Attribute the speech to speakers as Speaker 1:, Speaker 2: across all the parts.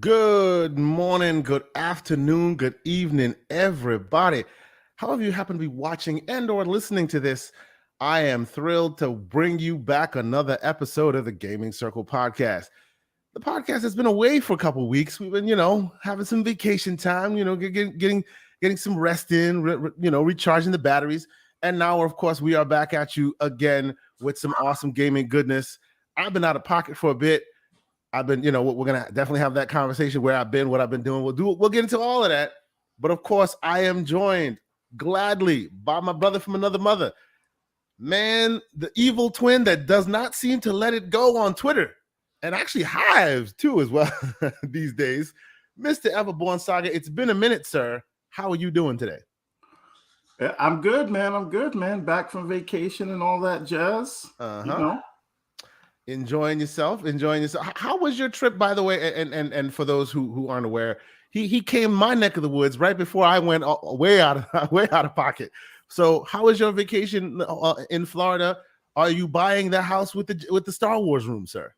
Speaker 1: Good morning, good afternoon, good evening, everybody. However you happen to be watching and or listening to this, I am thrilled to bring you back another episode of the Gaming Circle podcast. The podcast has been away for a couple of weeks. We've been, having some vacation time, getting some rest in, recharging the batteries. And now, of course, we are back at you again with some awesome gaming goodness. I've been out of pocket for a bit. I've been, we're gonna definitely have that conversation where I've been, what I've been doing. We'll get into all of that. But of course, I am joined gladly by my brother from another mother. Man, the evil twin that does not seem to let it go on Twitter, and actually hives too as well these days. Mr. Everborn Saga, it's been a minute, sir. How are you doing today?
Speaker 2: I'm good, man. I'm good, man. Back from vacation and all that jazz.
Speaker 1: Enjoying yourself. How was your trip, by the way? And for those who aren't aware, he came my neck of the woods right before I went way out of pocket. So how was your vacation in Florida? Are you buying the house with the Star Wars room, sir?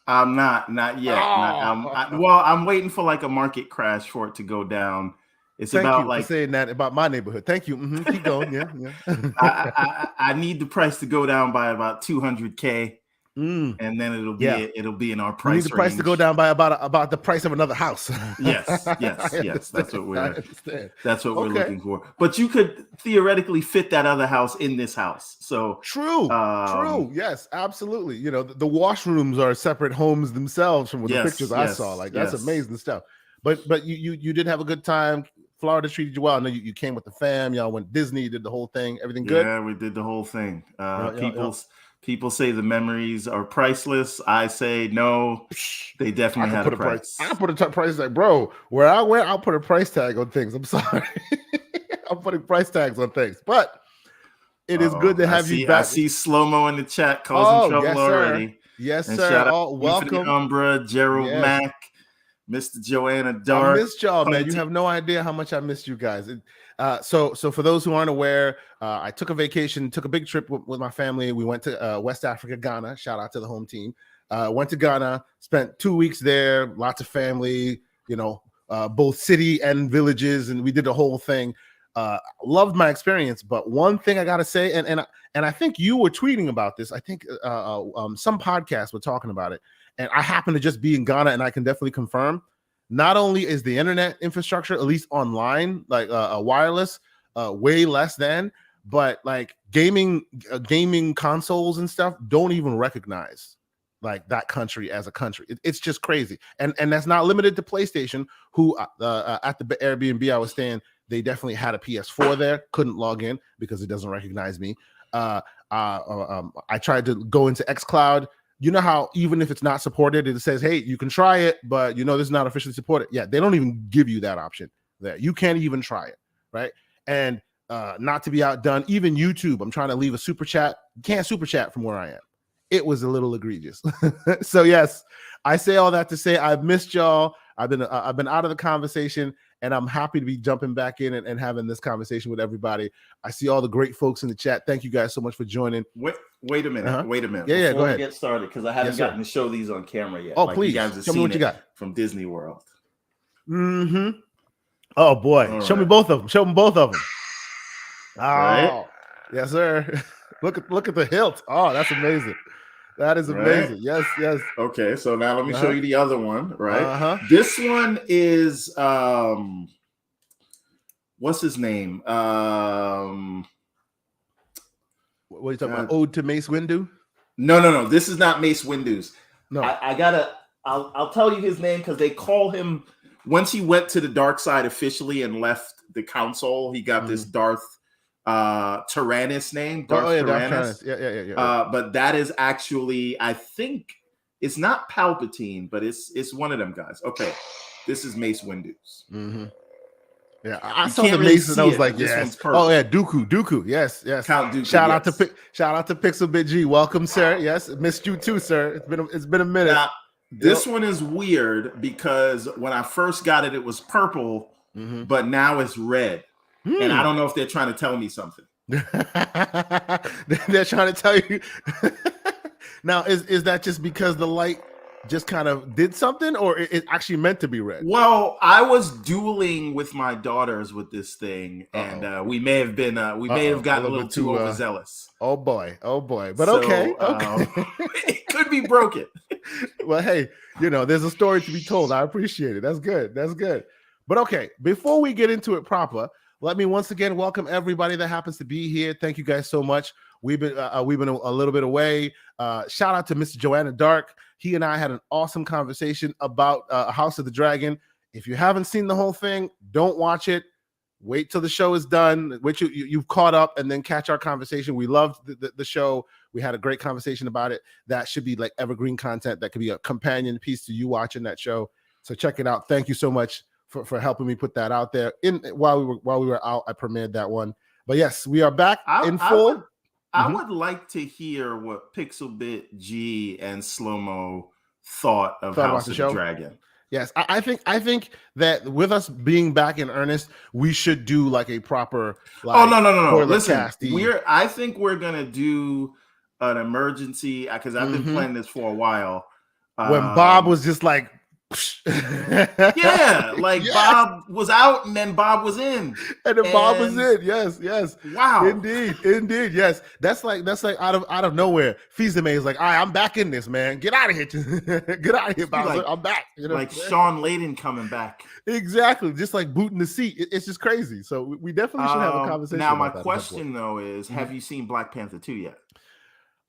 Speaker 2: I'm not yet. I'm waiting for like a market crash for it to go down. It's
Speaker 1: Thank
Speaker 2: about
Speaker 1: you
Speaker 2: like
Speaker 1: for saying that about my neighborhood. Thank you. Keep going. Yeah.
Speaker 2: I need the price to go down by about $200K. And then it'll be in our price.
Speaker 1: We need the price
Speaker 2: range
Speaker 1: to go down by about the price of another house.
Speaker 2: Yes. That's what we're looking for. But you could theoretically fit that other house in this house. So
Speaker 1: true. Yes, absolutely. The washrooms are separate homes themselves from the pictures I saw. Like that's amazing stuff. But you did have a good time. Florida treated you well. I know you came with the fam. Y'all went Disney, did the whole thing. Everything good?
Speaker 2: Yeah, we did the whole thing. People say the memories are priceless. I say no. They definitely had a price.
Speaker 1: I put a price tag, bro. Where I went, I'll put a price tag on things. I'm sorry. I'm putting price tags on things. But it is good to have you back.
Speaker 2: I see Slow-Mo in the chat causing trouble already.
Speaker 1: Yes,
Speaker 2: and
Speaker 1: sir.
Speaker 2: Shout out
Speaker 1: welcome.
Speaker 2: Umbra, Gerald Mack, Mr. Joanna Dark.
Speaker 1: I missed y'all, man. You have no idea how much I missed you guys. So for those who aren't aware, I took a vacation, took a big trip with my family. We went to West Africa, Ghana. Shout out to the home team. Went to Ghana, spent 2 weeks there, lots of family, both city and villages, and we did the whole thing. Loved my experience, but one thing I gotta say, and I think you were tweeting about this. I think some podcasts were talking about it, and I happen to just be in Ghana, and I can definitely confirm. Not only is the internet infrastructure, at least online, like wireless, way less than, but like gaming consoles and stuff don't even recognize like that country as a country. It's just crazy, and that's not limited to PlayStation. Who at the Airbnb I was staying, they definitely had a PS4 there. Couldn't log in because it doesn't recognize me. I tried to go into xCloud. You know how even if it's not supported, it says, hey, you can try it, but this is not officially supported. Yeah, they don't even give you that option there. You can't even try it, right? And not to be outdone, even YouTube, I'm trying to leave a super chat. You can't super chat from where I am. It was a little egregious. So yes, I say all that to say I've missed y'all. I've been out of the conversation, and I'm happy to be jumping back in and having this conversation with everybody. I see all the great folks in the chat. Thank you guys so much for joining.
Speaker 2: Wait a minute. Wait a minute.
Speaker 1: Yeah, go ahead.
Speaker 2: Get started because I haven't gotten to show these on camera yet.
Speaker 1: Oh, please.
Speaker 2: You guys have
Speaker 1: Tell me what you got
Speaker 2: from Disney World.
Speaker 1: Mm-hmm. Oh boy.
Speaker 2: All
Speaker 1: Show
Speaker 2: right.
Speaker 1: me both of them. Show them both of them. Oh,
Speaker 2: right.
Speaker 1: Yes, sir. Look at the hilt. Oh, that's amazing. That is amazing. Right? Yes.
Speaker 2: Okay, so now let me show you the other one, right? This one is what's his name?
Speaker 1: What are you talking about? Ode to Mace Windu?
Speaker 2: No. This is not Mace Windu's.
Speaker 1: No.
Speaker 2: I'll tell you his name because they call him once he went to the dark side officially and left the council, he got this Darth Tyrannus name.
Speaker 1: Tyrannus. Yeah.
Speaker 2: But that is actually, I think it's not Palpatine, but it's one of them guys. Okay, this is Mace Windu's.
Speaker 1: Mm-hmm. Yeah, I saw the Mace and I was like, yes. Oh yeah, Dooku. Yes.
Speaker 2: Count Dooku,
Speaker 1: shout out to Pixel Big G. Welcome, sir. Yes, missed you too, sir. It's been a minute.
Speaker 2: Now, this one is weird because when I first got it, it was purple, but now it's red. And I don't know if they're trying to tell me something.
Speaker 1: They're trying to tell you. Now, is that just because the light just kind of did something, or it actually meant to be read?
Speaker 2: Well, I was dueling with my daughters with this thing, and we may have been we may have gotten a little
Speaker 1: bit
Speaker 2: too overzealous.
Speaker 1: Oh boy. But
Speaker 2: So,
Speaker 1: okay.
Speaker 2: it could be broken.
Speaker 1: Well, hey, there's a story to be told. I appreciate it. That's good. But okay, before we get into it proper, let me once again welcome everybody that happens to be here. Thank you guys so much. We've been a little bit away. Shout out to Mr. Joanna Dark. He and I had an awesome conversation about House of the Dragon. If you haven't seen the whole thing, don't watch it. Wait till the show is done, which you've caught up, and then catch our conversation. We loved the show. We had a great conversation about it. That should be like evergreen content that could be a companion piece to you watching that show. So check it out. Thank you so much for helping me put that out there. While we were out, I premiered that one. But yes, we are back in full.
Speaker 2: I would like to hear what Pixelbit G and Slow-Mo thought of House of the Dragon.
Speaker 1: Yes, I think that with us being back in earnest, we should do like a proper.
Speaker 2: Like, no. Listen, I think we're gonna do an emergency because I've been planning this for a while.
Speaker 1: When Bob was just like.
Speaker 2: Yeah, like yes. Bob was out and then Bob was in,
Speaker 1: and then Bob was in. Yes.
Speaker 2: Wow,
Speaker 1: indeed. Yes, that's like out of nowhere. Fils-Aimé is like, all right, I'm back in this, man. Get out of here, get out of here, Bob. I'm back.
Speaker 2: Like Sean Layden coming back.
Speaker 1: Exactly, just like booting the seat. It's just crazy. So we definitely should have a conversation.
Speaker 2: Now, my question though is, have you seen Black Panther 2 yet?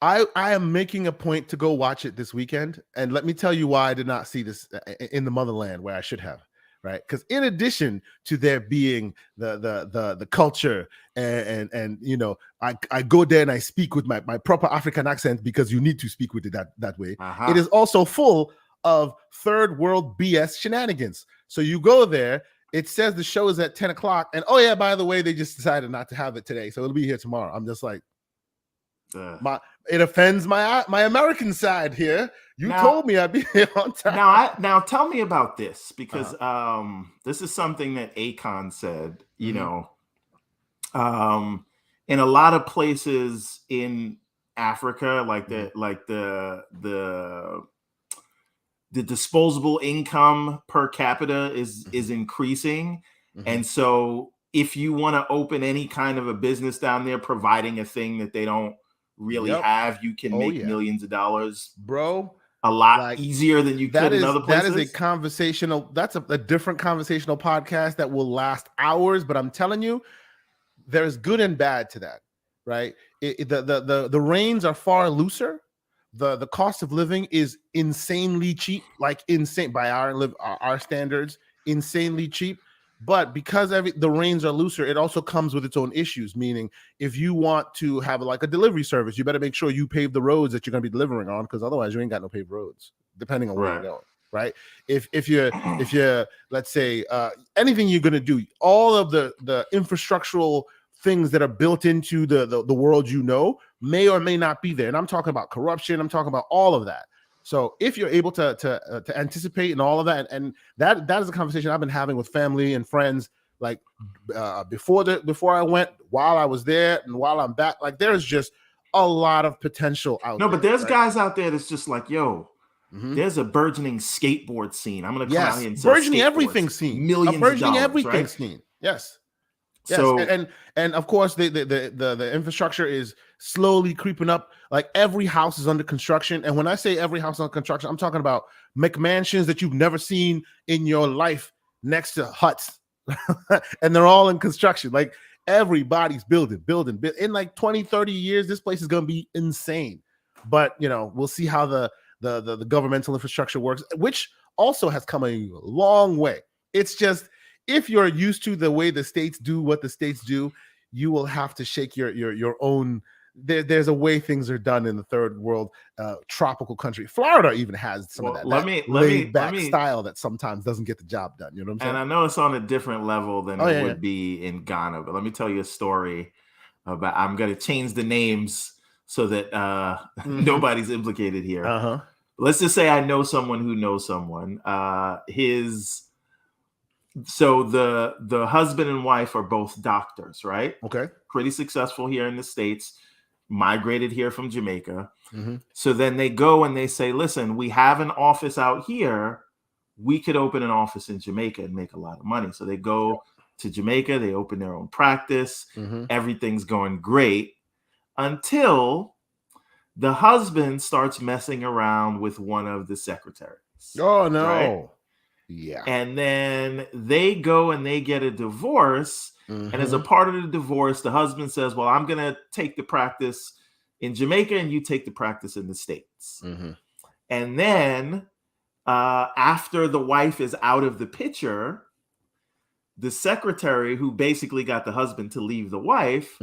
Speaker 1: I am making a point to go watch it this weekend, and let me tell you why I did not see this in the motherland where I should have, right? Because in addition to there being the culture and I go there and I speak with my proper African accent because you need to speak with it that way. It is also full of third world BS shenanigans. So you go there, it says the show is at 10 o'clock, and oh yeah, by the way, they just decided not to have it today, so it'll be here tomorrow. I'm just like. It offends my American side here. You told me I'd be here on time.
Speaker 2: Now tell me about this because this is something that Akon said. In a lot of places in Africa, like the disposable income per capita is increasing, and so if you want to open any kind of a business down there, providing a thing that they don't really have, you can make millions of dollars,
Speaker 1: bro,
Speaker 2: a lot easier than you could in other places.
Speaker 1: That is a conversational, that's a different conversational podcast that will last hours, but I'm telling you, there's good and bad to that, right? The reins are far looser. The cost of living is insanely cheap, like insane by our standards, insanely cheap. But because the reins are looser, it also comes with its own issues. Meaning, if you want to have like a delivery service, you better make sure you pave the roads that you're going to be delivering on, because otherwise you ain't got no paved roads, depending on where you're going. Right? If you're let's say anything you're going to do, all of the infrastructural things that are built into the world may or may not be there. And I'm talking about corruption. I'm talking about all of that. So if you're able to anticipate and all of that, and that is a conversation I've been having with family and friends, like before I went, while I was there, and while I'm back, like there's just a lot of potential out there.
Speaker 2: No, but there's guys out there that's just like, yo, there's a burgeoning skateboard scene. I'm gonna come out here and sell
Speaker 1: burgeoning everything scene,
Speaker 2: millions of dollars,
Speaker 1: everything
Speaker 2: right?
Speaker 1: scene. Yes. So and of course the infrastructure is slowly creeping up. Like every house is under construction, and when I say every house under construction, I'm talking about McMansions that you've never seen in your life next to huts, and they're all in construction. Like everybody's building. In like 20-30 years, this place is gonna be insane. But we'll see how the governmental infrastructure works, which also has come a long way. It's just, if you're used to the way the states do what the states do, you will have to shake your own. There's a way things are done in the third world tropical country. Florida even has some of that. Let me style that sometimes doesn't get the job done. You know what I'm saying?
Speaker 2: And I know it's on a different level than it would be in Ghana, but let me tell you a story about. I'm going to change the names so that nobody's implicated here. Let's just say I know someone who knows someone. So the husband and wife are both doctors, right?
Speaker 1: Okay.
Speaker 2: Pretty successful here in the States. migrated here from Jamaica.
Speaker 1: Mhm.
Speaker 2: So then they go and they say, listen, we have an office out here. We could open an office in Jamaica and make a lot of money. So they go to Jamaica, they open their own practice.
Speaker 1: Mhm.
Speaker 2: Everything's going great until the husband starts messing around with one of the secretaries.
Speaker 1: Oh no.
Speaker 2: Right?
Speaker 1: Yeah.
Speaker 2: And then they go and they get a divorce. And as a part of the divorce, the husband says, well, I'm going to take the practice in Jamaica and you take the practice in the States. And then after the wife is out of the picture, the secretary who basically got the husband to leave the wife,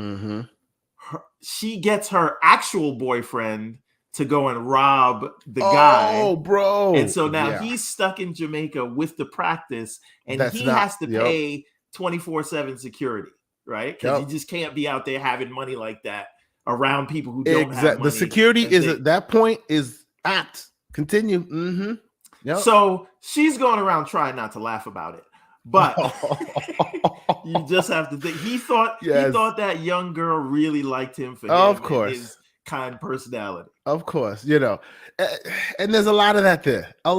Speaker 2: she gets her actual boyfriend to go and rob the guy.
Speaker 1: Oh, bro.
Speaker 2: And so now he's stuck in Jamaica with the practice, and he has to pay 24/7 security, right? Because you just can't be out there having money like that around people who don't have money.
Speaker 1: The security is at that point is act. Continue.
Speaker 2: So she's going around trying not to laugh about it. But you just have to think. He thought that young girl really liked him for his kind personality.
Speaker 1: Of course, and there's a lot of that there. A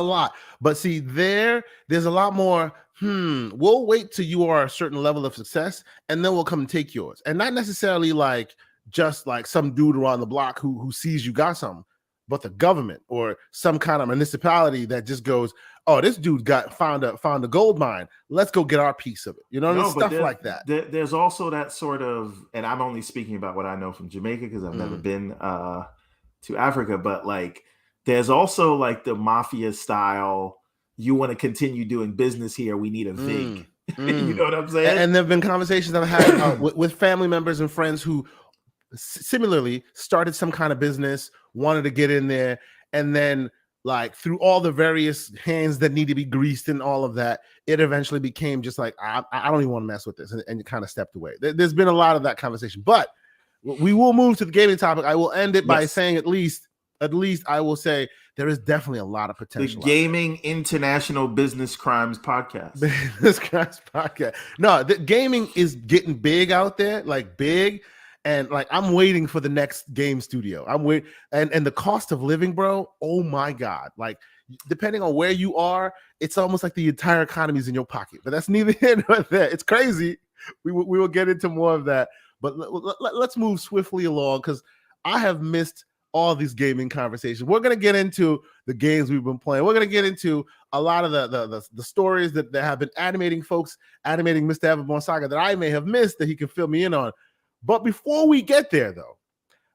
Speaker 1: lot. But see, there's a lot more. We'll wait till you are a certain level of success, and then we'll come and take yours. And not necessarily just like some dude around the block who sees you got something, but the government or some kind of municipality that just goes, oh, this dude found a gold mine. Let's go get our piece of it. Stuff like that.
Speaker 2: There's also that sort of, and I'm only speaking about what I know from Jamaica because I've never been to Africa, but there's also like the mafia style. You want to continue doing business here? We need a VIG. You know what I'm saying? And
Speaker 1: there've been conversations I've had with family members and friends who similarly started some kind of business, wanted to get in there, and then through all the various hands that need to be greased and all of that, it eventually became just like, I don't even want to mess with this, and you kind of stepped away. There's been a lot of that conversation, but we will move to the gaming topic. I will end it by saying at least I will say there is definitely a lot of potential.
Speaker 2: The Gaming International Business Crimes Podcast.
Speaker 1: Business Crimes Podcast. No, the gaming is getting big out there, big. And I'm waiting for the next game studio. I'm waiting, and the cost of living, bro. Oh my God! Depending on where you are, it's almost like the entire economy is in your pocket. But that's neither here nor there. It's crazy. We will get into more of that. But let's move swiftly along because I have missed all these gaming conversations. We're gonna get into the games we've been playing. We're gonna get into a lot of the stories that have been animating Mr. Everborn Saga that I may have missed that he can fill me in on. But before we get there, though,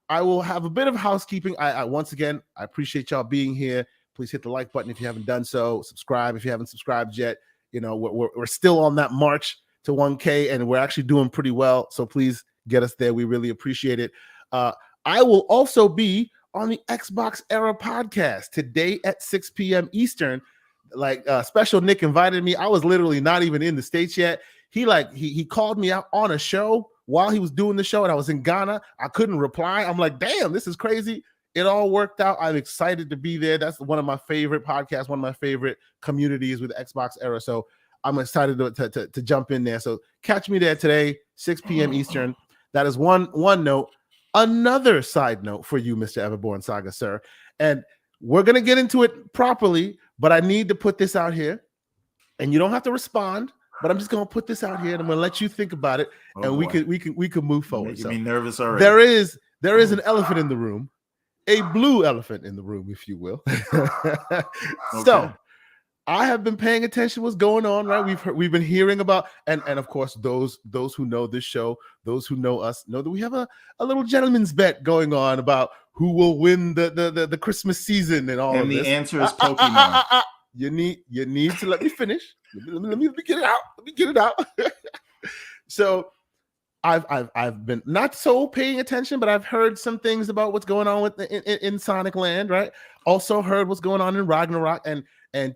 Speaker 1: I will have a bit of housekeeping. I once again, I appreciate y'all being here. Please hit the like button if you haven't done so. Subscribe if you haven't subscribed yet. We're still on that march to 1K, and we're actually doing pretty well. So please get us there. We really appreciate it. I will also be on the Xbox Era podcast today at 6 p.m. Eastern. Special Nick invited me. I was literally not even in the States yet. He called me out on a show while he was doing the show, and I was in Ghana. I couldn't reply. I'm like, damn, this is crazy. It all worked out. I'm excited to be there. That's one of my favorite podcasts, one of my favorite communities with Xbox Era. So I'm excited to jump in there. So catch me there today, 6 p.m. Eastern. That is one note. Another side note for you, Mr. Everborn Saga, sir. And we're going to get into it properly, but I need to put this out here. And you don't have to respond. But I'm just gonna put this out here, and I'm gonna let you think about it, and we can move forward.
Speaker 2: Making me nervous already.
Speaker 1: There is an elephant in the room, a blue elephant in the room, if you will. Okay. So I have been paying attention to what's going on, right? We've been hearing about, and of course those who know this show, those who know us, know that we have a little gentleman's bet going on about who will win the Christmas season and all. And
Speaker 2: the answer is Pokemon.
Speaker 1: You need to let me finish. Let me get it out. Let me get it out. So I've been not so paying attention, but I've heard some things about what's going on in Sonic Land, right? Also heard what's going on in Ragnarok, and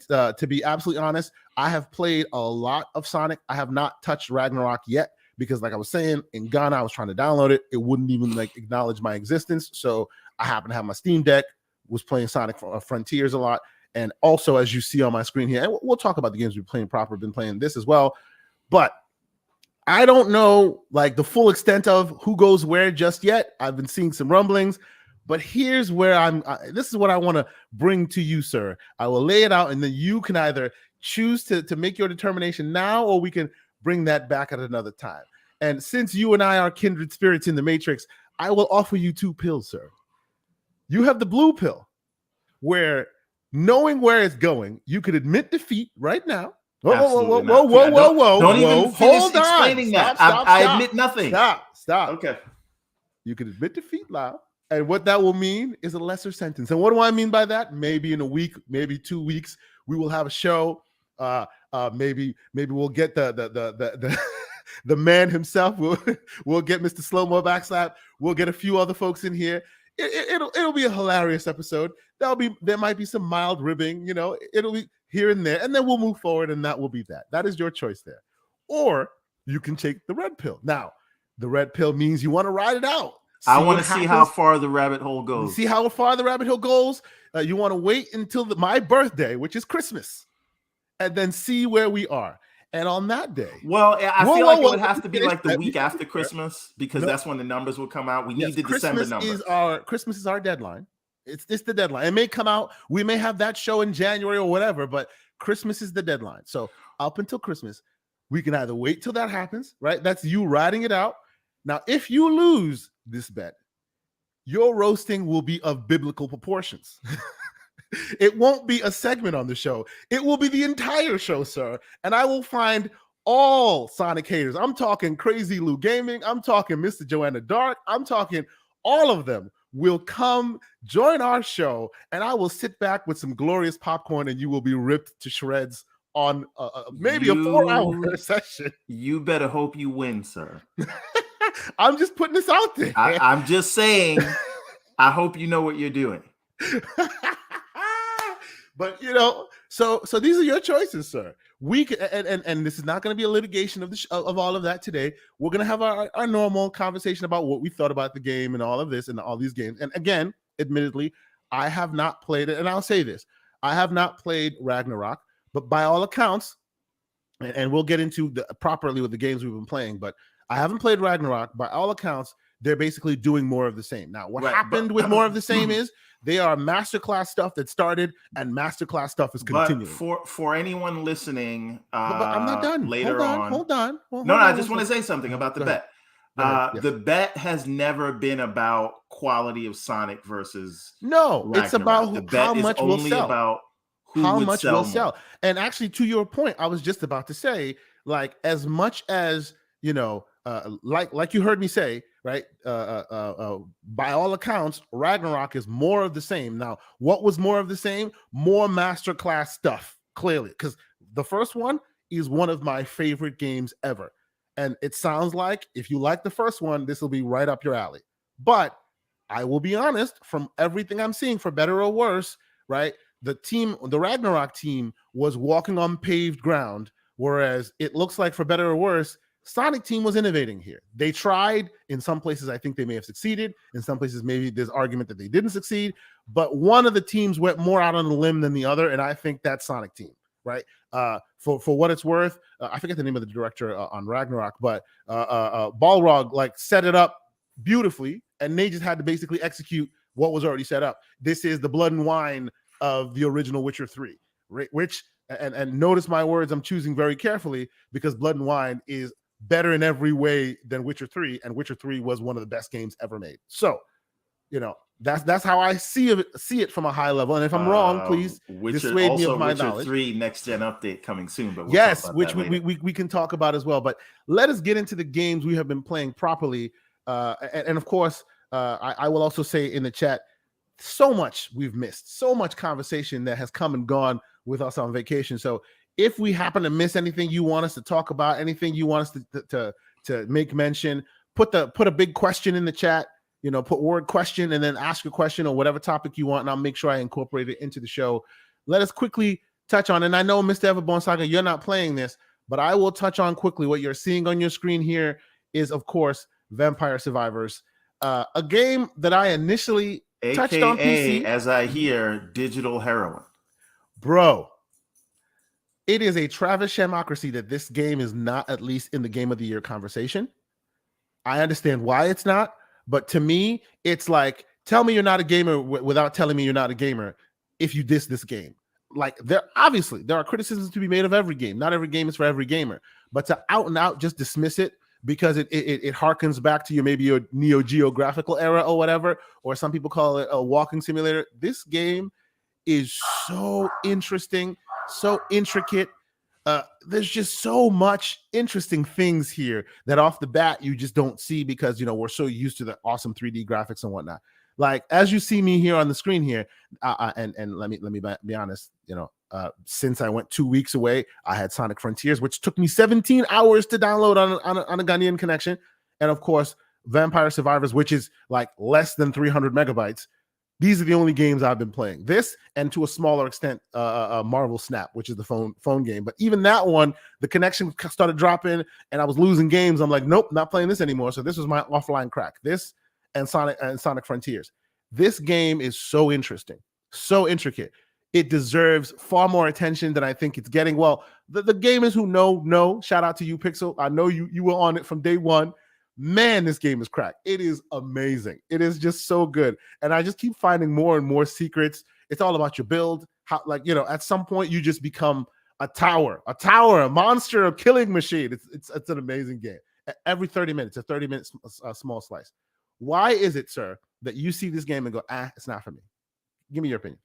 Speaker 1: to be absolutely honest, I have played a lot of Sonic. I have not touched Ragnarok yet because, like I was saying, in Ghana I was trying to download it. It wouldn't even acknowledge my existence. So I happen to have my Steam Deck. Was playing Sonic Frontiers a lot. And also, as you see on my screen here, and we'll talk about the games we've been playing this as well. But I don't know like the full extent of who goes where just yet. I've been seeing some rumblings, but here's where this is what I want to bring to you, sir. I will lay it out, and then you can either choose to make your determination now, or we can bring that back at another time. And since you and I are kindred spirits in the Matrix, I will offer you 2 pills, sir. You have the blue pill, where knowing where it's going, you could admit defeat right now. Whoa.
Speaker 2: Don't even finish explaining that. I admit nothing.
Speaker 1: Stop.
Speaker 2: Okay.
Speaker 1: You could admit defeat loud. And what that will mean is a lesser sentence. And what do I mean by that? Maybe in a week, maybe 2 weeks, we will have a show. Maybe we'll get the the man himself. We'll get Mr. Slow-Mo Backslap. We'll get a few other folks in here. It'll be a hilarious episode. There might be some mild ribbing, it'll be here and there, and then we'll move forward, and that will be that. That is your choice there. Or you can take the red pill. Now, the red pill means you want to ride it out.
Speaker 2: I want to see how far the rabbit hole goes.
Speaker 1: See how far the rabbit hole goes. You want to wait until my birthday, which is Christmas, and then see where we are. And on that day,
Speaker 2: well, I feel like it would have to be like the week after Christmas, because that's when the numbers will come out. We need the December numbers.
Speaker 1: Christmas is our deadline. It's the deadline. It may come out. We may have that show in January or whatever, but Christmas is the deadline. So up until Christmas, we can either wait till that happens, right? That's you riding it out. Now, if you lose this bet, your roasting will be of biblical proportions. It won't be a segment on the show. It will be the entire show, sir. And I will find all Sonic haters. I'm talking Crazy Lou Gaming. I'm talking Mr. Joanna Dark. I'm talking all of them will come join our show, and I will sit back with some glorious popcorn, and you will be ripped to shreds on maybe a 4-hour session.
Speaker 2: You better hope you win, sir.
Speaker 1: I'm just putting this out there.
Speaker 2: I'm just saying, I hope you know what you're doing.
Speaker 1: But so these are your choices, sir. We can, and this is not going to be a litigation of all of that today. We're going to have our normal conversation about what we thought about the game and all of this and all these games. And again, admittedly, I have not played it, and I'll say this: I have not played Ragnarok, but by all accounts, and we'll get into properly with the games we've been playing, but I haven't played Ragnarok. By all accounts, they're basically doing more of the same. Now, what happened with more of the same is they are masterclass stuff that started, and masterclass stuff is continuing.
Speaker 2: But for anyone listening,
Speaker 1: but I'm not done.
Speaker 2: Later
Speaker 1: Hold on.
Speaker 2: I just want to say something about the bet. The bet has never been about quality of Sonic versus Ragnarok.
Speaker 1: It's about how much will sell.
Speaker 2: About
Speaker 1: how much will sell. And actually, to your point, I was just about to say, like, as much as like you heard me say, right? By all accounts, Ragnarok is more of the same. Now, what was more of the same? More masterclass stuff, clearly, because the first one is one of my favorite games ever. And it sounds like if you like the first one, this will be right up your alley. But I will be honest, from everything I'm seeing, for better or worse, right? The Ragnarok team was walking on paved ground, whereas it looks like, for better or worse, Sonic team was innovating here. They tried. In some places, I think they may have succeeded. In some places, maybe there's argument that they didn't succeed. But one of the teams went more out on the limb than the other, and I think that's Sonic team, right? For what it's worth, I forget the name of the director on Ragnarok, but Balrog set it up beautifully, and they just had to basically execute what was already set up. This is the blood and wine of the original Witcher 3, right? Which, and notice my words, I'm choosing very carefully, because Blood and Wine is better in every way than Witcher 3, and Witcher 3 was one of the best games ever made. So, that's how I see it from a high level. And if I'm wrong, please dissuade me of my knowledge.
Speaker 2: Witcher 3 next gen update coming soon, but
Speaker 1: yes, which we can talk about as well. But let us get into the games we have been playing properly. And of course, I will also say in the chat, so much we've missed, so much conversation that has come and gone with us on vacation. So if we happen to miss anything you want us to talk about, anything you want us to make mention, put a big question in the chat, put word question and then ask a question or whatever topic you want, and I'll make sure I incorporate it into the show. Let us quickly touch on, and I know Mr. Everborn Saga, you're not playing this, but I will touch on quickly. What you're seeing on your screen here is, of course, Vampire Survivors, a game that I initially touched on PC.
Speaker 2: As I hear, digital heroin.
Speaker 1: Bro, It is a Travis Shamocracy that this game is not at least in the game of the year conversation. I understand why it's not, but to me, it's like, tell me you're not a gamer without telling me you're not a gamer if you diss this game. Like, there are criticisms to be made of every game. Not every game is for every gamer, but to out and out just dismiss it because it harkens back to your Neo Geo graphical era or whatever, or some people call it a walking simulator. This game is so interesting, so intricate. There's just so much interesting things here that off the bat you just don't see because we're so used to the awesome 3D graphics and whatnot. Like, as you see me here on the screen here, and let me be honest, since I went 2 weeks away, I had Sonic Frontiers, which took me 17 hours to download on a Ghanaian connection, and of course Vampire Survivors, which is like less than 300 megabytes. These are the only games I've been playing. This, and to a smaller extent, Marvel Snap, which is the phone game. But even that one, the connection started dropping, and I was losing games. I'm like, nope, not playing this anymore. So this was my offline crack. This and Sonic Frontiers. This game is so interesting, so intricate. It deserves far more attention than I think it's getting. Well, the gamers who know, shout out to you, Pixel. I know you were on it from day one. Man, this game is cracked. It is amazing. It is just so good. And I just keep finding more and more secrets. It's all about your build. How, at some point you just become a tower, a monster, a killing machine. It's an amazing game. Every 30 minutes, a 30-minute small slice. Why is it, sir, that you see this game and go, it's not for me? Give me your opinion.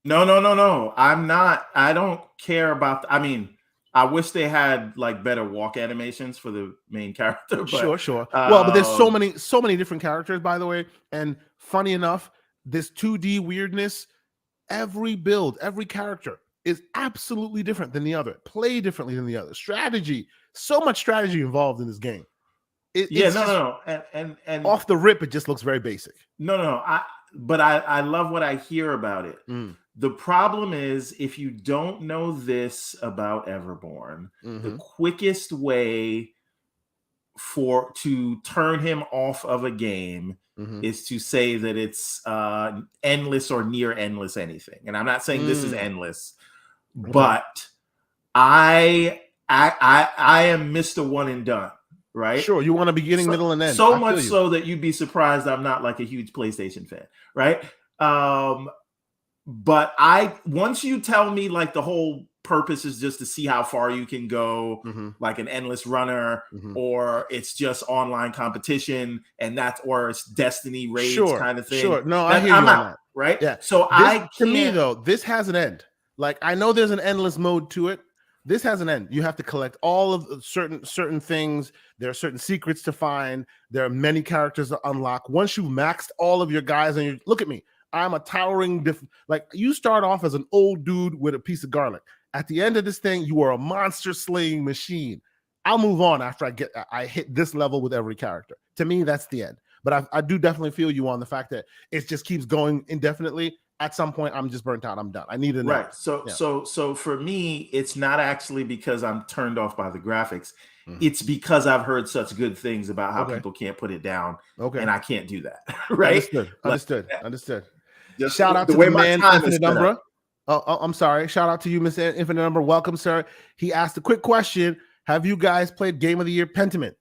Speaker 2: No. I'm not. I don't care about. I wish they had like better walk animations for the main character. But,
Speaker 1: sure. Well, but there's so many different characters, by the way. And funny enough, this 2D weirdness, every build, every character is absolutely different than the other. Play differently than the other. Strategy, so much strategy involved in this game.
Speaker 2: No. And
Speaker 1: off the rip, it just looks very basic.
Speaker 2: No. I love what I hear about it. The problem is, if you don't know this about Everborn, the quickest way to turn him off of a game is to say that it's endless or near endless anything. And I'm not saying this is endless, but I am Mr. One and Done, right?
Speaker 1: Sure, you want a beginning, middle, and end.
Speaker 2: So much so that you'd be surprised I'm not like a huge PlayStation fan, right? But once you tell me like the whole purpose is just to see how far you can go, like an endless runner, or it's just online competition, and or it's Destiny raids kind of thing.
Speaker 1: Sure, no, I hear you on that.
Speaker 2: Right?
Speaker 1: Yeah.
Speaker 2: So
Speaker 1: to me though, this has an end. Like, I know there's an endless mode to it. This has an end. You have to collect all of certain things. There are certain secrets to find. There are many characters to unlock. Once you've maxed all of your guys, and look at me. I'm a towering like, you start off as an old dude with a piece of garlic. At the end of this thing, you are a monster slaying machine. I'll move on after I hit this level with every character. To me, that's the end. But I do definitely feel you on the fact that it just keeps going indefinitely. At some point, I'm just burnt out. I'm done. I need an
Speaker 2: right.
Speaker 1: end.
Speaker 2: So for me, it's not actually because I'm turned off by the graphics. It's because I've heard such good things about how people can't put it down. And I can't do that. Right.
Speaker 1: Understood. Shout out to the man, Infinite Number. Oh, I'm sorry. Shout out to you, Mr. Infinite Number. Welcome, sir. He asked a quick question. Have you guys played Game of the Year Pentiment?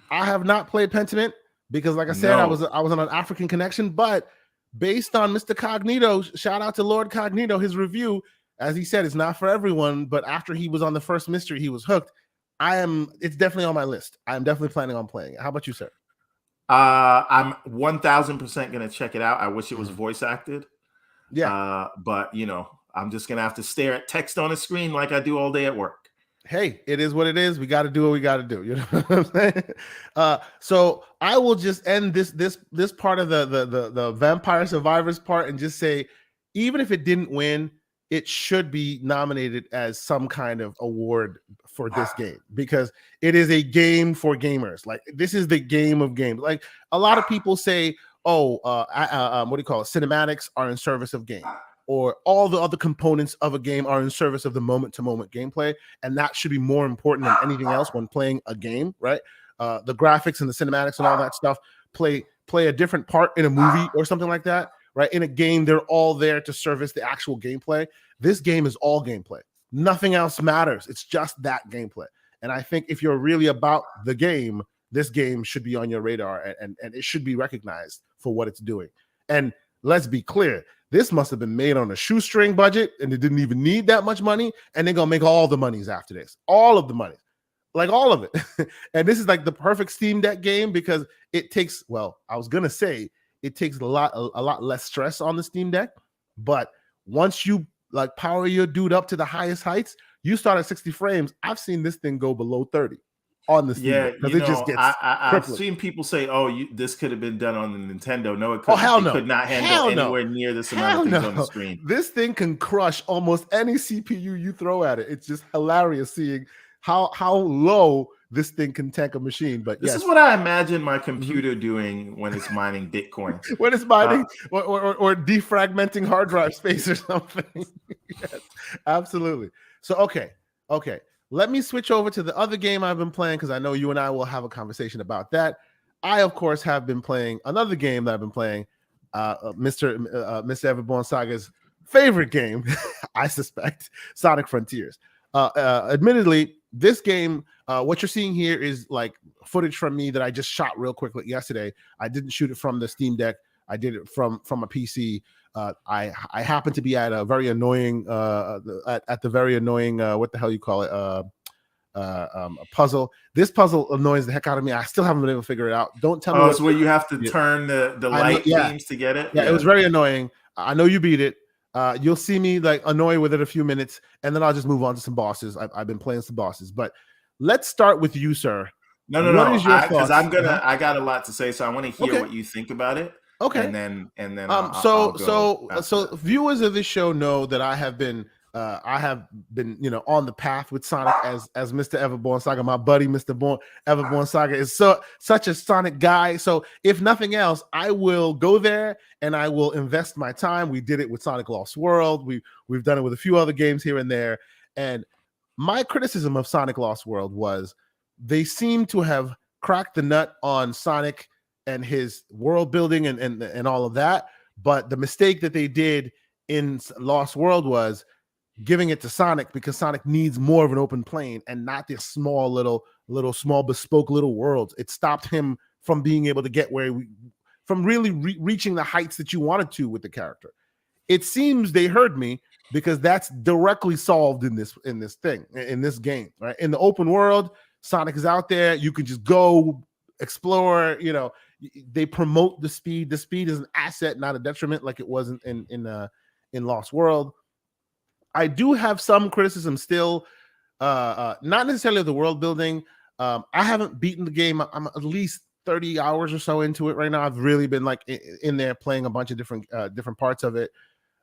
Speaker 1: I have not played Pentiment because, like I said, I was on an African connection. But based on Mr. Cognito, shout out to Lord Cognito, his review, as he said, it's not for everyone. But after he was on the first mystery, he was hooked. It's definitely on my list. I'm definitely planning on playing it. How about you, sir?
Speaker 2: I'm 1000% gonna check it out. I wish it was voice acted.
Speaker 1: Yeah.
Speaker 2: But I'm just gonna have to stare at text on a screen like I do all day at work.
Speaker 1: Hey, it is what it is. We got to do what we got to do. You know what I'm saying? So I will just end this part of the Vampire Survivors part and just say, even if it didn't win, it should be nominated as some kind of award for this game, because it is a game for gamers. Like, this is the game of games. Like, a lot of people say, what do you call it? Cinematics are in service of game, or all the other components of a game are in service of the moment-to-moment gameplay, and that should be more important than anything else when playing a game, right? The graphics and the cinematics and all that stuff play a different part in a movie or something like that, right? In a game, they're all there to service the actual gameplay. This game is all gameplay. Nothing else matters. It's just that gameplay. And I think if you're really about the game, this game should be on your radar and it should be recognized for what it's doing. And let's be clear, this must have been made on a shoestring budget and it didn't even need that much money. And they're going to make all the monies after this, all of the money, like all of it. And this is like the perfect Steam Deck game because it takes, well, I was going to say it takes a lot less stress on the Steam Deck. But once you like power your dude up to the highest heights, you start at 60 frames. I've seen this thing go below 30 on the Steam Deck because it just gets
Speaker 2: I've seen people say, "Oh, this could have been done on the Nintendo." No, it couldn't.
Speaker 1: Oh, hell no.
Speaker 2: It could not handle anywhere near this amount of things on the screen.
Speaker 1: This thing can crush almost any CPU you throw at it. It's just hilarious seeing how low this thing can tank a machine. But
Speaker 2: this is what I imagine my computer doing when it's mining Bitcoin.
Speaker 1: When it's mining or defragmenting hard drive space or something. Yes, absolutely. So okay. Let me switch over to the other game I've been playing because I know you and I will have a conversation about that. I, of course, have been playing another game that I've been playing, Mr. Everborn Saga's favorite game, I suspect, Sonic Frontiers. Admittedly, this game, what you're seeing here is like footage from me that I just shot real quick yesterday. I didn't shoot it from the Steam Deck. I did it from a PC. I happen to be at a very annoying at the very annoying what the hell you call it a puzzle. This puzzle annoys the heck out of me. I still haven't been able to figure it out. Don't tell me.
Speaker 2: Oh, it's where you have to turn the light beams to get it.
Speaker 1: Yeah, it was very annoying. I know you beat it. You'll see me like annoyed with it a few minutes, and then I'll just move on to some bosses. I've been playing some bosses, but let's start with you, sir.
Speaker 2: No. Because I got a lot to say, so I want to hear what you think about it.
Speaker 1: Okay.
Speaker 2: And then
Speaker 1: so viewers of this show know that I have been on the path with Sonic as Mr. Everborn Saga. My buddy Mr. Everborn Saga is such a Sonic guy. So if nothing else, I will go there and I will invest my time. We did it with Sonic Lost World. We've done it with a few other games here and there. And my criticism of Sonic Lost World was they seem to have cracked the nut on Sonic and his world building and all of that. But the mistake that they did in Lost World was giving it to Sonic because Sonic needs more of an open plane and not this small little small bespoke little worlds. It stopped him from being able to get from really reaching the heights that you wanted to with the character. It seems they heard me because that's directly solved in this game, right? In the open world, Sonic is out there. You can just go explore, they promote the speed. The speed is an asset, not a detriment, like it wasn't in Lost World. I do have some criticism still, not necessarily of the world building. I haven't beaten the game. I'm at least 30 hours or so into it right now. I've really been like in there playing a bunch of different parts of it.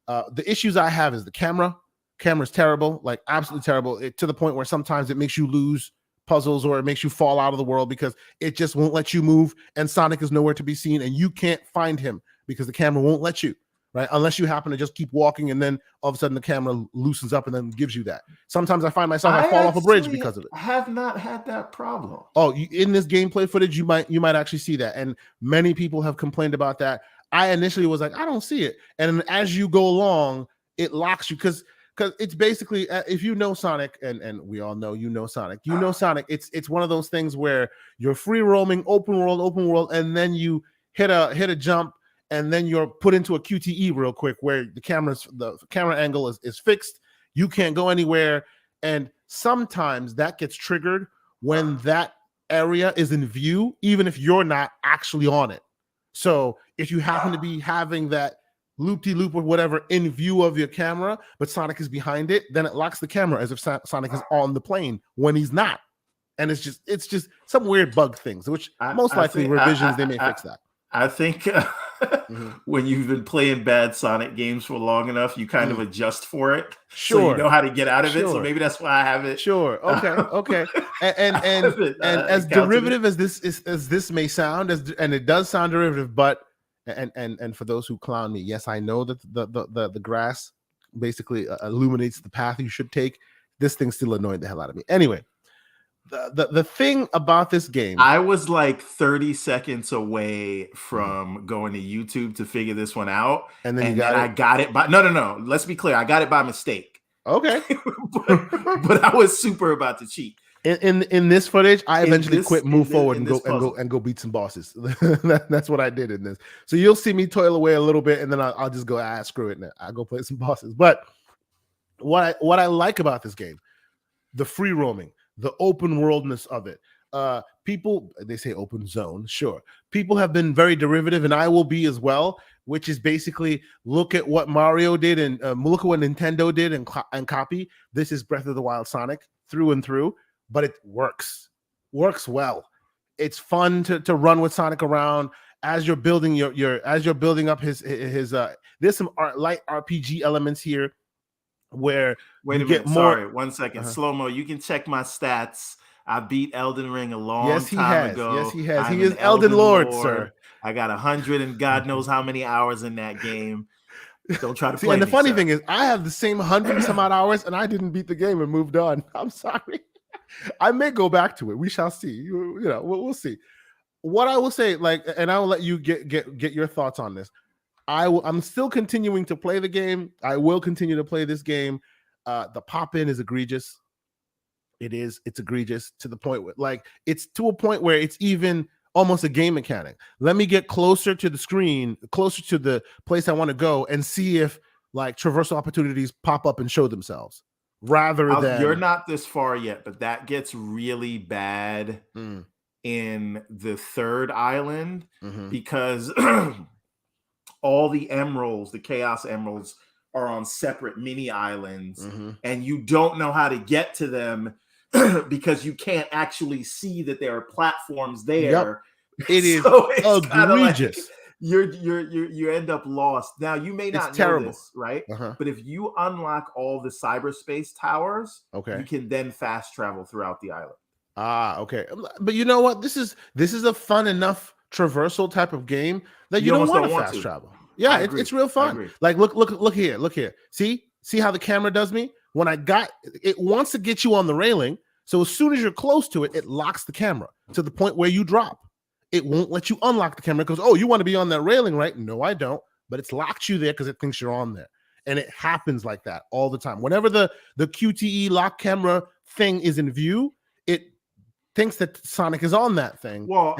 Speaker 1: The issues I have is the camera. Camera's terrible, like absolutely terrible, to the point where sometimes it makes you lose puzzles or it makes you fall out of the world because it just won't let you move and Sonic is nowhere to be seen and you can't find him because the camera won't let you, right? Unless you happen to just keep walking and then all of a sudden the camera loosens up and then gives you that. Sometimes I find myself I fall off a bridge because of it.
Speaker 2: I have not had that problem.
Speaker 1: Oh, in this gameplay footage, you might actually see that. And many people have complained about that. I initially was like, I don't see it. And as you go along, it locks you because it's basically, if you know Sonic, and we all know Sonic, Sonic, it's one of those things where you're free roaming, open world, and then you hit a jump, and then you're put into a QTE real quick where the camera angle is fixed. You can't go anywhere. And sometimes that gets triggered when that area is in view, even if you're not actually on it. So if you happen to be having that loop-de-loop or whatever in view of your camera, but Sonic is behind it, then it locks the camera as if Sonic is on the plane when he's not. And it's just some weird bug things, which most likely revisions, they may fix that.
Speaker 2: I think when you've been playing bad Sonic games for long enough, you kind of adjust for it.
Speaker 1: Sure.
Speaker 2: So you know how to get out of it. So maybe that's why I have it.
Speaker 1: Sure. Okay. And as derivative as this may sound, and it does sound derivative, but and for those who clown me, yes, I know that the grass basically illuminates the path you should take. This thing still annoyed the hell out of me. Anyway, the thing about this game,
Speaker 2: I was like 30 seconds away from going to YouTube to figure this one out,
Speaker 1: and then I
Speaker 2: got it by no. Let's be clear, I got it by mistake.
Speaker 1: Okay.
Speaker 2: but I was super about to cheat.
Speaker 1: In this footage, I eventually
Speaker 2: this-
Speaker 1: quit, move forward,
Speaker 2: in
Speaker 1: and
Speaker 2: this
Speaker 1: go
Speaker 2: puzzle.
Speaker 1: and go beat some bosses. That's what I did in this. So you'll see me toil away a little bit, and then I'll just go, screw it, now I'll go play some bosses. But what I like about this game, the free roaming, the open worldness of it. People, they say open zone, sure. People have been very derivative, and I will be as well, which is basically look at what Mario did and look at what Nintendo did and copy. This is Breath of the Wild Sonic through and through, but it works well. It's fun to run with Sonic around as you're building as you're building up his there's some light RPG elements here where
Speaker 2: wait a
Speaker 1: you
Speaker 2: minute,
Speaker 1: get more.
Speaker 2: sorry, 1 second. Slow-mo, you can check my stats. I beat Elden Ring a long
Speaker 1: Yes, he
Speaker 2: time
Speaker 1: has.
Speaker 2: ago.
Speaker 1: Yes, he has.
Speaker 2: I'm
Speaker 1: He is
Speaker 2: an
Speaker 1: Elden Lord, sir.
Speaker 2: I got 100 and God knows how many hours in that game. Don't try to
Speaker 1: See,
Speaker 2: play
Speaker 1: and the
Speaker 2: me,
Speaker 1: funny
Speaker 2: sir.
Speaker 1: thing is, I have the same 100 some odd hours, and I didn't beat the game and moved on. I'm sorry. I may go back to it. We shall see. You know, we'll see. What I will say, like, and I will let you get your thoughts on this. I'm still continuing to play the game. I will continue to play this game. The pop-in is egregious. It's egregious to the point where, like, it's to a point where it's even almost a game mechanic. Let me get closer to the screen, closer to the place I want to go, and see if like traversal opportunities pop up and show themselves. Rather than
Speaker 2: you're not this far yet, but that gets really bad in the third island because all the emeralds, the Chaos Emeralds, are on separate mini islands, and you don't know how to get to them because you can't actually see that there are platforms there.
Speaker 1: Yep. It is egregious.
Speaker 2: Like you end up lost. Now you may not know this, right? But if you unlock all the cyberspace towers, you can then fast travel throughout the island.
Speaker 1: Okay. But you know what? This is a fun enough traversal type of game that you don't want to fast travel. Yeah, it's real fun. Like look here. See how the camera does me? When I got it wants to get you on the railing. So as soon as you're close to it, it locks the camera to the point where you drop. It won't let you unlock the camera because, oh, you want to be on that railing, right? No, I don't. But it's locked you there because it thinks you're on there. And it happens like that all the time. Whenever the QTE lock camera thing is in view, it thinks that Sonic is on that thing.
Speaker 2: Well,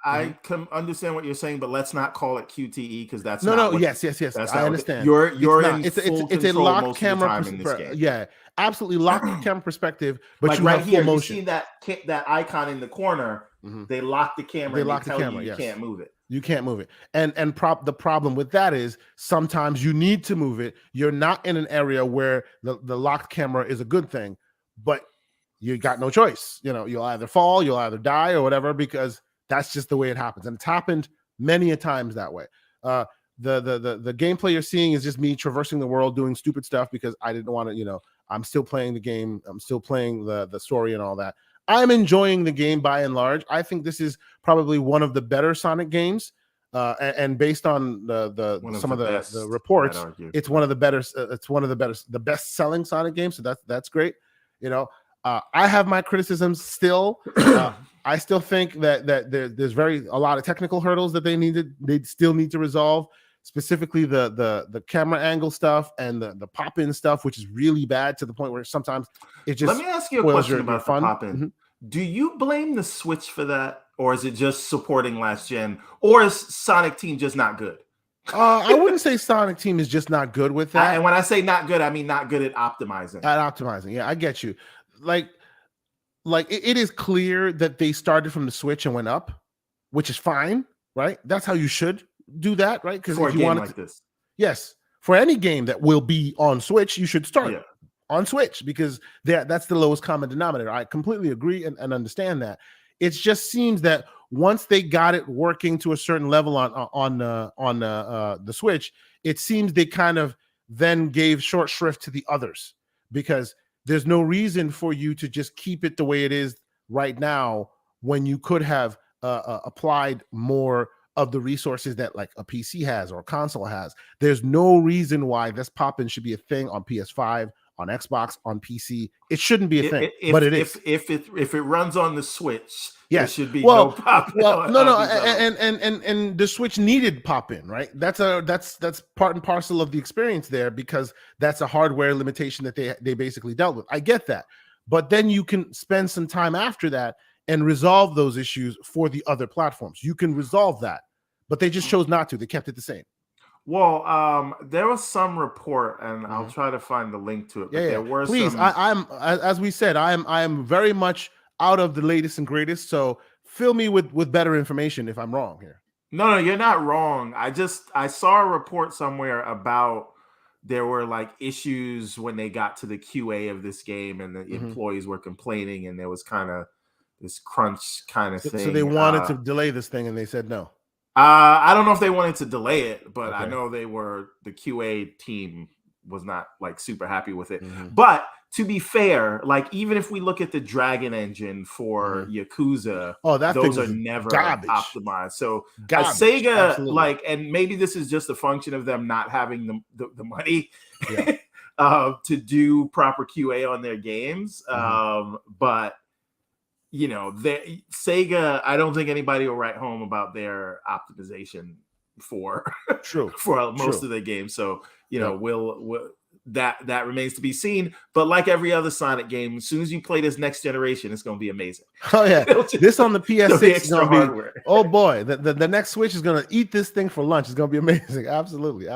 Speaker 2: I can understand what you're saying, but let's not call it QTE because that's
Speaker 1: yes. I understand.
Speaker 2: It's
Speaker 1: a locked camera
Speaker 2: in this game.
Speaker 1: Yeah, absolutely locked camera perspective. But
Speaker 2: like
Speaker 1: you
Speaker 2: right
Speaker 1: have
Speaker 2: here,
Speaker 1: full motion.
Speaker 2: You see that icon in the corner. They lock the camera. You can't move it.
Speaker 1: You can't move it. And the problem with that is sometimes you need to move it. You're not in an area where the locked camera is a good thing, but you got no choice. You know, you'll either fall, you'll either die or whatever, because that's just the way it happens. And it's happened many a times that way. The gameplay you're seeing is just me traversing the world doing stupid stuff because I didn't want to, you know, I'm still playing the game. I'm still playing the story and all that. I'm enjoying the game by and large. I think this is probably one of the better Sonic games. And based on some of the reports, it's one of the better. It's one of the best selling Sonic games. So that's great. You know, I have my criticisms still. I still think that there's a lot of technical hurdles that they still need to resolve. Specifically, the camera angle stuff and the pop-in stuff, which is really bad to the point where sometimes it just.
Speaker 2: Let me ask you a question about the pop-in. Do you blame the Switch for that, or is it just supporting last gen, or is Sonic Team just not good?
Speaker 1: I wouldn't say Sonic Team is just not good with that.
Speaker 2: And when I say not good, I mean not good at optimizing.
Speaker 1: Yeah, I get you. Like it is clear that they started from the Switch and went up, which is fine, right? That's how you should do that, right? Because
Speaker 2: if you want like this,
Speaker 1: yes, for any game that will be on Switch, you should start on Switch because that's the lowest common denominator. I completely agree and understand that. It just seems that once they got it working to a certain level on the Switch, it seems they kind of then gave short shrift to the others because there's no reason for you to just keep it the way it is right now when you could have applied more of the resources that like a PC has or a console has. There's no reason why this pop-in should be a thing on PS5, on Xbox, on PC. It shouldn't be a thing, but it is.
Speaker 2: If it runs on the Switch, There
Speaker 1: Yes.
Speaker 2: should be
Speaker 1: Well,
Speaker 2: no pop.
Speaker 1: well, no,
Speaker 2: on
Speaker 1: no,
Speaker 2: these levels.
Speaker 1: and the Switch needed pop in, right? That's part and parcel of the experience there, because that's a hardware limitation that they basically dealt with. I get that, but then you can spend some time after that and resolve those issues for the other platforms. You can resolve that, but they just chose not to. They kept it the same.
Speaker 2: Well, there was some report, and I'll try to find the link to it. But
Speaker 1: Yeah,
Speaker 2: there were
Speaker 1: please.
Speaker 2: some.
Speaker 1: I'm as we said, I'm very much out of the latest and greatest. So fill me with better information if I'm wrong here.
Speaker 2: No, you're not wrong. I saw a report somewhere about there were like issues when they got to the QA of this game, and the employees were complaining, and there was kind of this crunch kind of thing.
Speaker 1: So they wanted to delay this thing, and they said no.
Speaker 2: I don't know if they wanted to delay it, but
Speaker 1: Okay.
Speaker 2: I know the QA team was not like super happy with it. But to be fair, like even if we look at the Dragon engine for Yakuza, those are never optimized. So Sega, absolutely. Like, and maybe this is just a function of them not having the money to do proper QA on their games. But you know, Sega, I don't think anybody will write home about their optimization for most of the games. So, you know, we'll that remains to be seen. But like every other Sonic game, as soon as you play this next generation, it's going to be amazing.
Speaker 1: Oh yeah, this on the PS6 is going to be. Oh boy, the next Switch is going to eat this thing for lunch. It's going to be amazing. Absolutely.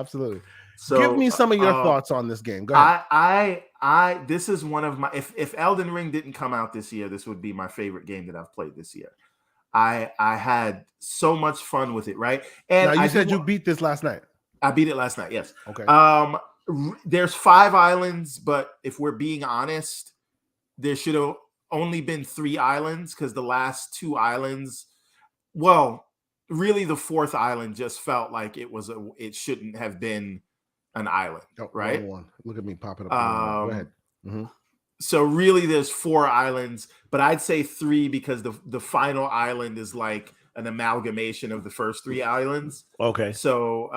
Speaker 1: So give me some of your thoughts on this game. Go ahead.
Speaker 2: This is one of my, if Elden Ring didn't come out this year, this would be my favorite game that I've played this year. I had so much fun with it, right? And
Speaker 1: now you said you beat this last night.
Speaker 2: I beat it last night, yes.
Speaker 1: Okay.
Speaker 2: There's 5 islands, but if we're being honest, there should have only been 3 islands, because the last 2 islands, well, really the 4th island just felt like it shouldn't have been an island, right?
Speaker 1: Look at me popping up. Go ahead.
Speaker 2: So really there's 4 islands, but I'd say 3 because the final island is like an amalgamation of the first 3 islands.
Speaker 1: Okay.
Speaker 2: So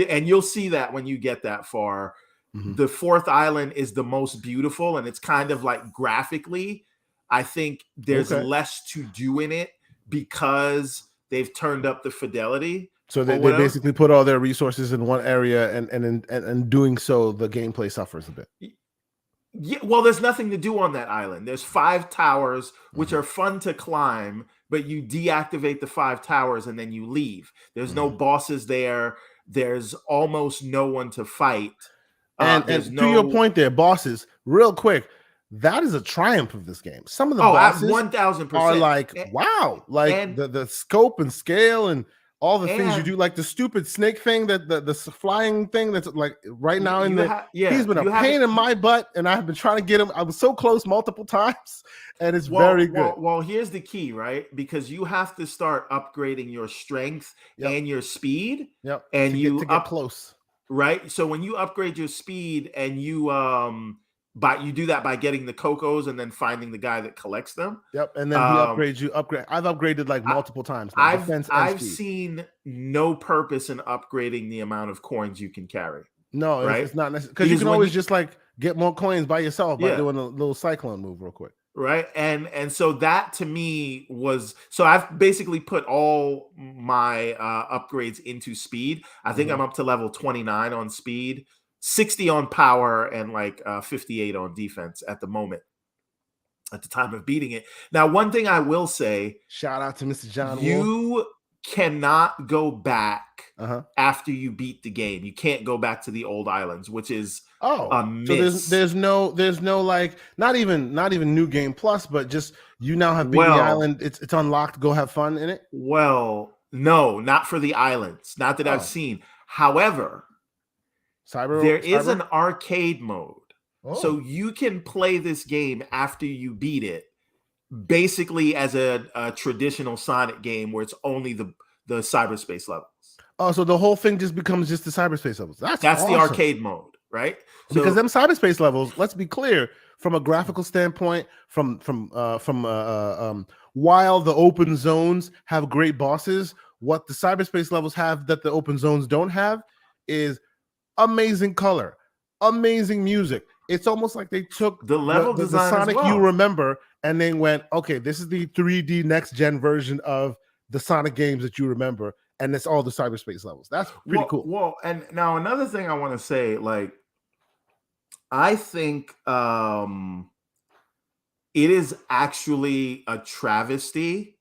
Speaker 2: and you'll see that when you get that far. The 4th island is the most beautiful, and it's kind of like graphically, I think there's less to do in it because they've turned up the fidelity.
Speaker 1: So they basically put all their resources in one area, and in doing so, the gameplay suffers a bit.
Speaker 2: Yeah, well, there's nothing to do on that island. There's 5 towers, which are fun to climb, but you deactivate the 5 towers and then you leave. There's no bosses there. There's almost no one to fight.
Speaker 1: And to your point there, bosses, real quick, that is a triumph of this game. Some of the bosses
Speaker 2: 1000%
Speaker 1: are like, wow, like the scope and scale and all the things you do, like the stupid snake thing, that the flying thing that's like right now he's been a pain in my butt, and I've been trying to get him. I was so close multiple times, and it's very good.
Speaker 2: Well, here's the key, right? Because you have to start upgrading your strength and your speed. And to get close. Right. So when you upgrade your speed and you do that by getting the Cocos and then finding the guy that collects them.
Speaker 1: And then he upgrades you. I've upgraded like multiple times now.
Speaker 2: I've seen no purpose in upgrading the amount of coins you can carry.
Speaker 1: No, right? It's not necessary, because you can always just like get more coins by yourself by doing a little cyclone move real quick.
Speaker 2: Right. And so that to me was, so I've basically put all my upgrades into speed. I think I'm up to level 29 on speed, 60 on power, and like 58 on defense at the moment, at the time of beating it. Now, one thing I will say,
Speaker 1: shout out to Mr. John Wolf.
Speaker 2: You cannot go back after you beat the game. You can't go back to the old islands, which is a miss.
Speaker 1: So there's no like not even new game plus, but just you now have beaten the island. It's unlocked. Go have fun in it.
Speaker 2: Well, no, not for the islands. Not that I've seen. However, there is an arcade mode. So you can play this game after you beat it, basically as a traditional Sonic game where it's only the cyberspace levels.
Speaker 1: Oh, so the whole thing just becomes just the cyberspace levels. That's awesome.
Speaker 2: The arcade mode, right?
Speaker 1: So, because them cyberspace levels, let's be clear, from a graphical standpoint, from while the open zones have great bosses, what the cyberspace levels have that the open zones don't have is amazing color, amazing music, it's almost like they took
Speaker 2: the level
Speaker 1: the
Speaker 2: design as
Speaker 1: Sonic
Speaker 2: well.
Speaker 1: you remember and then went, okay, this is the 3D next gen version of the Sonic games that you remember, and it's all the cyberspace levels. That's pretty cool.
Speaker 2: Well, and now another thing I want to say, like, I think it is actually a travesty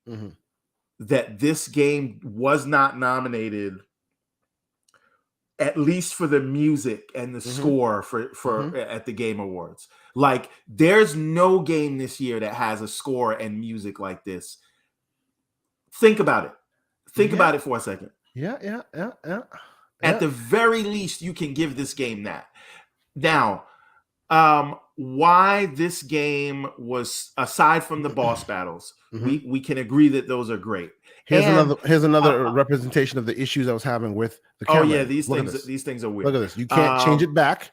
Speaker 2: that this game was not nominated, at least for the music and the score for at the Game Awards. Like, there's no game this year that has a score and music like this. Think about it. Think about it for a second.
Speaker 1: Yeah.
Speaker 2: At the very least, you can give this game that. Now, why this game was, aside from the boss battles, we can agree that those are great.
Speaker 1: Here's another representation of the issues I was having with the camera.
Speaker 2: Oh yeah, these things are weird.
Speaker 1: Look at this. You can't change it back.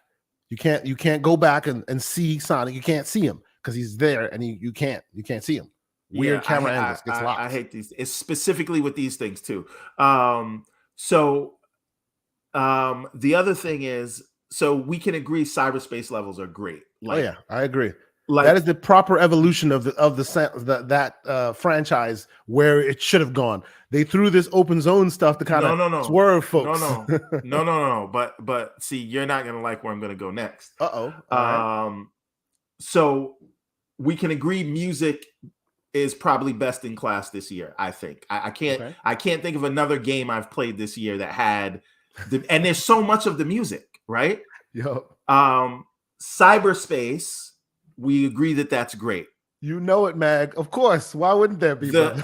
Speaker 1: You can't go back and see Sonic. You can't see him because he's there, and you can't see him. Weird camera angles. Gets locked.
Speaker 2: I hate these. It's specifically with these things too. The other thing is, so we can agree cyberspace levels are great. Like,
Speaker 1: oh yeah, I agree.
Speaker 2: Like,
Speaker 1: that is the proper evolution of that franchise where it should have gone. They threw this open zone stuff to kind of swerve folks.
Speaker 2: No. But see, you're not gonna like where I'm gonna go next.
Speaker 1: Right.
Speaker 2: So we can agree music is probably best in class this year. I think I can't think of another game I've played this year that had and there's so much of the music, right?
Speaker 1: Yep.
Speaker 2: Cyberspace, we agree that that's great.
Speaker 1: You know it, Mag. Of course. Why wouldn't there be?
Speaker 2: The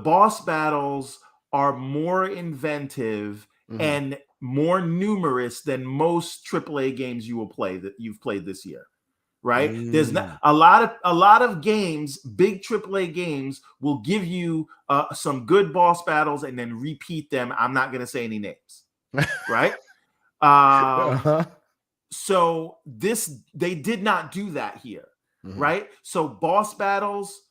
Speaker 2: boss battles are more inventive and more numerous than most AAA games you've played this year. Right? There's not a lot of games, big AAA games will give you some good boss battles and then repeat them. I'm not going to say any names. Right? So they did not do that here, right? So boss battles,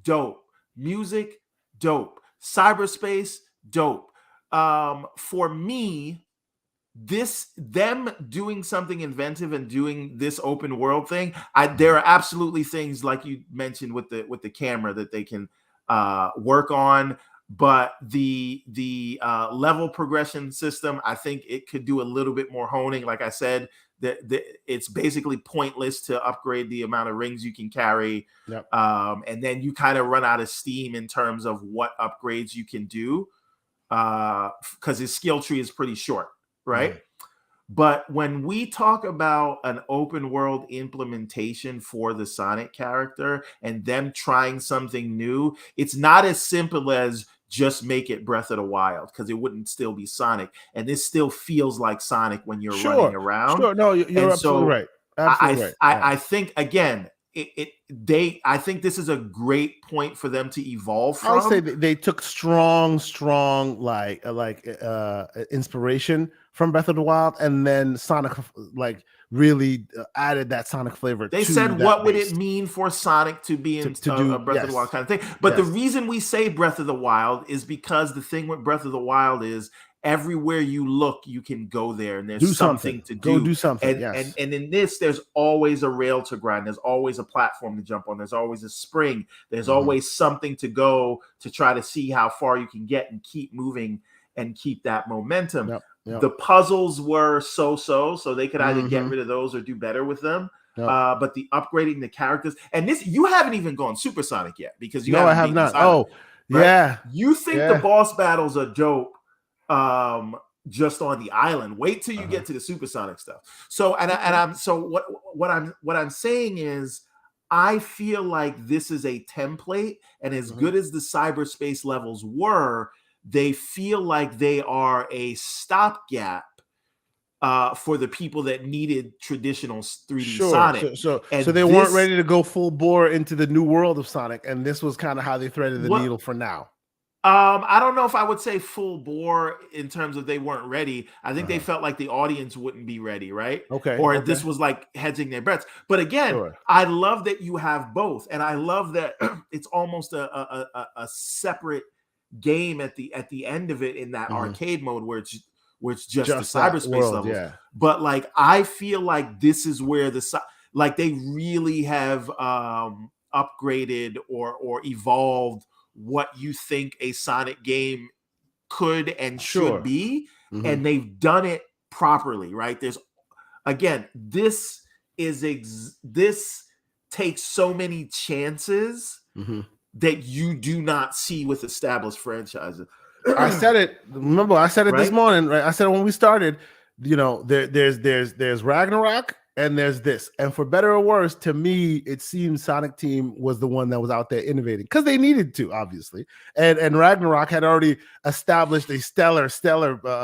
Speaker 2: dope. Music, dope. Cyberspace, dope. For me, them doing something inventive and doing this open world thing, there are absolutely things like you mentioned with the camera that they can work on. But the level progression system, I think it could do a little bit more honing. Like I said, it's basically pointless to upgrade the amount of rings you can carry.
Speaker 1: Yep.
Speaker 2: And then you kind of run out of steam in terms of what upgrades you can do because his skill tree is pretty short, right? But when we talk about an open world implementation for the Sonic character and them trying something new, it's not as simple as just make it Breath of the Wild, because it wouldn't still be Sonic. And this still feels like Sonic when you're running around.
Speaker 1: Sure, no, you're absolutely right. Absolutely right.
Speaker 2: I think, again, I think this is a great point for them to evolve from.
Speaker 1: I would say they took strong like inspiration from Breath of the Wild, and then Sonic really added that Sonic flavor.
Speaker 2: They said, what would it mean for Sonic to be in a Breath of the Wild kind of thing? But the reason we say Breath of the Wild is because the thing with Breath of the Wild is everywhere you look, you can go there, and there's something to do.
Speaker 1: Go do something.
Speaker 2: And in this, there's always a rail to grind. There's always a platform to jump on. There's always a spring. There's always something to go to try to see how far you can get and keep moving and keep that momentum. Yep. The puzzles were so they could either get rid of those or do better with them. But the upgrading the characters, and this, you haven't even gone Supersonic yet because you haven't.
Speaker 1: I have not.
Speaker 2: Sonic, right?
Speaker 1: Yeah.
Speaker 2: You think the boss battles are dope just on the island. Wait till you get to the Supersonic stuff. So what I'm saying is, I feel like this is a template, and as good as the cyberspace levels were, they feel like they are a stopgap for the people that needed traditional 3D Sonic.
Speaker 1: So they weren't ready to go full bore into the new world of Sonic, and this was kind of how they threaded the needle for now.
Speaker 2: I don't know if I would say full bore in terms of they weren't ready. I think they felt like the audience wouldn't be ready, right? Or this was like hedging their bets. But again, I love that you have both, and I love that it's almost a separate game at the end of it in that arcade mode where where it's just the
Speaker 1: that
Speaker 2: cyberspace
Speaker 1: world,
Speaker 2: levels.
Speaker 1: yeah.
Speaker 2: But like, I feel like this is where like they really have upgraded or evolved what you think a Sonic game could and should be, and they've done it properly, right? There's again, this takes so many chances that you do not see with established franchises.
Speaker 1: I said it. Remember, I said it this
Speaker 2: Right?
Speaker 1: morning. Right? I said it when we started. You know, there's Ragnarok and there's this, and for better or worse, to me, it seems Sonic Team was the one that was out there innovating because they needed to, obviously, and Ragnarok had already established a stellar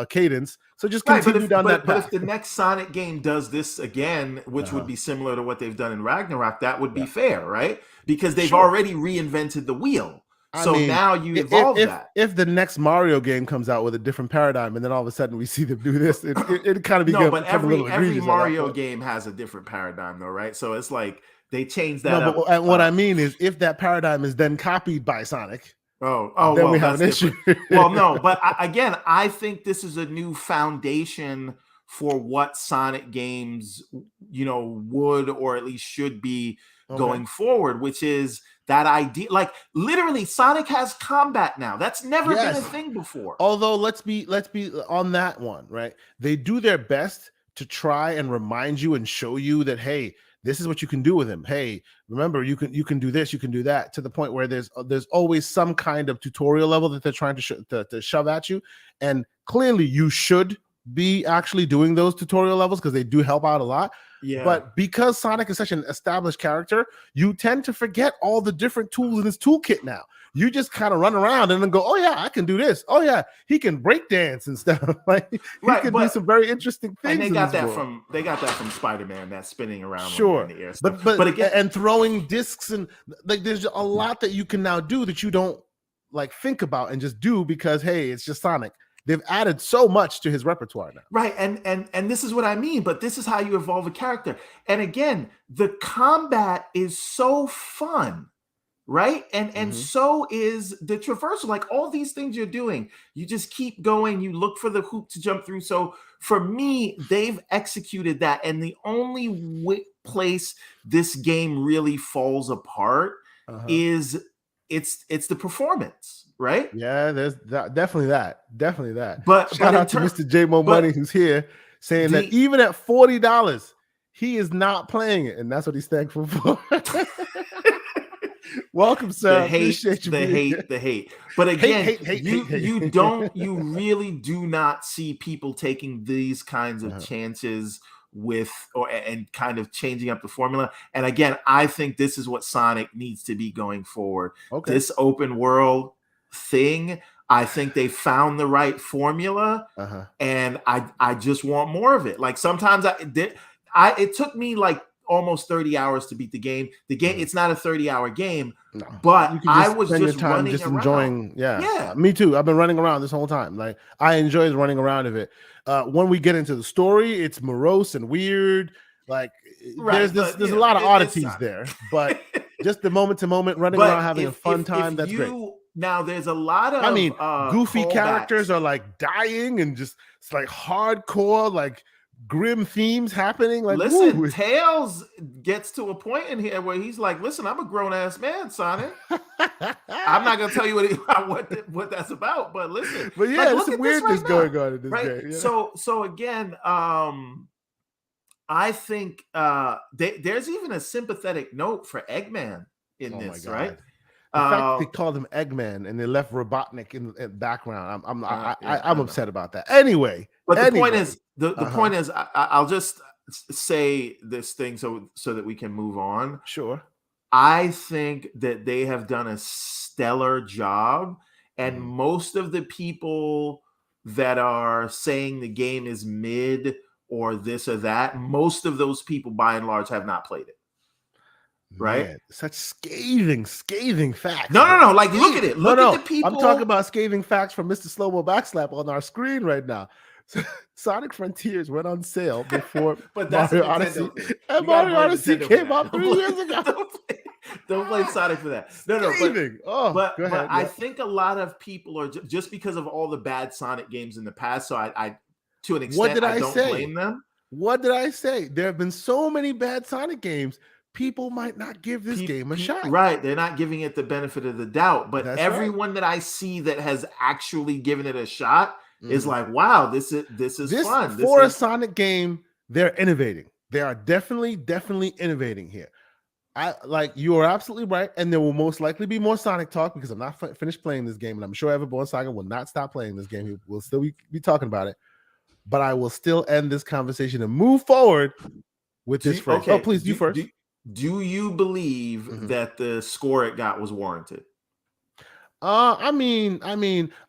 Speaker 1: cadence. So just continue down that path.
Speaker 2: But if the next Sonic game does this again, which would be similar to what they've done in Ragnarok, that would be fair, right? Because they've already reinvented the wheel. So now you evolve that.
Speaker 1: If the next Mario game comes out with a different paradigm, and then all of a sudden we see them do this, it kind of becomes
Speaker 2: every Mario game has a different paradigm, though, right? So it's like they change that up.
Speaker 1: But what I mean is, if that paradigm is then copied by Sonic,
Speaker 2: then
Speaker 1: we have an issue.
Speaker 2: Well, no, but again, I think this is a new foundation for what Sonic games, would or at least should be going forward, which is that idea. Like literally, Sonic has combat now. That's never been a thing before.
Speaker 1: Although let's be on that one, right? They do their best to try and remind you and show you that, hey, this is what you can do with him. Hey, remember, you can do this, you can do that, to the point where there's always some kind of tutorial level that they're trying to shove at you. And clearly you should be actually doing those tutorial levels because they do help out a lot.
Speaker 2: Yeah.
Speaker 1: But because Sonic is such an established character, you tend to forget all the different tools in his toolkit now. You just kind of run around and then go, oh yeah, I can do this. Oh yeah, he can break dance and stuff. Like he can do some very interesting things.
Speaker 2: And they got that from Spider-Man, that spinning around in the air stuff.
Speaker 1: But again, and throwing discs, and like there's a lot that you can now do that you don't like think about and just do because, hey, it's just Sonic. They've added so much to his repertoire now.
Speaker 2: Right. And this is what I mean, but this is how you evolve a character. And again, the combat is so fun, right? And so is the traversal. Like all these things you're doing, you just keep going, you look for the hoop to jump through. So for me, they've executed that. And the only place this game really falls apart is it's the performance. Right?
Speaker 1: Yeah, there's definitely that.
Speaker 2: But
Speaker 1: shout out to Mr. J Mo Money, who's here saying that even at $40, he is not playing it, and that's what he's thankful for. Welcome, sir.
Speaker 2: The hate. But again, you really do not see people taking these kinds of chances and kind of changing up the formula. And again, I think this is what Sonic needs to be going forward. This open world thing, I think they found the right formula, and I just want more of it. Like sometimes it took me like almost 30 hours to beat the game. It's not a 30-hour game, but I was just running around.
Speaker 1: Enjoying. Yeah, me too. I've been running around this whole time. Like I enjoy running around of it. When we get into the story, it's morose and weird. Like there's a lot of oddities there, but just the moment to moment running around having a fun time. That's great.
Speaker 2: Now there's a lot of
Speaker 1: goofy characters are like dying and just it's like hardcore, like grim themes happening. Like
Speaker 2: listen, Tails gets to a point in here where he's like, listen, I'm a grown-ass man, Sonic. I'm not gonna tell you what that's about, but listen.
Speaker 1: But yeah, there's some weirdness going on in this game.
Speaker 2: Yeah. So again, I think there's even a sympathetic note for Eggman in this, right?
Speaker 1: The fact they called him Eggman and they left Robotnik in the background, I'm upset about that. Anyway,
Speaker 2: but the point is, the point is, I'll just say this thing so that we can move on.
Speaker 1: Sure.
Speaker 2: I think that they have done a stellar job, and most of the people that are saying the game is mid or this or that, most of those people, by and large, have not played it. Right?
Speaker 1: Man, such scathing facts.
Speaker 2: No. Like, look at it. Look at the people.
Speaker 1: I'm talking about scathing facts from Mr. Slow-Mo Backslap on our screen right now. Sonic Frontiers went on sale before
Speaker 2: but that's
Speaker 1: Mario Odyssey. And Mario Odyssey came out 3 years ago.
Speaker 2: Don't blame Sonic for that. No. But I think a lot of people are just because of all the bad Sonic games in the past. So I to an
Speaker 1: What
Speaker 2: extent.
Speaker 1: did
Speaker 2: I
Speaker 1: I
Speaker 2: don't
Speaker 1: say?
Speaker 2: blame them.
Speaker 1: What did I say? There have been so many bad Sonic games. People might not give this game a shot.
Speaker 2: Right. They're not giving it the benefit of the doubt. But
Speaker 1: That's
Speaker 2: everyone that I see that has actually given it a shot is like, wow, this is fun.
Speaker 1: For a Sonic game, they're innovating. They are definitely innovating here. You are absolutely right, and there will most likely be more Sonic talk because I'm not finished playing this game, and I'm sure Everborn Saga will not stop playing this game. We'll still be talking about it, but I will still end this conversation and move forward with this phrase.
Speaker 2: Okay,
Speaker 1: oh, please, you first.
Speaker 2: Do you believe that the score it got was warranted?
Speaker 1: I mean,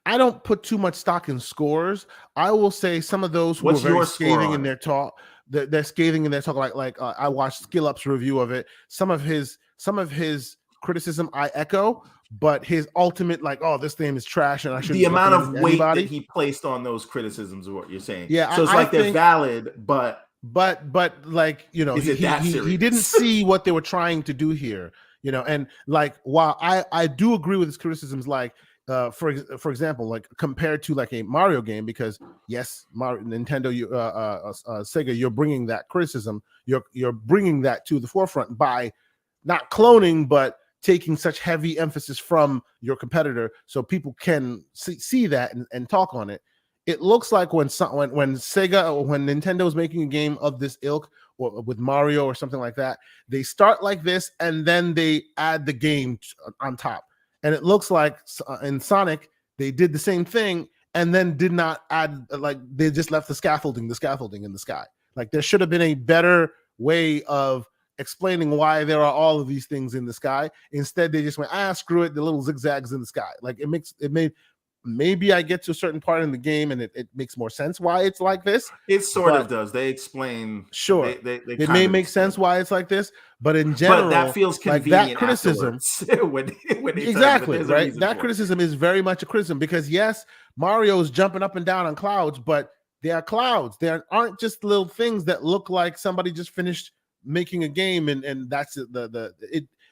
Speaker 1: I don't put too much stock in scores. I will say some of those who were very scathing in their talk. They're scathing in their talk. I watched Skill Up's review of it. Some of his criticism I echo, but his ultimate this thing is trash and I shouldn't.
Speaker 2: The amount of weight that he placed on those criticisms is what you're saying.
Speaker 1: Yeah,
Speaker 2: so it's they're valid, but
Speaker 1: he didn't see what they were trying to do here. And while I do agree with his criticisms, for example, compared to a Mario game, because yes, Nintendo, Sega, you're bringing that criticism, you're bringing that to the forefront by not cloning, but taking such heavy emphasis from your competitor, so people can see that and talk on it. It looks like when Sega or when Nintendo is making a game of this ilk, or with Mario or something like that, they start like this and then they add the game on top. And it looks like in Sonic, they did the same thing and then did not add, they just left the scaffolding in the sky. There should have been a better way of explaining why there are all of these things in the sky. Instead, they just went, screw it, the little zigzags in the sky. Maybe I get to a certain part in the game and it makes more sense why it's like this.
Speaker 2: It sort of does. They explain.
Speaker 1: Sure. It may make sense why it's like this, but in general,
Speaker 2: but that feels convenient.
Speaker 1: That criticism,
Speaker 2: when
Speaker 1: exactly, right? That criticism is very much a criticism because yes, Mario is jumping up and down on clouds, but they are clouds. They aren't just little things that look like somebody just finished making a game and that's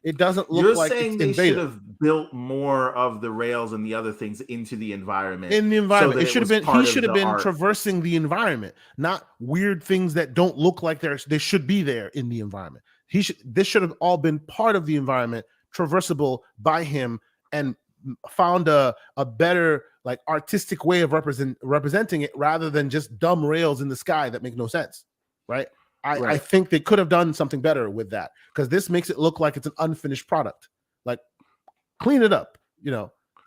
Speaker 1: it doesn't look
Speaker 2: You're
Speaker 1: like
Speaker 2: saying they should have built more of the rails and the other things into the environment.
Speaker 1: In the environment, it should have been. He should have been traversing the environment, not weird things that don't look like they should be there in the environment. This should have all been part of the environment, traversable by him, and found a better artistic way of representing it rather than just dumb rails in the sky that make no sense, right? I think they could have done something better with that because this makes it look like it's an unfinished product. Clean it up,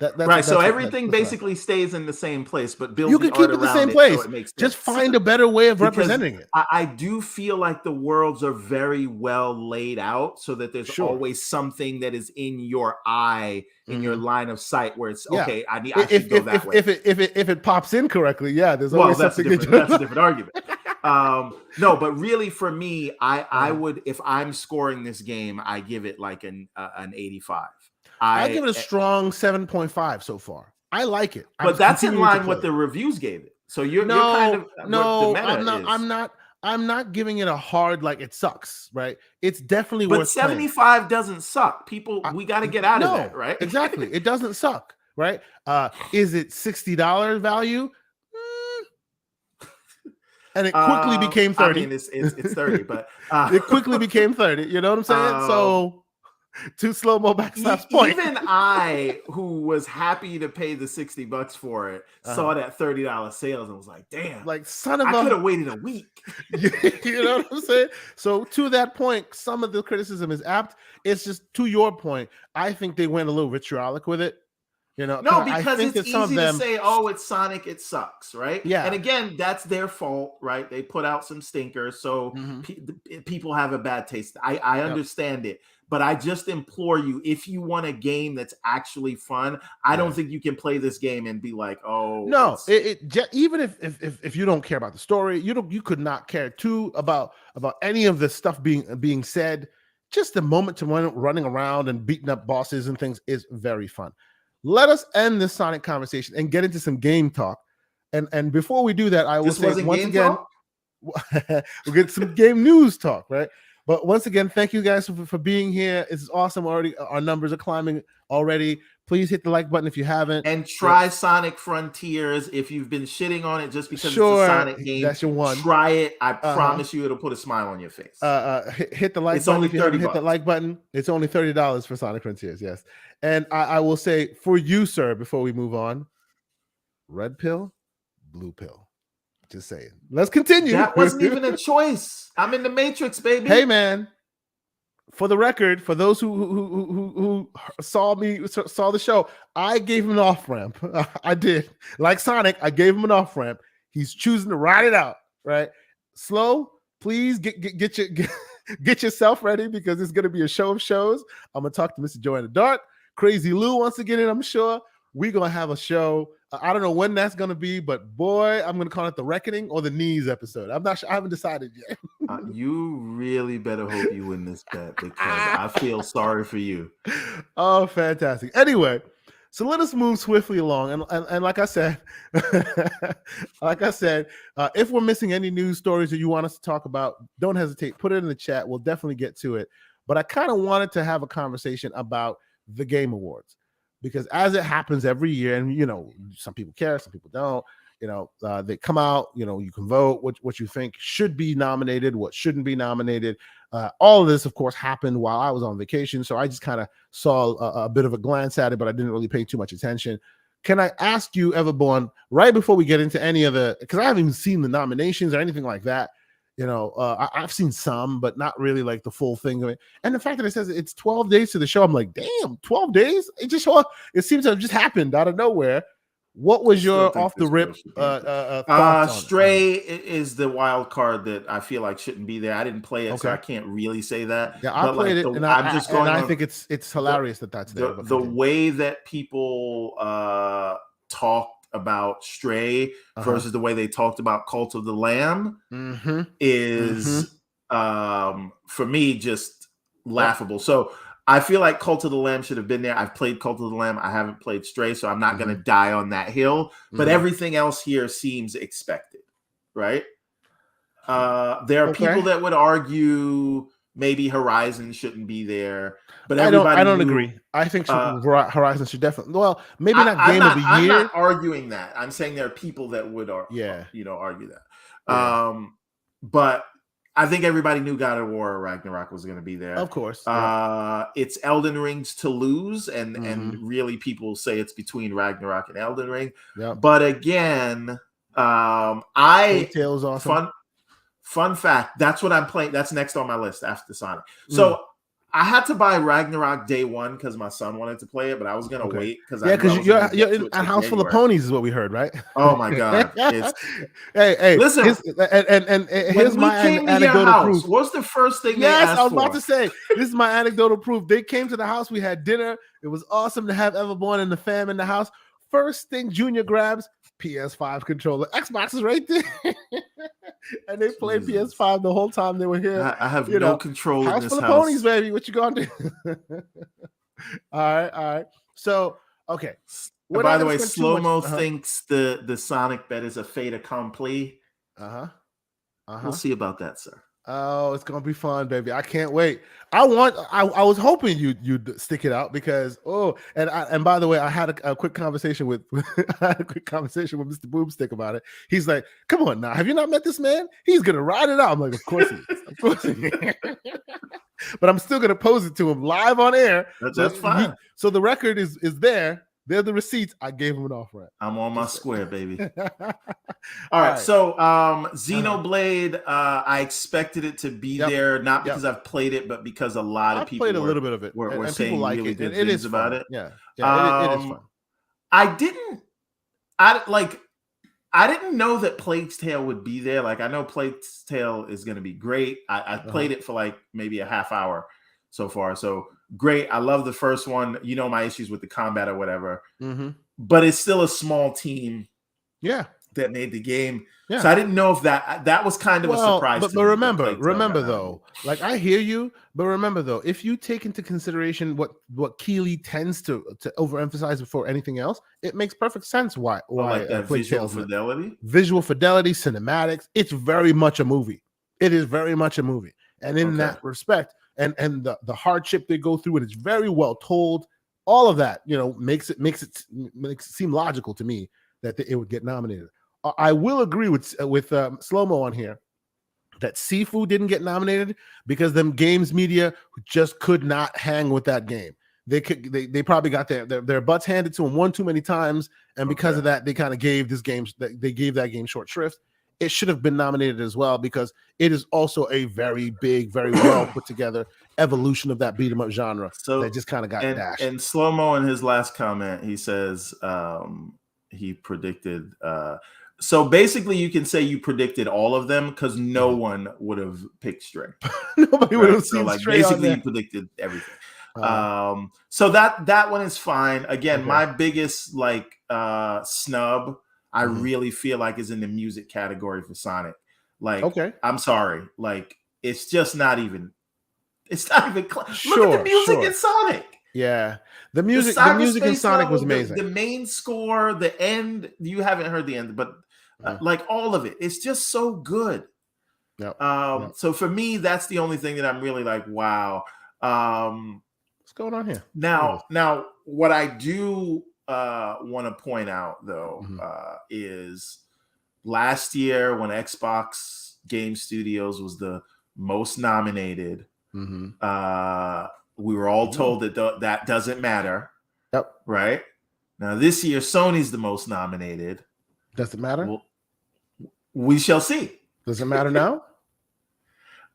Speaker 1: That's
Speaker 2: right. So everything basically stays in the same place, but build
Speaker 1: you can keep it the same place. So just find a better way of representing it.
Speaker 2: I do feel like the worlds are very well laid out so that there's always something that is in your eye, in your line of sight, where it's okay. I should go that way.
Speaker 1: If it pops in correctly, there's always something.
Speaker 2: That's a different argument. No, but really for me, I would, if I'm scoring this game, I give it an 85.
Speaker 1: I give it a strong 7.5 so far. I like it,
Speaker 2: but that's in line with the reviews gave it. So you're kind of
Speaker 1: I'm not giving it a hard it sucks, right? It's definitely
Speaker 2: but
Speaker 1: worth
Speaker 2: 75
Speaker 1: playing.
Speaker 2: Doesn't suck. People, we got to get out of that, right?
Speaker 1: Exactly. It doesn't suck, right? Is it $60 value? And it quickly became 30.
Speaker 2: I mean, it's 30, but
Speaker 1: it quickly became 30. You know what I'm saying? So to slow-mo backslaps point.
Speaker 2: Even I, who was happy to pay the $60 for it, saw that $30 sales and was like, damn, I could have waited a week.
Speaker 1: You know what I'm saying? So to that point, some of the criticism is apt. It's just to your point. I think they went a little vitriolic with it.
Speaker 2: No, because it's easy to say, oh, it's Sonic, it sucks, right?
Speaker 1: Yeah.
Speaker 2: And again, that's their fault, right? They put out some stinkers, so people have a bad taste. I understand it, but I just implore you, if you want a game that's actually fun, I don't think you can play this game and be like, oh.
Speaker 1: No, even if you don't care about the story, you could not care too about any of the stuff being said. Just the moment to running around and beating up bosses and things is very fun. Let us end this Sonic conversation and get into some game talk. And before we do that, I will say once again, we'll get some game news talk, right? But once again, thank you guys for being here. It's awesome already. Our numbers are climbing already. Please hit the like button if you haven't.
Speaker 2: And try Sonic Frontiers. If you've been shitting on it just because
Speaker 1: Sure,
Speaker 2: it's a Sonic game,
Speaker 1: that's your one.
Speaker 2: Try it. I promise you it'll put a smile on your face.
Speaker 1: Hit the like
Speaker 2: It's
Speaker 1: button
Speaker 2: only
Speaker 1: if you haven't
Speaker 2: $30.
Speaker 1: hit the like button. It's only $30 for Sonic Frontiers, yes. And I will say for you, sir, before we move on, red pill, blue pill. Just saying. Let's continue.
Speaker 2: That wasn't even a choice. I'm in the Matrix, baby.
Speaker 1: Hey, man. For the record, for those who saw the show, I gave him an off ramp. I did. Like Sonic, I gave him an off ramp. He's choosing to ride it out. Right, slow. Please get yourself ready because it's going to be a show of shows. I'm going to talk to Mr. Joanna Dark. Crazy Lou wants to get in. I'm sure we're going to have a show. I don't know when that's going to be, but boy, I'm going to call it the Reckoning or the Knees episode. I'm not sure. I haven't decided yet.
Speaker 2: You really better hope you win this bet because I feel sorry for you.
Speaker 1: Oh, fantastic. Anyway, so let us move swiftly along. And like I said, if we're missing any news stories that you want us to talk about, don't hesitate. Put it in the chat. We'll definitely get to it. But I kind of wanted to have a conversation about the Game Awards. Because as it happens every year, and some people care, some people don't. They come out. You can vote what you think should be nominated, what shouldn't be nominated. All of this, of course, happened while I was on vacation, so I just kind of saw a bit of a glance at it, but I didn't really pay too much attention. Can I ask you, Everborn, right before we get into any of the, because I haven't even seen the nominations or anything like that. I've seen some, but not really like the full thing of it. And the fact that it says it's 12 days to the show, I'm like, damn, 12 days? It seems to have just happened out of nowhere. What was your off the rip thoughts?
Speaker 2: Stray is the wild card that I feel like shouldn't be there. I didn't play it, so I can't really say that.
Speaker 1: Yeah, I played it, and I think it's hilarious that's there.
Speaker 2: The way that people talk about Stray versus the way they talked about Cult of the Lamb is for me just laughable. So I feel like Cult of the Lamb should have been there. I've played Cult of the Lamb. I haven't played Stray, so I'm not going to die on that hill. But everything else here seems expected, right? There are people that would argue maybe Horizon shouldn't be there, but
Speaker 1: I don't agree. I think Horizon should definitely. Well, maybe not Game of the Year.
Speaker 2: I'm not arguing that. I'm saying there are people that would argue that. Yeah. But I think everybody knew God of War or Ragnarok was going to be there.
Speaker 1: Of course.
Speaker 2: It's Elden Ring's to lose, and really people say it's between Ragnarok and Elden Ring. Yep. But again,
Speaker 1: Tales awesome.
Speaker 2: Fun fact, that's what I'm playing. That's next on my list after Sonic. So I had to buy Ragnarok day one because my son wanted to play it, but I was going to wait. Because
Speaker 1: you're in a house full of ponies is what we heard, right?
Speaker 2: Oh, my God.
Speaker 1: Hey,
Speaker 2: listen.
Speaker 1: Here's my anecdotal proof.
Speaker 2: What's the first thing they asked for?
Speaker 1: Yes, I was about to say, this is my anecdotal proof. They came to the house. We had dinner. It was awesome to have Everborn and the fam in the house. First thing Junior grabs, PS5 controller. Xbox is right there. And they played PS5 the whole time they were here.
Speaker 2: I have no control in this house.
Speaker 1: House full of ponies, baby. What you gonna do? All right. So, okay.
Speaker 2: By the way, Slow-Mo thinks the Sonic bet is a fait accompli. We'll see about that, sir.
Speaker 1: Oh, it's gonna be fun, baby! I can't wait. I was hoping you'd stick it out because and by the way, I had a quick conversation with Mr. Boomstick about it. He's like, "Come on now, have you not met this man? He's gonna ride it out." I'm like, "Of course he is, of course he is." But I'm still gonna pose it to him live on air.
Speaker 2: That's fine.
Speaker 1: So the record is there. They're the receipts. I gave him an off ramp.
Speaker 2: I'm on my square, baby. All right. So Xenoblade, I expected it to be there, not because I've played it, but because a lot of people
Speaker 1: played a little bit of it.
Speaker 2: We're saying
Speaker 1: like
Speaker 2: really
Speaker 1: it.
Speaker 2: good
Speaker 1: It
Speaker 2: things
Speaker 1: is
Speaker 2: about
Speaker 1: fun.
Speaker 2: it.
Speaker 1: Yeah. It is fun.
Speaker 2: I didn't know that Plague's Tale would be there. Like I know Plague's Tale is going to be great. I played it for like maybe a half hour so far. So great. I love the first one. You know my issues with the combat or whatever. But it's still a small team.
Speaker 1: Yeah.
Speaker 2: That made the game.
Speaker 1: Yeah.
Speaker 2: So I didn't know if that was kind of a surprise.
Speaker 1: But remember though, like I hear you, but remember though, if you take into consideration what Keighley tends to overemphasize before anything else, it makes perfect sense why
Speaker 2: like that visual fidelity,
Speaker 1: cinematics. It's very much a movie. It is very much a movie, and in that respect, and the hardship they go through, and it's very well told. all of that, makes it seem logical to me that it would get nominated. I will agree with Slow-Mo on here that Sifu didn't get nominated because them games media just could not hang with that game. They probably got their butts handed to them one too many times, and because of that, they kind of gave that game short shrift. It should have been nominated as well because it is also a very big, very well put together evolution of that beat 'em up genre that just kind of got dashed.
Speaker 2: And Slow-Mo in his last comment, he says he predicted. So basically, you can say you predicted all of them because no one would have picked Stray.
Speaker 1: Nobody would have seen Stray.
Speaker 2: Basically, you predicted everything. So that one is fine. Again, my biggest snub, I really feel like is in the music category for Sonic. I'm sorry, it's just not even. It's not even. Look at the music in Sonic.
Speaker 1: Yeah, the music in Sonic was amazing.
Speaker 2: The main score, the end. You haven't heard the end, but all of it, it's just so good.
Speaker 1: Yep.
Speaker 2: So for me, that's the only thing that I'm really like, wow.
Speaker 1: What's going on here?
Speaker 2: Now, what I do want to point out though is last year when Xbox Game Studios was the most nominated. We were all told that that doesn't matter.
Speaker 1: Yep.
Speaker 2: Right now, this year Sony's the most nominated.
Speaker 1: Does it matter?
Speaker 2: Well, we shall see.
Speaker 1: Does it matter now?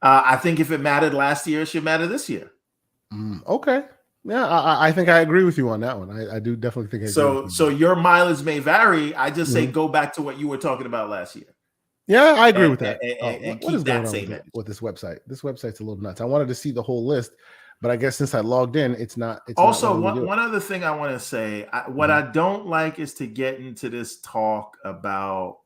Speaker 2: I think if it mattered last year, it should matter this year.
Speaker 1: Okay. Yeah, I think I agree with you on that one. I do definitely think.
Speaker 2: So your mileage may vary. I just say go back to what you were talking about last year.
Speaker 1: Yeah, I agree with that.
Speaker 2: And keep that same
Speaker 1: with this website. This website's a little nuts. I wanted to see the whole list, but I guess since I logged in, it's not.
Speaker 2: Also, one other thing I want to say, what I don't like is to get into this talk about,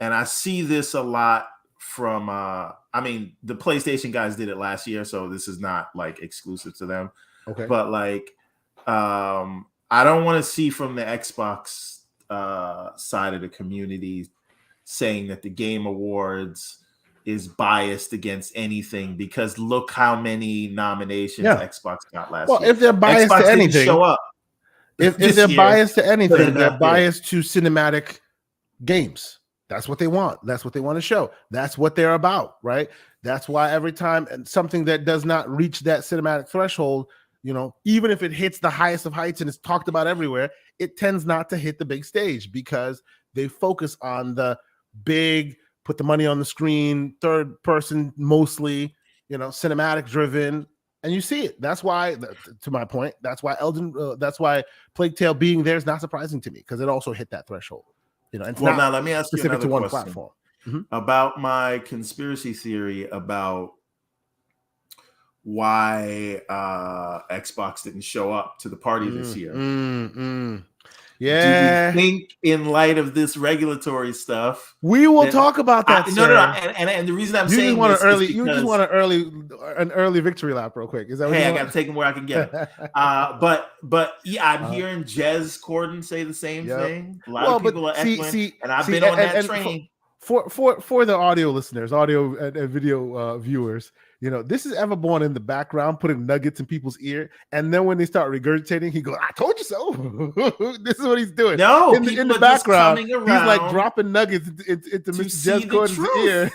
Speaker 2: and I see this a lot from, the PlayStation guys did it last year, so this is not exclusive to them.
Speaker 1: Okay.
Speaker 2: But I don't want to see from the Xbox side of the community saying that the Game Awards is biased against anything because look how many nominations Xbox got last year.
Speaker 1: Well, if they're biased
Speaker 2: Xbox
Speaker 1: to anything,
Speaker 2: didn't show up.
Speaker 1: If they're biased to anything, they're biased to cinematic games. That's what they want. That's what they want to show. That's what they're about, right? That's why every time something that does not reach that cinematic threshold, even if it hits the highest of heights and it's talked about everywhere, it tends not to hit the big stage because they focus on the big, put the money on the screen, third person mostly, cinematic driven, and you see it. That's why, to my point, that's why Plague Tale being there is not surprising to me because it also hit that threshold.
Speaker 2: Now let me ask you another
Speaker 1: to one
Speaker 2: question
Speaker 1: platform
Speaker 2: about my conspiracy theory about why Xbox didn't show up to the party this year.
Speaker 1: Yeah.
Speaker 2: Do you think in light of this regulatory stuff,
Speaker 1: we will talk about that?
Speaker 2: No. And the reason I'm saying
Speaker 1: you just want an early victory lap real quick. Is that
Speaker 2: I got to take them where I can get them. But yeah, I'm hearing Jez Corden say the same thing. A lot of people are echoing, and I've been on that train.
Speaker 1: For the audio listeners, audio and video viewers, this is Everborn in the background putting nuggets in people's ear, and then when they start regurgitating, he goes, "I told you so." This is what he's doing.
Speaker 2: No,
Speaker 1: in the background, he's dropping nuggets into Mr. Jez Corden's ear.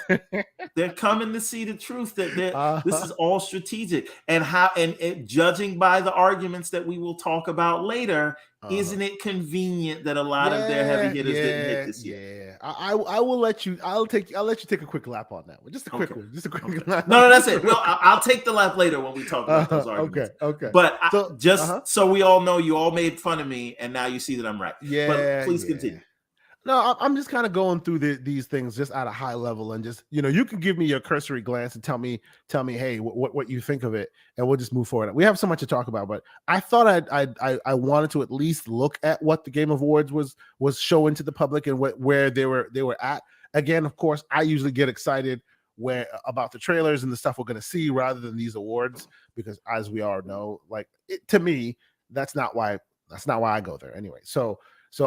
Speaker 2: They're coming to see the truth that this is all strategic, and judging by the arguments that we will talk about later. Isn't it convenient that a lot of their heavy hitters didn't hit this year?
Speaker 1: Yeah, I will let you. I'll let you take a quick lap on that one. Just a quick one. Just a quick lap.
Speaker 2: No, that's it. Well, I'll take the lap later when we talk about those arguments.
Speaker 1: Okay.
Speaker 2: But so we all know, you all made fun of me, and now you see that I'm right.
Speaker 1: Yeah.
Speaker 2: But please continue.
Speaker 1: No, I'm just kind of going through these things just at a high level, and just you can give me your cursory glance and tell me, hey, what you think of it, and we'll just move forward. We have so much to talk about, but I thought I wanted to at least look at what the Game Awards was showing to the public and where they were at. Again, of course, I usually get excited about the trailers and the stuff we're going to see rather than these awards because, as we all know, to me, that's not why I go there anyway. So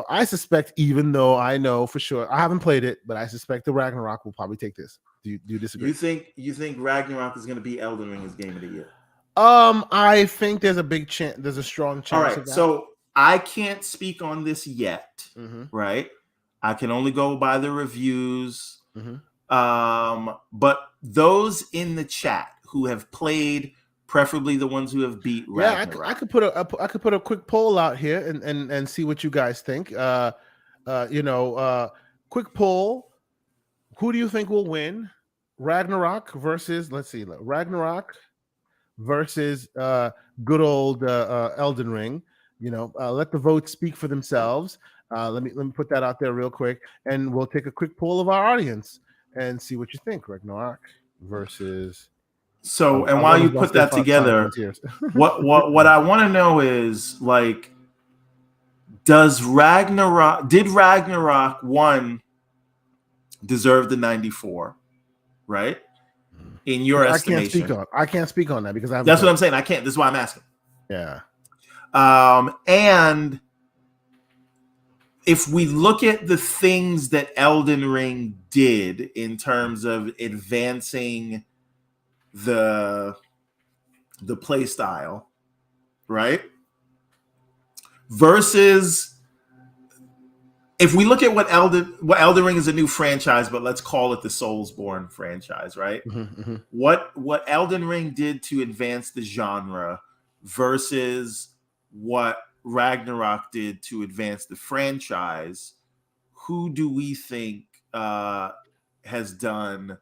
Speaker 1: I suspect, even though I know for sure, I haven't played it, but I suspect the Ragnarok will probably take this. Do you disagree?
Speaker 2: You think Ragnarok is going to be Elden Ring's game of the year?
Speaker 1: I think there's a big chance. There's a strong chance.
Speaker 2: All right.
Speaker 1: Of that.
Speaker 2: So I can't speak on this yet, right? I can only go by the reviews. But those in the chat who have played, preferably the ones who have beat Ragnarok.
Speaker 1: I could put a quick poll out here and see what you guys think. Quick poll. Who do you think will win? Ragnarok versus, let's see, Ragnarok versus good old Elden Ring. Let the votes speak for themselves. Let me put that out there real quick, and we'll take a quick poll of our audience and see what you think. Ragnarok versus.
Speaker 2: So, and while you put that together, what I want to know is, like, did Ragnarok 1 deserve the 94, right? In your estimation?
Speaker 1: I can't speak on that because I haven't.
Speaker 2: That's what I'm saying. I can't. This is why I'm asking.
Speaker 1: Yeah.
Speaker 2: And if we look at the things that Elden Ring did in terms of advancing the play style, right? Versus if we look at what Elden Ring is a new franchise, but let's call it the Soulsborne franchise, right? What Elden Ring did to advance the genre versus what Ragnarok did to advance the franchise, who do we think has done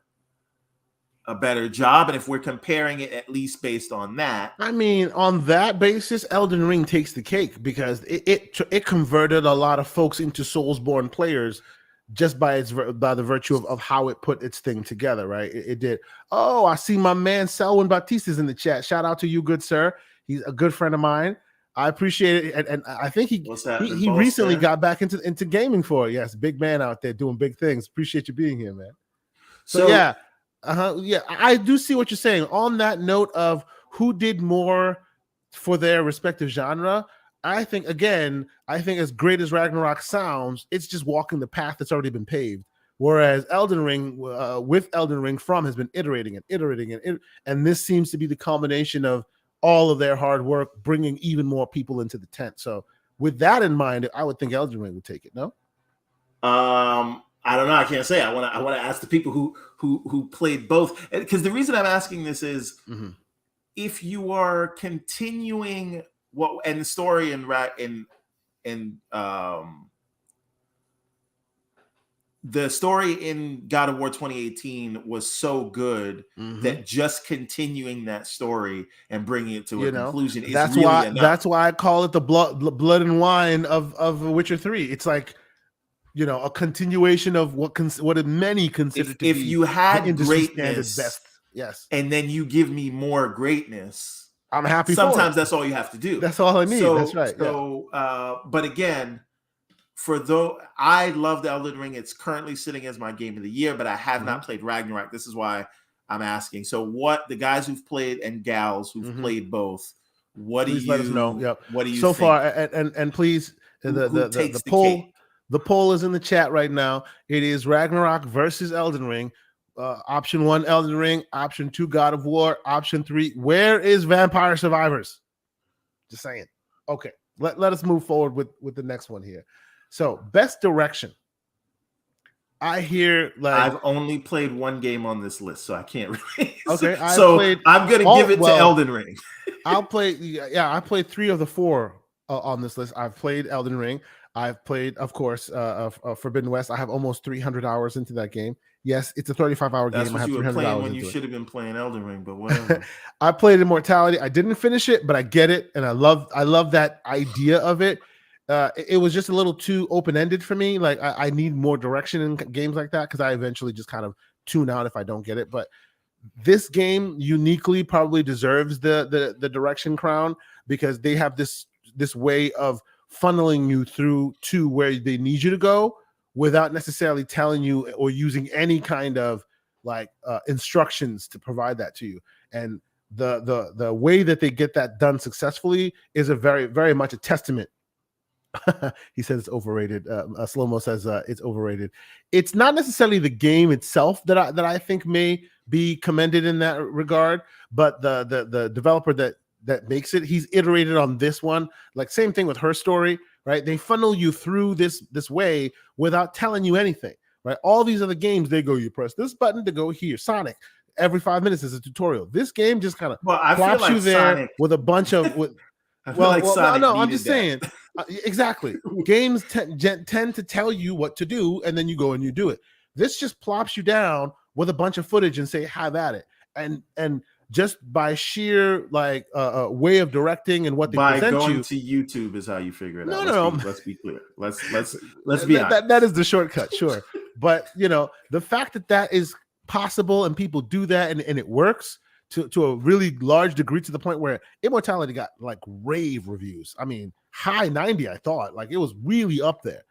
Speaker 2: a better job? And if we're comparing it at least based on that,
Speaker 1: I mean, on that basis, Elden Ring takes the cake because it converted a lot of folks into Soulsborne players just by the virtue of how it put its thing together, right? It did. Oh, I see my man Selwyn Batista's in the chat. Shout out to you, good sir. He's a good friend of mine. I appreciate it, and I think he recently got back into gaming for it. Yes, big man out there doing big things. Appreciate you being here, man. So yeah, I do see what you're saying. On that note of who did more for their respective genre, I think as great as Ragnarok sounds, it's just walking the path that's already been paved. Whereas Elden Ring, with Elden Ring From has been iterating, and this seems to be the culmination of all of their hard work, bringing even more people into the tent. So with that in mind, I would think Elden Ring would take it. No,
Speaker 2: I don't know. I can't say. I want to ask the people who played both, because the reason I'm asking this is if you are continuing and the story the story in God of War 2018 was so good that just continuing that story and bringing it to a conclusion is really enough.
Speaker 1: That's why I call it the blood and wine of Witcher 3. It's like, a continuation of what many consider to be
Speaker 2: if you had greatness,
Speaker 1: best, yes,
Speaker 2: and then you give me more greatness,
Speaker 1: I'm happy.
Speaker 2: Sometimes that's all you have to do.
Speaker 1: That's all I need. That's right.
Speaker 2: So, but again, I loved Elden Ring. It's currently sitting as my game of the year, but I have not played Ragnarok. This is why I'm asking. So, what the guys who've played and gals who've played both, please let us know. Yep. What do you
Speaker 1: so
Speaker 2: think?
Speaker 1: Far? And please, the poll. The poll is in the chat right now. It is Ragnarok versus Elden Ring. Option 1, Elden Ring. Option 2, God of War. Option 3, where is Vampire Survivors? Just saying. Okay, let us move forward with the next one here. So, best direction. I hear
Speaker 2: I've only played one game on this list, so I can't really.
Speaker 1: Okay,
Speaker 2: I'm going to give it to Elden Ring.
Speaker 1: I played 3 of the 4 on this list. I've played Elden Ring. I've played, of course, Forbidden West. I have almost 300 hours into that game. Yes, it's a 35-hour game.
Speaker 2: That's what
Speaker 1: I have
Speaker 2: you were
Speaker 1: 300
Speaker 2: playing
Speaker 1: hours
Speaker 2: when you should have been playing Elden Ring, but whatever.
Speaker 1: I played Immortality. I didn't finish it, but I get it, and I love that idea of it. It was just a little too open-ended for me. Like I need more direction in games like that because I eventually just kind of tune out if I don't get it. But this game uniquely probably deserves the direction crown because they have this way of funneling you through to where they need you to go without necessarily telling you or using any kind of instructions to provide that to you. And the way that they get that done successfully is a very, very much a testament. He says it's overrated. Slow-mo says it's overrated. It's not necessarily the game itself that I think may be commended in that regard. But the developer that makes it, he's iterated on this one. Like same thing with Her Story, right? They funnel you through this way without telling you anything, right? All these other games, they go, you press this button to go here. Sonic, every 5 minutes is a tutorial. This game just kind of plops you there with a bunch of I'm just saying exactly. Games tend to tell you what to do, and then you go and you do it. This just plops you down with a bunch of footage and say, have at it. And just by sheer like way of directing and what they present you,
Speaker 2: going to YouTube is how you figure it out.
Speaker 1: No.
Speaker 2: Let's be clear. Let's be honest.
Speaker 1: That is the shortcut, sure. But the fact that is possible and people do that and it works to a really large degree, to the point where Immortality got like rave reviews. I mean, high 90, I thought. Like it was really up there.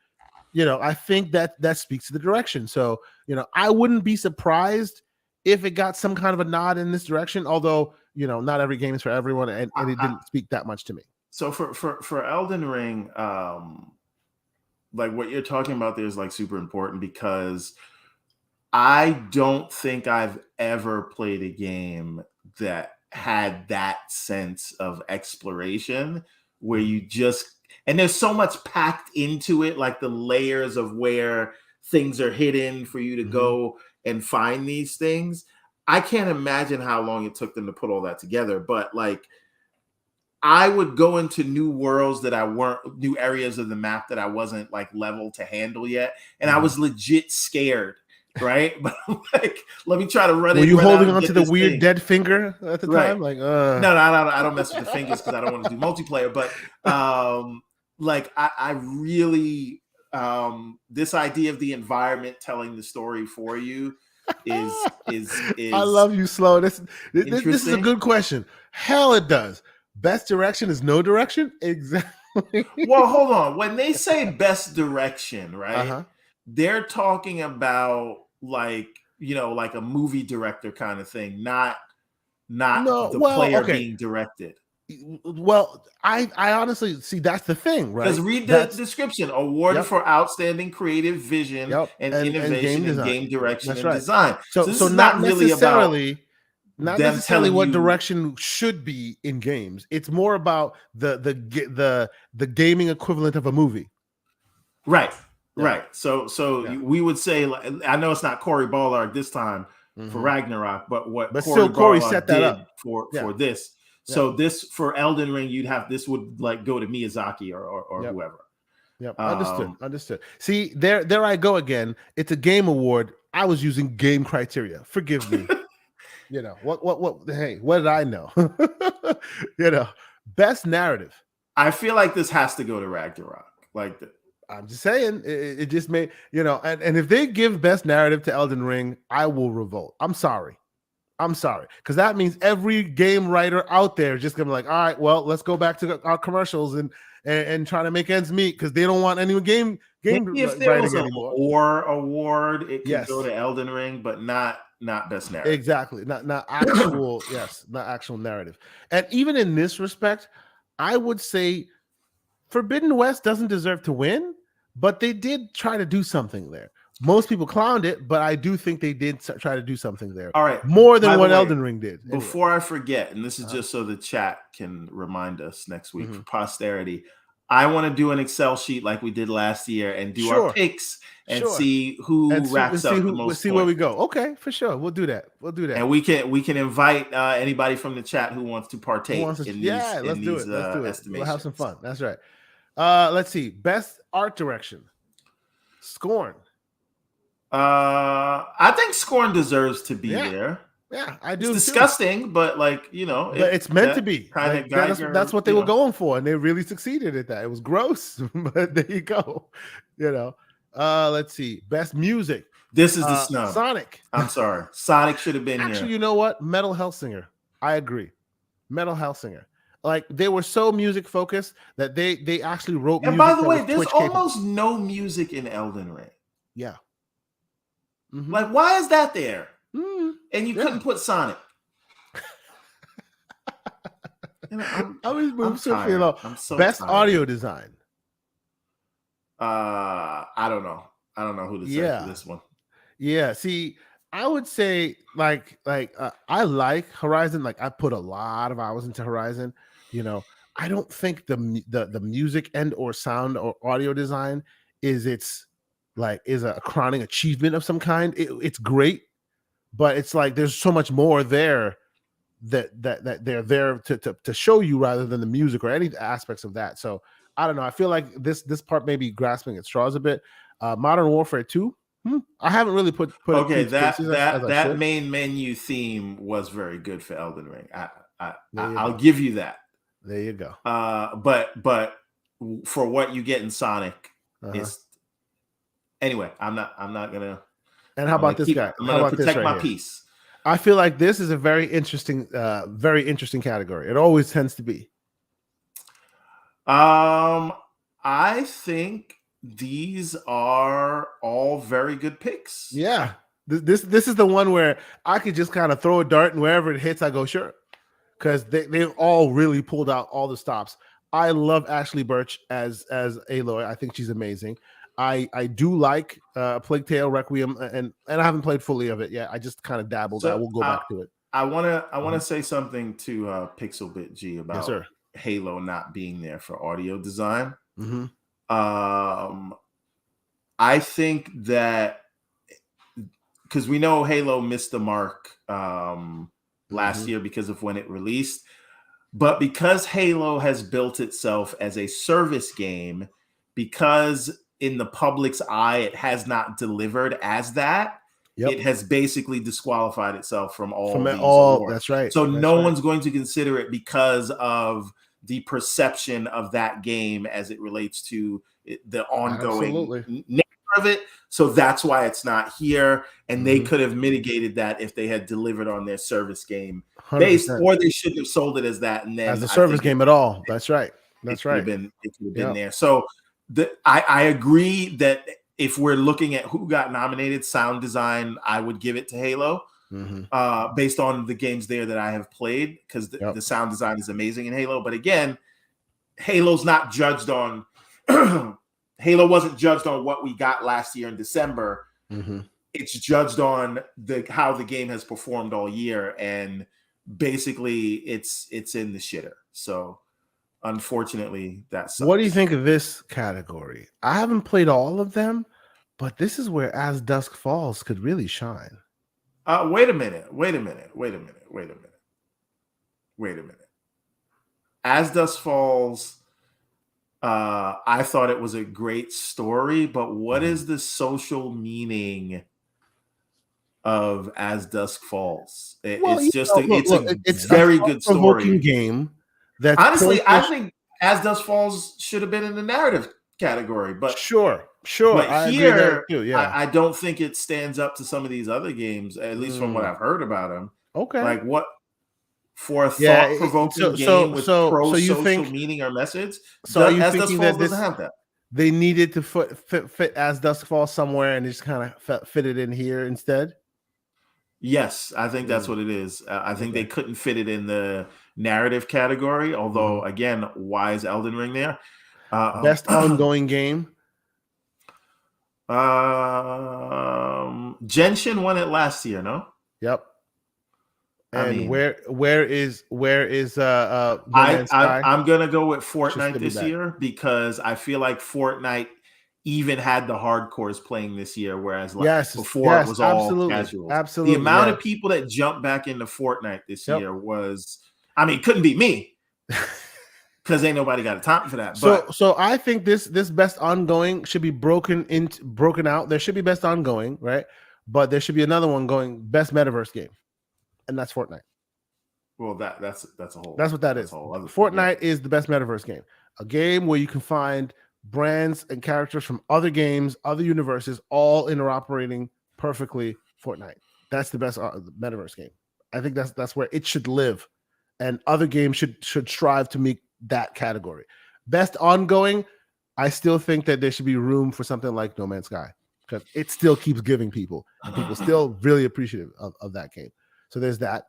Speaker 1: I think that speaks to the direction. So, I wouldn't be surprised if it got some kind of a nod in this direction, although, not every game is for everyone, and it didn't speak that much to me.
Speaker 2: So for Elden Ring, like what you're talking about there is like super important, because I don't think I've ever played a game that had that sense of exploration where you just, and there's so much packed into it, like the layers of where things are hidden for you to go and find these things. I can't imagine how long it took them to put all that together, but like I would go into new worlds new areas of the map that I wasn't like level to handle yet. And I was legit scared. Right. But like, let me try to run it.
Speaker 1: Were you holding on to the weird dead finger at the time? Like,
Speaker 2: no, I don't mess with the fingers because I don't want to do multiplayer. But like I really this idea of the environment telling the story for you is
Speaker 1: I love you, Slow. This is a good question. Hell, it does. Best direction is no direction? Exactly.
Speaker 2: Well, hold on. When they say best direction, right? They're talking about like, like a movie director kind of thing, not the player being directed.
Speaker 1: Well, I honestly see that's the thing, right?
Speaker 2: Because read the description: awarded for outstanding creative vision and innovation in game direction and design.
Speaker 1: So this is not really necessarily what direction should be in games. It's more about the gaming equivalent of a movie,
Speaker 2: right? Yeah. Right. So we would say, like, I know it's not Cory Ballard this time for Ragnarok, but Cory set that up for this. Yeah. So this for Elden Ring, this would like go to Miyazaki or whoever.
Speaker 1: Yep. Understood. See, there I go again. It's a game award. I was using game criteria. Forgive me. What hey, what did I know? Best narrative.
Speaker 2: I feel like this has to go to Ragnarok.
Speaker 1: I'm just saying, it just made, and if they give best narrative to Elden Ring, I will revolt. I'm sorry. Because that means every game writer out there is just going to be like, all right, well, let's go back to our commercials and try to make ends meet, because they don't want any game
Speaker 2: if there was an award, it could go to Elden Ring, but not best narrative.
Speaker 1: Exactly. Not actual, not actual narrative. And even in this respect, I would say Forbidden West doesn't deserve to win, but they did try to do something there. Most people clowned it, but I do think they did try to do something there.
Speaker 2: All right.
Speaker 1: More than what Elden Ring did.
Speaker 2: Anyway. Before I forget, and this is just so the chat can remind us next week for posterity, I want to do an Excel sheet like we did last year and do our picks and see who racks up the most.
Speaker 1: We'll see where we go. Okay, for sure. We'll do that.
Speaker 2: And we can invite anybody from the chat who wants to partake in these
Speaker 1: let's do it.
Speaker 2: Estimations.
Speaker 1: We'll have some fun. That's right. Let's see. Best art direction. Scorn.
Speaker 2: I think Scorn deserves to be there.
Speaker 1: Yeah, I do.
Speaker 2: It's disgusting, but like,
Speaker 1: it's meant to be. Like, that's what they were going for, and they really succeeded at that. It was gross, but there you go. Let's see. Best music.
Speaker 2: This is the snub.
Speaker 1: Sonic.
Speaker 2: I'm sorry. Sonic should have been here.
Speaker 1: Actually, you know what? Metal Hellsinger. I agree. Metal Hellsinger. Like, they were so music focused that they actually wrote.
Speaker 2: And by the way, there's almost no music in Elden Ring.
Speaker 1: Yeah.
Speaker 2: Like, why is that there? And you couldn't put Sonic.
Speaker 1: I'm so best tired. Audio design.
Speaker 2: I don't know who to say for this one.
Speaker 1: Yeah. See, I would say I like Horizon. Like I put a lot of hours into Horizon. You know, I don't think the music and or sound or audio design is a crowning achievement of some kind. It's great, but it's like there's so much more there that they're there to show you rather than the music or any aspects of that. So I don't know. I feel like this part may be grasping at straws a bit. Modern Warfare 2. I haven't really put
Speaker 2: Okay,
Speaker 1: it to pieces as I
Speaker 2: that
Speaker 1: should.
Speaker 2: main menu theme was very good for Elden Ring. I'll
Speaker 1: Go.
Speaker 2: give you that.
Speaker 1: There you go.
Speaker 2: But for what you get in Sonic, it's anyway. I'm not gonna.
Speaker 1: And how about this guy?
Speaker 2: I'm
Speaker 1: How
Speaker 2: gonna
Speaker 1: about this
Speaker 2: protect
Speaker 1: right
Speaker 2: my
Speaker 1: here?
Speaker 2: peace.
Speaker 1: I feel like this is a very interesting category. It always tends to be.
Speaker 2: I think these are all very good picks.
Speaker 1: Yeah. This is the one where I could just kind of throw a dart and wherever it hits, I go, sure. Because they've all really pulled out all the stops. I love Ashley Birch as Aloy. I think she's amazing. I do like Plague Tale Requiem, and I haven't played fully of it yet. I just kind of dabbled.
Speaker 2: So,
Speaker 1: I will go back to it.
Speaker 2: I wanna say something to Pixelbit G about
Speaker 1: Yes,
Speaker 2: Halo not being there for audio design.
Speaker 1: Mm-hmm.
Speaker 2: I think that because we know Halo missed the mark last year because of when it released, but because Halo has built itself as a service game, because in the public's eye it has not delivered as that. It has basically disqualified itself from all these awards.
Speaker 1: That's right.
Speaker 2: So no one's going to consider it because of the perception of that game as it relates to the ongoing nature of it. So that's why it's not here. And they could have mitigated that if they had delivered on their service game base, or they shouldn't have sold it as that. And then
Speaker 1: as a service game at all. That's right. That's right.
Speaker 2: It could have been there. So I agree that if we're looking at who got nominated, sound design, I would give it to Halo based on the games there that I have played, because the sound design is amazing in Halo. But again, Halo's not judged on Halo wasn't judged on what we got last year in December. It's judged on how the game has performed all year, and basically it's in the shitter. So unfortunately, that's
Speaker 1: what do you think of this category? I haven't played all of them, but this is where As Dusk Falls could really shine.
Speaker 2: Wait a minute. As Dusk Falls, I thought it was a great story, but what is the social meaning of As Dusk Falls? It's a very good story.
Speaker 1: Game.
Speaker 2: Honestly, I think As Dusk Falls should have been in the narrative category, but
Speaker 1: sure.
Speaker 2: But
Speaker 1: I
Speaker 2: here,
Speaker 1: agree too,
Speaker 2: I don't think it stands up to some of these other games, at least from what I've heard about them.
Speaker 1: Okay,
Speaker 2: like what for a thought-provoking game with pro-social meaning or message?
Speaker 1: So are you thinking that
Speaker 2: doesn't have that?
Speaker 1: They needed to fit As Dusk Falls somewhere, and just kind of fit it in here instead?
Speaker 2: Yes, I think that's what it is. I think they couldn't fit it in the narrative category. Although, again, why is Elden Ring there?
Speaker 1: Best ongoing game.
Speaker 2: Genshin won it last year, no?
Speaker 1: Yep. And where is
Speaker 2: I'm gonna go with Fortnite this year, because I feel like Fortnite even had the hardcores playing this year, whereas before it was all casual.
Speaker 1: Absolutely.
Speaker 2: The amount of people that jumped back into Fortnite this year was, couldn't be me. Because ain't nobody got a time for that.
Speaker 1: So I think this best ongoing should be broken out. There should be best ongoing, right? But there should be another one going best metaverse game, and that's Fortnite.
Speaker 2: Well, that's a whole.
Speaker 1: That's what that is. Fortnite is the best metaverse game, a game where you can find brands and characters from other games, other universes, all interoperating perfectly. Fortnite. That's the best metaverse game. I think that's where it should live, and other games should strive to meet that category. Best ongoing, I still think that there should be room for something like No Man's Sky, because it still keeps giving people, and people still really appreciative of that game. So there's that.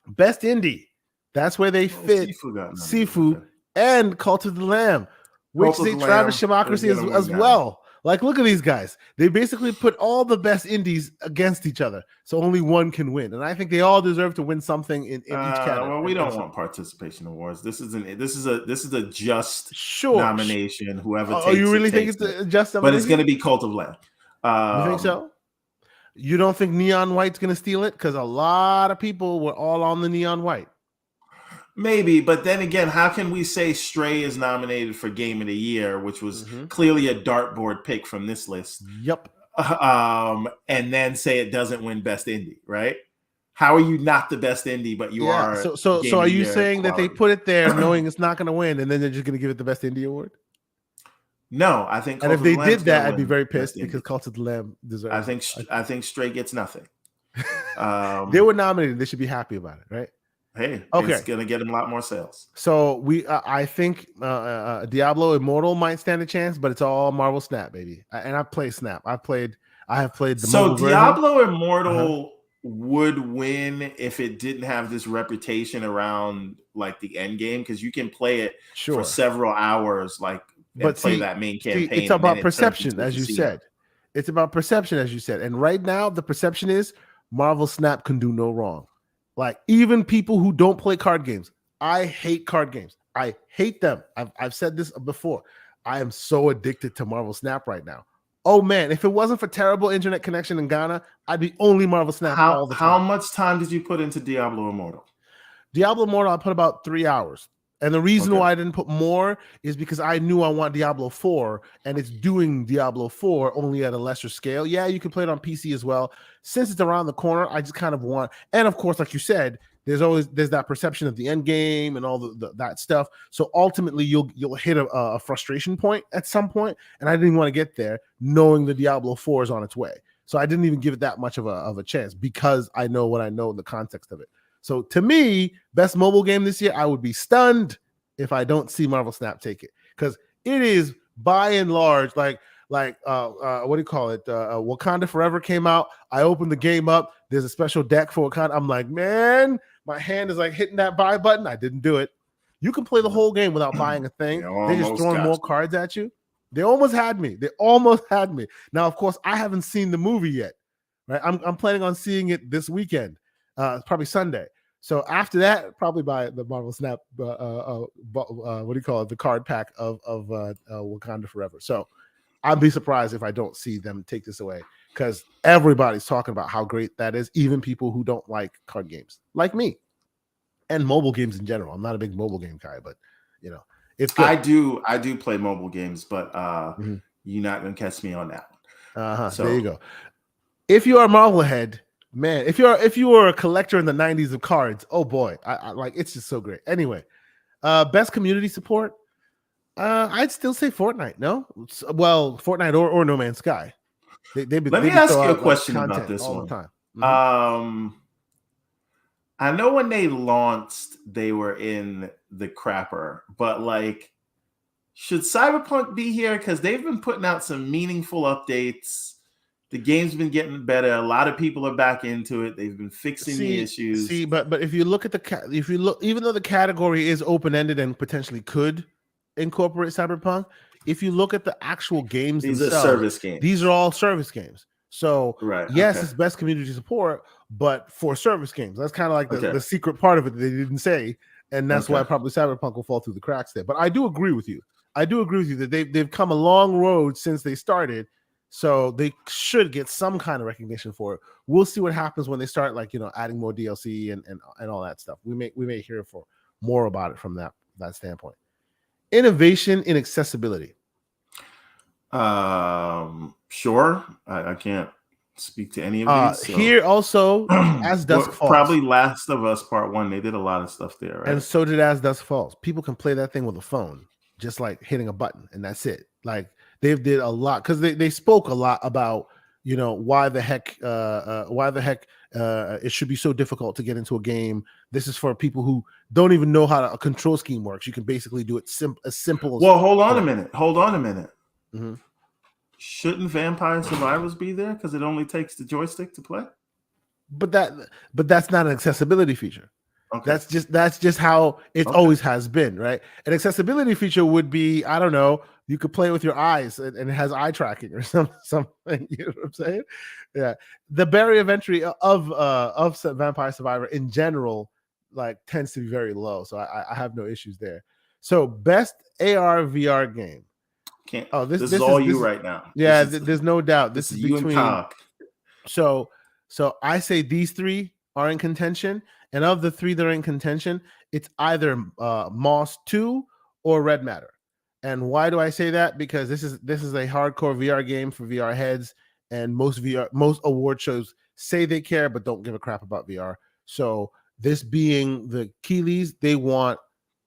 Speaker 1: Best indie, that's where they fit Sifu and Cult of the Lamb, which they Travis Democracy as well. Like, look at these guys. They basically put all the best indies against each other, so only one can win. And I think they all deserve to win something in each category.
Speaker 2: Well, we don't want participation awards. This is a just
Speaker 1: sure
Speaker 2: nomination. Whoever takes
Speaker 1: you really think
Speaker 2: takes
Speaker 1: it's a just
Speaker 2: but it's going to be Cult of Lamb.
Speaker 1: You think so? You don't think Neon White's going to steal it? Because a lot of people were all on the Neon White.
Speaker 2: Maybe, but then again, how can we say Stray is nominated for Game of the Year, which was clearly a dartboard pick from this list?
Speaker 1: Yep.
Speaker 2: And then say it doesn't win Best Indie, right? How are you not the best indie, but you are?
Speaker 1: So are you saying that they put it there knowing it's not going to win, and then they're just going to give it the Best Indie award?
Speaker 2: No, I think.
Speaker 1: And if they did that, I'd be very pissed because Cult of the Lamb deserves.
Speaker 2: I think Stray gets nothing.
Speaker 1: They were nominated. They should be happy about it, right?
Speaker 2: Hey, okay. It's gonna get them a lot more sales.
Speaker 1: So I think Diablo Immortal might stand a chance, but it's all Marvel Snap, baby. And I play Snap. I have played the.
Speaker 2: So Diablo Immortal would win if it didn't have this reputation around like the end game, because you can play it for several hours, but play that main campaign.
Speaker 1: It's about perception, as you said. It's about perception, as you said. And right now, the perception is Marvel Snap can do no wrong. Like, even people who don't play card games, I hate card games. I hate them. I've said this before. I am so addicted to Marvel Snap right now. Oh man, if it wasn't for terrible internet connection in Ghana, I'd be only Marvel Snap all the time.
Speaker 2: How much time did you put into Diablo Immortal?
Speaker 1: Diablo Immortal, I put about 3 hours. And the reason why I didn't put more is because I knew I want Diablo 4, and it's doing Diablo 4 only at a lesser scale. Yeah, you can play it on PC as well. Since it's around the corner, I just kind of want, and of course, like you said, there's that perception of the end game and all that stuff. So ultimately, you'll hit a frustration point at some point, and I didn't want to get there knowing the Diablo 4 is on its way. So I didn't even give it that much of a chance because I know what I know in the context of it. So to me, best mobile game this year, I would be stunned if I don't see Marvel Snap take it, because it is by and large like what do you call it? Wakanda Forever came out. I opened the game up. There's a special deck for Wakanda. I'm like, man, my hand is like hitting that buy button. I didn't do it. You can play the whole game without buying a thing. They're just throwing more cards at you. They almost had me. Now, of course, I haven't seen the movie yet. Right? I'm planning on seeing it this weekend. Probably Sunday. So after that, probably buy the Marvel Snap. What do you call it? The card pack of Wakanda Forever. So I'd be surprised if I don't see them take this away, because everybody's talking about how great that is. Even people who don't like card games, like me, and mobile games in general. I'm not a big mobile game guy, but it's good.
Speaker 2: I do play mobile games, but you're not gonna catch me on that one.
Speaker 1: So there you go. If you are a Marvel head. Man, if you were a collector in the 90s of cards, oh boy, I like, it's just so great. Anyway, best community support, I'd still say Fortnite. No, well, Fortnite or No Man's Sky. Let
Speaker 2: me ask you a question about this one.
Speaker 1: Time.
Speaker 2: I know when they launched, they were in the crapper, but should Cyberpunk be here? Because they've been putting out some meaningful updates. The game's been getting better. A lot of people are back into it. They've been fixing the issues.
Speaker 1: But if you look at even though the category is open-ended and potentially could incorporate Cyberpunk, if you look at the actual games
Speaker 2: themselves, are service games.
Speaker 1: These are all service games. So it's best community support, but for service games. That's kind of like the secret part of it that they didn't say, and that's why probably Cyberpunk will fall through the cracks there. But I do agree with you. That they've come a long road since they started. So they should get some kind of recognition for it. We'll see what happens when they start, adding more DLC and all that stuff. We may hear more about it from that standpoint. Innovation in accessibility.
Speaker 2: Sure. I can't speak to any of these. So.
Speaker 1: Here also, As Dusk Falls.
Speaker 2: Probably Last of Us Part 1. They did a lot of stuff there, right?
Speaker 1: And so did As Dusk Falls. People can play that thing with a phone, just like hitting a button, and that's it. They did a lot because they spoke a lot about why the heck it should be so difficult to get into a game. This is for people who don't even know how a control scheme works. You can basically do it as simple as.
Speaker 2: Well, hold on a minute. Mm-hmm. Shouldn't Vampire Survivors be there because it only takes the joystick to play?
Speaker 1: But that's not an accessibility feature. Okay. That's just how it always has been, right? An accessibility feature would be, I don't know, You could play with your eyes, and it has eye tracking or something. You know what I'm saying? Yeah. The barrier of entry of Vampire Survivor in general like tends to be very low, so I have no issues there. So best AR VR game.
Speaker 2: Can't.
Speaker 1: Oh,
Speaker 2: this is all you right now.
Speaker 1: Yeah, there's no doubt. This is
Speaker 2: you
Speaker 1: between.
Speaker 2: And Cock.
Speaker 1: So I say these three are in contention, and of the three that are in contention, it's either Moss 2 or Red Matter. And why do I say that? Because this is a hardcore VR game for VR heads, and most award shows say they care but don't give a crap about VR. So this being the Keeleys, they want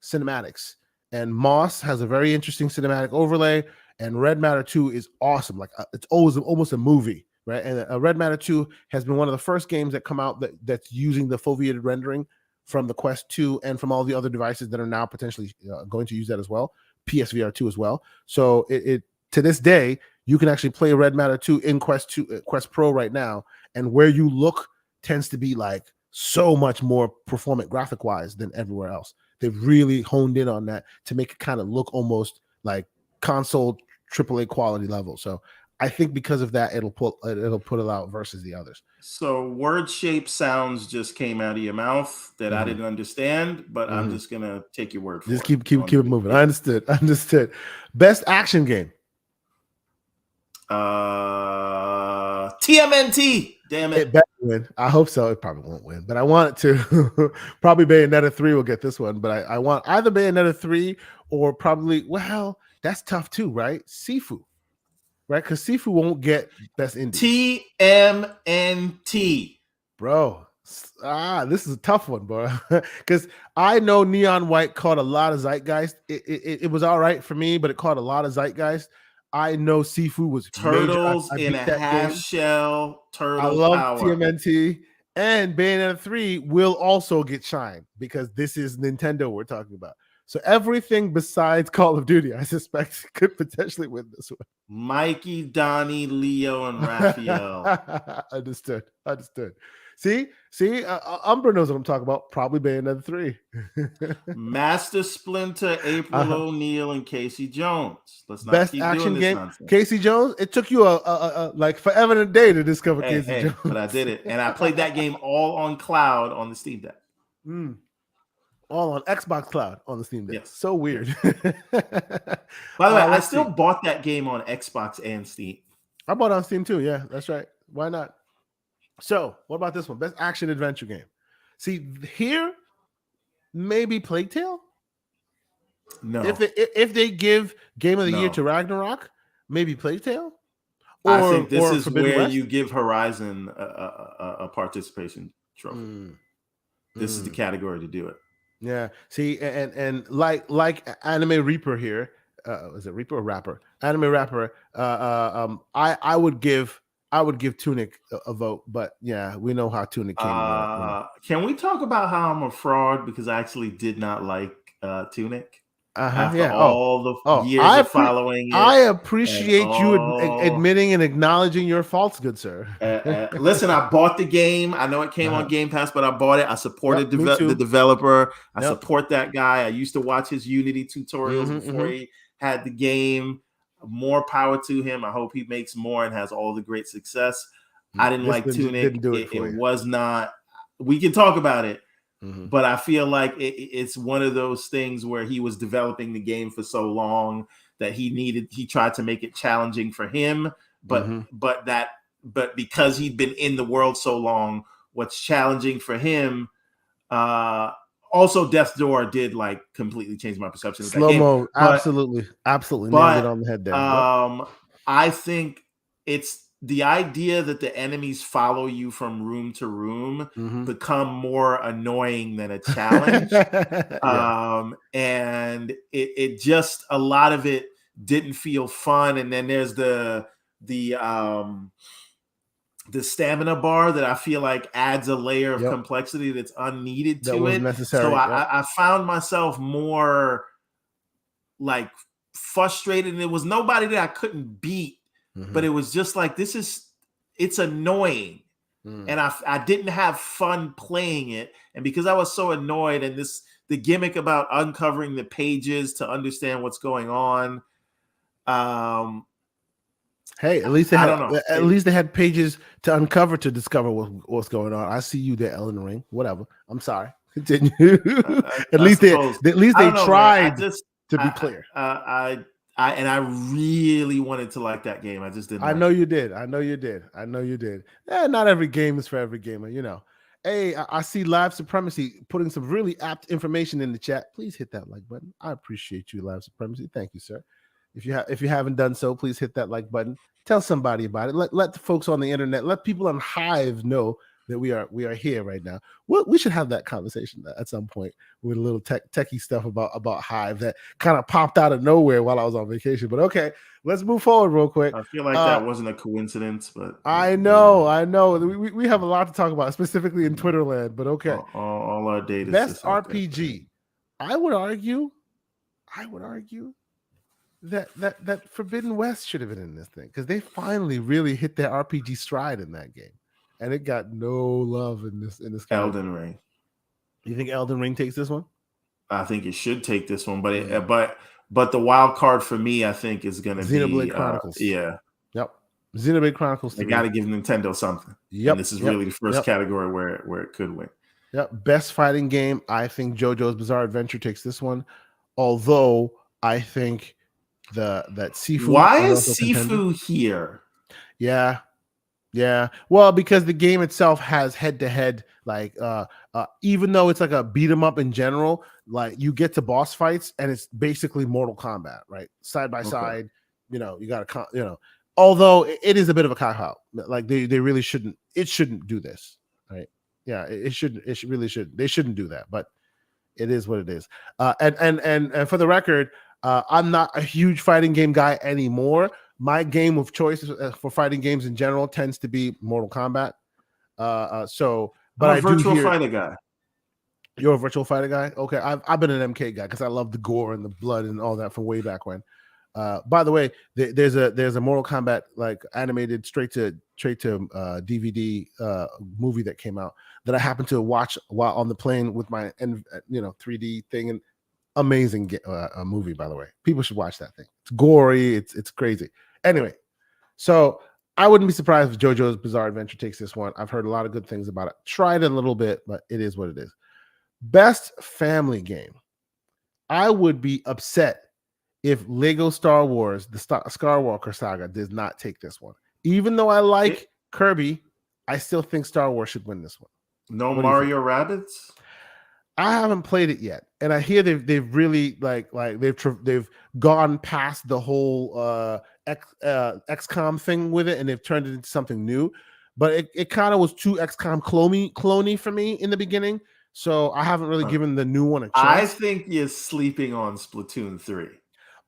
Speaker 1: cinematics, and Moss has a very interesting cinematic overlay, and Red Matter 2 is awesome. Like it's almost a movie, right? And Red Matter 2 has been one of the first games that come out that's using the foveated rendering from the Quest 2 and from all the other devices that are now potentially going to use that as well. PSVR 2 as well. So it to this day, you can actually play Red Matter 2 in Quest 2, Quest Pro right now, and where you look tends to be like so much more performant graphic wise than everywhere else. They've really honed in on that to make it kind of look almost like console AAA quality level. So I think because of that, it'll put it out versus the others.
Speaker 2: So word shape sounds just came out of your mouth that I didn't understand, but I'm just gonna take your word for it.
Speaker 1: Just keep it moving. I understood. Best action game.
Speaker 2: TMNT. Damn it.
Speaker 1: It better win. I hope so. It probably won't win, but I want it to. Probably Bayonetta 3 will get this one, but I want either Bayonetta 3 or probably, well, that's tough too, right? Sifu. Right? Because Sifu won't get best indie.
Speaker 2: TMNT.
Speaker 1: Bro. This is a tough one, bro. Because I know Neon White caught a lot of zeitgeist. It was all right for me, but it caught a lot of zeitgeist. I know Sifu was
Speaker 2: Turtles in a half shell. Turtle
Speaker 1: I love
Speaker 2: power.
Speaker 1: TMNT, and Bayonetta 3 will also get shine because this is Nintendo we're talking about. So everything besides Call of Duty, I suspect, could potentially win this one.
Speaker 2: Mikey, Donnie, Leo, and Raphael.
Speaker 1: Understood. See, Umbra knows what I'm talking about. Probably Bayonetta 3.
Speaker 2: Master Splinter, April O'Neil, and Casey Jones. Let's not
Speaker 1: best
Speaker 2: keep
Speaker 1: action
Speaker 2: doing this
Speaker 1: game.
Speaker 2: nonsense.
Speaker 1: Casey Jones. It took you a like forever and a day to discover Casey Jones,
Speaker 2: but I did it, and I played that game all on cloud on the Steam Deck.
Speaker 1: All on Xbox Cloud on the Steam Deck.
Speaker 2: Yes.
Speaker 1: So weird.
Speaker 2: By the way, I still bought that game on Xbox and Steam.
Speaker 1: I bought it on Steam too. Yeah, that's right. Why not? So, what about this one? Best action adventure game. See, here, maybe Plague Tale?
Speaker 2: No.
Speaker 1: If they give Game of the Year to Ragnarok, maybe Plague Tale?
Speaker 2: I think this is where you give Horizon a participation trophy. This is the category to do it.
Speaker 1: Yeah. See, and like Anime Reaper here, is it Reaper or Rapper? Anime Rapper. I would give Tunic a vote, but yeah, we know how Tunic came out.
Speaker 2: Can we talk about how I'm a fraud because I actually did not like Tunic? After all the years of following it.
Speaker 1: I appreciate you admitting and acknowledging your faults, good sir.
Speaker 2: Listen, I bought the game. I know it came on Game Pass, but I bought it. I supported the developer. I support that guy. I used to watch his Unity tutorials before he had the game. More power to him. I hope he makes more and has all the great success. I didn't like Tunic. It was not. We can talk about it. But I feel like it's one of those things where he was developing the game for so long that he tried to make it challenging for him, but because he'd been in the world so long, what's challenging for him, also Death's Door did like completely change my perception of that game.
Speaker 1: Slow-mo, absolutely nailed it on the head there.
Speaker 2: I think it's the idea that the enemies follow you from room to room become more annoying than a challenge. And it just, a lot of it didn't feel fun. And then there's the stamina bar that I feel like adds a layer of complexity that's unneeded to it.
Speaker 1: Necessary.
Speaker 2: So I found myself more like frustrated, and it was nobody that I couldn't beat. But it was just like, it's annoying. And I didn't have fun playing it. And because I was so annoyed, and the gimmick about uncovering the pages to understand what's going on,
Speaker 1: Hey, at least they
Speaker 2: I
Speaker 1: had
Speaker 2: don't know.
Speaker 1: at least they had pages to uncover to discover what's going on. I see you there, Elden Ring. Whatever. I'm sorry. Continue. At least
Speaker 2: suppose.
Speaker 1: at least
Speaker 2: I
Speaker 1: they
Speaker 2: don't know, man.
Speaker 1: tried
Speaker 2: I just
Speaker 1: to be clear.
Speaker 2: I really wanted to like that game. I just didn't.
Speaker 1: I know you did. I know you did. I know you did. Not every game is for every gamer, you know. Hey, I see Live Supremacy putting some really apt information in the chat. Please hit that like button. I appreciate you, Live Supremacy. Thank you, sir. If you haven't done so, please hit that like button. Tell somebody about it. Let the folks on the internet, let people on Hive know that we are here right now. We should have that conversation at some point with a little techie stuff about Hive that kind of popped out of nowhere while I was on vacation. But okay, let's move forward real quick.
Speaker 2: I feel like that wasn't a coincidence, but
Speaker 1: I know. We have a lot to talk about, specifically in Twitter land. But okay,
Speaker 2: all our data.
Speaker 1: Best RPG. I would argue that Forbidden West should have been in this thing because they finally really hit their RPG stride in that game, and it got no love in this
Speaker 2: Elden Ring.
Speaker 1: You think Elden Ring takes this one?
Speaker 2: I think it should take this one, but the wild card for me, I think, is going to be
Speaker 1: Xenoblade Chronicles.
Speaker 2: Yep.
Speaker 1: Xenoblade Chronicles 3.
Speaker 2: They got to give Nintendo something.
Speaker 1: Yep.
Speaker 2: And this is really the first category where it could win.
Speaker 1: Yep. Best fighting game. I think JoJo's Bizarre Adventure takes this one, although I think that Sifu.
Speaker 2: Why is Sifu here?
Speaker 1: Yeah. Well, because the game itself has head-to-head, like even though it's like a beat 'em up in general, like you get to boss fights and it's basically Mortal Kombat, right? Side by side, you got to, although it is a bit of a cop-out. Like they really shouldn't. It shouldn't do this, right? Yeah, it shouldn't. It really shouldn't. They shouldn't do that, but it is what it is. And for the record, I'm not a huge fighting game guy anymore. My game of choice for fighting games in general tends to be Mortal Kombat. But
Speaker 2: I'm a virtual fighter guy.
Speaker 1: You're a virtual fighter guy? Okay, I've been an MK guy because I love the gore and the blood and all that from way back when. By the way, there's a Mortal Kombat like animated straight to DVD movie that came out that I happened to watch while on the plane with my 3D thing, and amazing movie, by the way. People should watch that thing. It's gory, it's crazy. Anyway, so I wouldn't be surprised if JoJo's Bizarre Adventure takes this one. I've heard a lot of good things about it. Tried it a little bit, but it is what it is. Best family game. I would be upset if Lego Star Wars, the Skywalker saga, does not take this one. Even though I like Kirby, I still think Star Wars should win this one.
Speaker 2: No Mario Rabbids?
Speaker 1: I haven't played it yet, and I hear they've really they've gone past the whole XCOM thing with it, and they've turned it into something new. But it kind of was too XCOM cloney for me in the beginning, so I haven't really given the new one a chance. I
Speaker 2: think you're sleeping on Splatoon 3.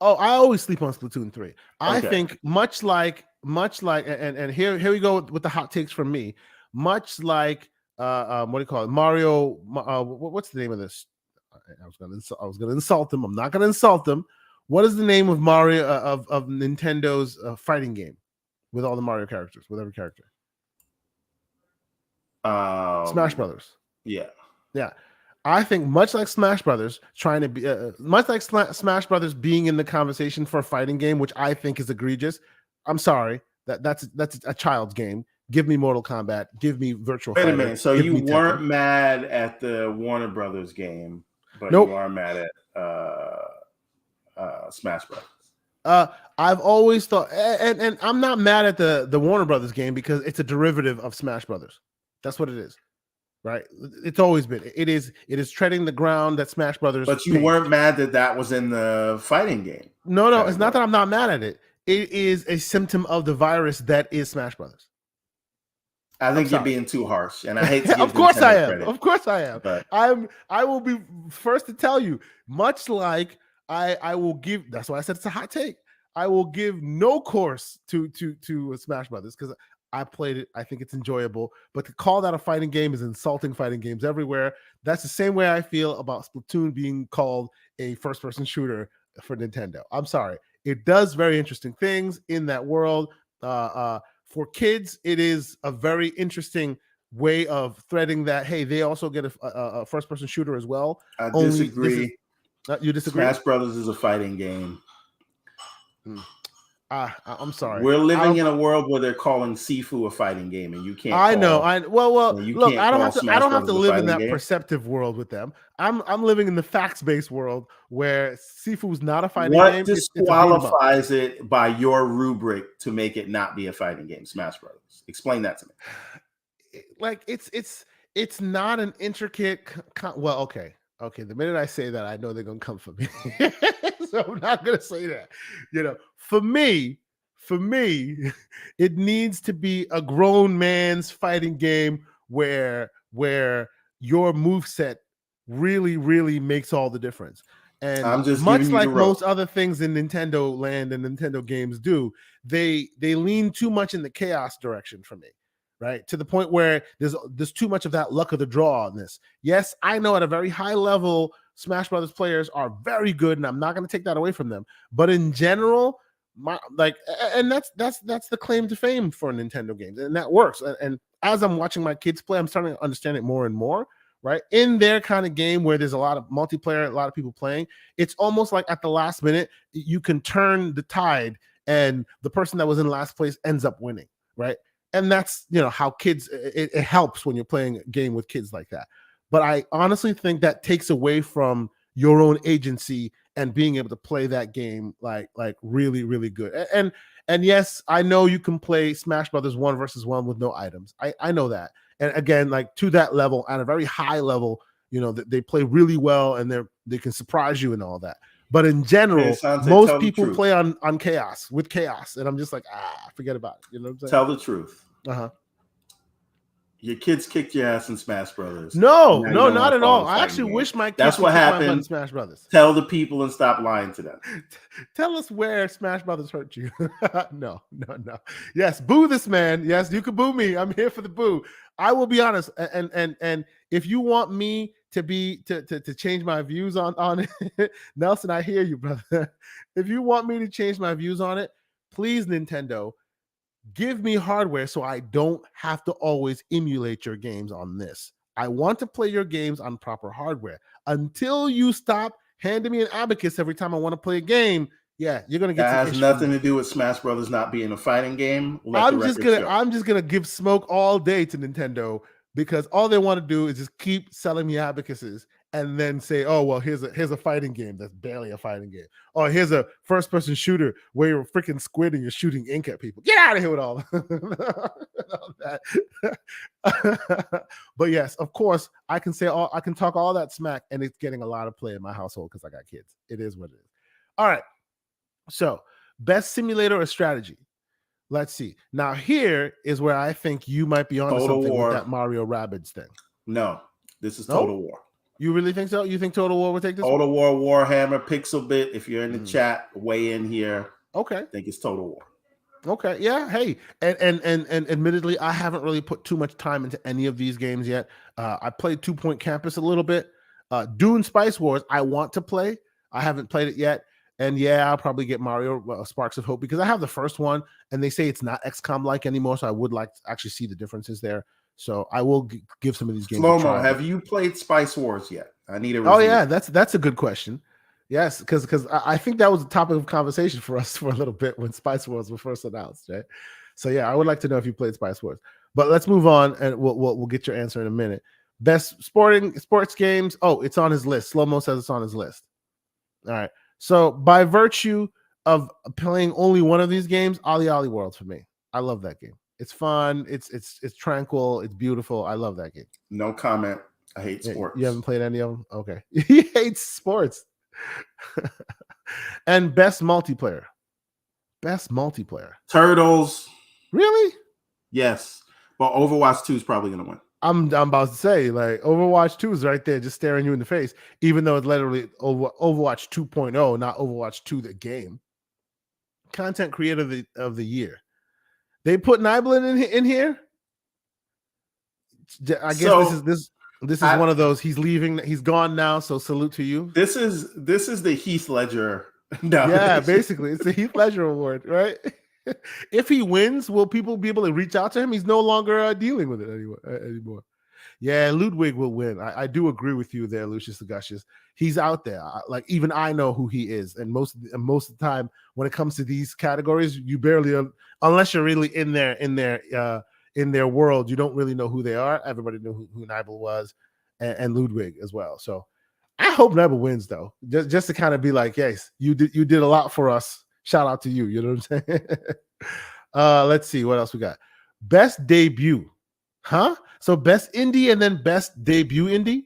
Speaker 1: Oh, I always sleep on Splatoon 3. I think much like, and here we go with the hot takes from me. Much like what do you call it? Mario. What's the name of this? I was gonna insult them. I'm not gonna insult them. What is the name of Mario of Nintendo's fighting game with all the Mario characters, with every character? Smash Brothers.
Speaker 2: Yeah.
Speaker 1: I think much like Smash Brothers trying to be much like Smash Brothers being in the conversation for a fighting game, which I think is egregious. I'm sorry, that's a child's game. Give me Mortal Kombat. Give me Virtual Fighter.
Speaker 2: Wait a minute. So you weren't mad at the Warner Brothers game, but
Speaker 1: nope.
Speaker 2: You are mad at Smash Brothers.
Speaker 1: I've always thought, and I'm not mad at the Warner Brothers game because it's a derivative of Smash Brothers. That's what it is, right? It's always been. It is treading the ground that Smash Brothers.
Speaker 2: But you weren't mad that was in the fighting game.
Speaker 1: No, it's not that I'm not mad at it. It is a symptom of the virus that is Smash Brothers.
Speaker 2: I think you're being too harsh, and I hate to give
Speaker 1: Of course I am.
Speaker 2: Credit,
Speaker 1: of course I am.
Speaker 2: But
Speaker 1: I will be first to tell you, much like I will give. That's why I said it's a hot take. I will give no course to Smash Brothers because I played it. I think it's enjoyable. But to call that a fighting game is insulting fighting games everywhere. That's the same way I feel about Splatoon being called a first-person shooter for Nintendo. I'm sorry. It does very interesting things in that world. For kids, it is a very interesting way of threading that, hey, they also get a first-person shooter as well.
Speaker 2: I disagree.
Speaker 1: You disagree?
Speaker 2: Smash Brothers is a fighting game.
Speaker 1: I'm sorry.
Speaker 2: We're living in a world where they're calling Sifu a fighting game, and you can't.
Speaker 1: I know. Well.
Speaker 2: You
Speaker 1: Look,
Speaker 2: can't
Speaker 1: I don't
Speaker 2: call
Speaker 1: have to.
Speaker 2: Smash
Speaker 1: I don't have to
Speaker 2: Brothers a
Speaker 1: live in
Speaker 2: fighting
Speaker 1: that
Speaker 2: game.
Speaker 1: perceptive world with them. I'm living in the facts-based world where Sifu is not a fighting
Speaker 2: What
Speaker 1: game.
Speaker 2: disqualifies it by your rubric to make it not be a fighting game? Smash Brothers. Explain that to me.
Speaker 1: Like it's not an intricate. Well, okay. The minute I say that, I know they're gonna come for me, so I'm not gonna say that. For me, it needs to be a grown man's fighting game where your moveset really makes all the difference. And
Speaker 2: I'm just
Speaker 1: much
Speaker 2: giving you
Speaker 1: like
Speaker 2: the rope.
Speaker 1: most other things in Nintendo land and Nintendo games do, they lean too much in the chaos direction for me. Right, to the point where there's too much of that luck of the draw on this. Yes, I know at a very high level, Smash Brothers players are very good, and I'm not going to take that away from them. But in general, that's the claim to fame for Nintendo games, and that works. And as I'm watching my kids play, I'm starting to understand it more and more. Right, in their kind of game where there's a lot of multiplayer, a lot of people playing, it's almost like at the last minute you can turn the tide, and the person that was in last place ends up winning. Right. And that's, how kids, it helps when you're playing a game with kids like that. But I honestly think that takes away from your own agency and being able to play that game like really, really good. And yes, I know you can play Smash Brothers 1 versus 1 with no items. I know that. And again, like to that level, at a very high level, they play really well and they can surprise you and all that. But in general, most people play on chaos with chaos. And I'm just like, forget about it. You know what I'm saying?
Speaker 2: Tell the truth.
Speaker 1: Uh-huh.
Speaker 2: Your kids kicked your ass in Smash Brothers.
Speaker 1: No, not at all. I actually wish my kids
Speaker 2: That's what happened in
Speaker 1: Smash Brothers.
Speaker 2: Tell the people and stop lying to them.
Speaker 1: Tell us where Smash Brothers hurt you. No. Yes, boo this man. Yes, you can boo me. I'm here for the boo. I will be honest. And if you want me to change my views on it, Nelson, I hear you, brother. If you want me to change my views on it, please, Nintendo, give me hardware so I don't have to always emulate your games on this. I want to play your games on proper hardware. Until you stop handing me an abacus every time I want to play a game, yeah, you're gonna get.
Speaker 2: That has nothing to do with Smash Brothers not being a fighting game.
Speaker 1: I'm just gonna give smoke all day to Nintendo because all they want to do is just keep selling me abacuses and then say, oh, well, here's a fighting game that's barely a fighting game. Or here's a first-person shooter where you're a freaking squid and you're shooting ink at people. Get out of here with all that. But yes, of course, I can talk all that smack, and it's getting a lot of play in my household because I got kids. It is what it is. All right. So, best simulator or strategy? Let's see. Now, here is where I think you might be on something with that Mario Rabbids thing.
Speaker 2: No, this is Total War.
Speaker 1: You really think so? You think Total War would take this?
Speaker 2: Total War, Warhammer, Pixelbit. If you're in the chat, weigh in here.
Speaker 1: Okay.
Speaker 2: I think it's Total War.
Speaker 1: Okay. Yeah. Hey, and admittedly, I haven't really put too much time into any of these games yet. I played 2 Point Campus a little bit. Dune Spice Wars, I want to play. I haven't played it yet. And yeah, I'll probably get Mario Sparks of Hope because I have the first one and they say it's not XCOM-like anymore. So I would like to actually see the differences there. So I will give some of these games
Speaker 2: a try. Have you played Spice Wars yet? I need a review.
Speaker 1: Oh yeah, that's a good question. Yes, because I think that was a topic of conversation for us for a little bit when Spice Wars were first announced, right? So yeah, I would like to know if you played Spice Wars. But let's move on, and we'll get your answer in a minute. Best sports games. Oh, it's on his list. Slow-mo says it's on his list. All right. So by virtue of playing only one of these games, OlliOlli World for me. I love that game. It's fun. It's tranquil. It's beautiful. I love that game.
Speaker 2: No comment. I hate sports.
Speaker 1: You haven't played any of them? Okay. He hates sports. And best multiplayer.
Speaker 2: Turtles.
Speaker 1: Really?
Speaker 2: Yes. But Overwatch 2 is probably going to win.
Speaker 1: I'm about to say, like, Overwatch 2 is right there just staring you in the face, even though it's literally Overwatch 2.0, not Overwatch 2 the game. Content creator of the year. They put Nibelin in here. I guess this is one of those. He's leaving. He's gone now. So salute to you.
Speaker 2: This is the Heath Ledger.
Speaker 1: Yeah, basically, it's the Heath Ledger award, right? If he wins, will people be able to reach out to him? He's no longer dealing with it anymore. Yeah, Ludwig will win. I do agree with you there, Lucius the Gushes. He's out there. Like even I know who he is, and most of the time when it comes to these categories, you barely, unless you're really in their world, you don't really know who they are. Everybody knew who Nibel was, and Ludwig as well. So I hope Nibel wins though, just to kind of be like, yes, you did a lot for us. Shout out to you. You know what I'm saying? Let's see what else we got. Best debut. Huh? So best indie and then best debut indie.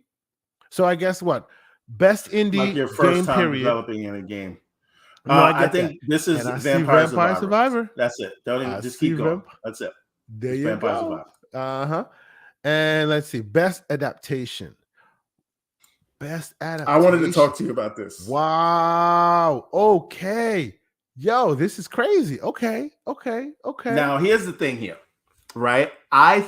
Speaker 1: So I guess what? Best indie
Speaker 2: like your first
Speaker 1: game
Speaker 2: time
Speaker 1: period.
Speaker 2: developing in a game.
Speaker 1: No,
Speaker 2: I think this is Vampire Survivor. That's it. Don't even just keep going. That's it.
Speaker 1: There you go. Uh-huh. And let's see. Best adaptation. Best adaptation.
Speaker 2: I wanted to talk to you about this.
Speaker 1: Wow. Okay. Yo, this is crazy. Okay.
Speaker 2: Now, here's the thing here. Right. I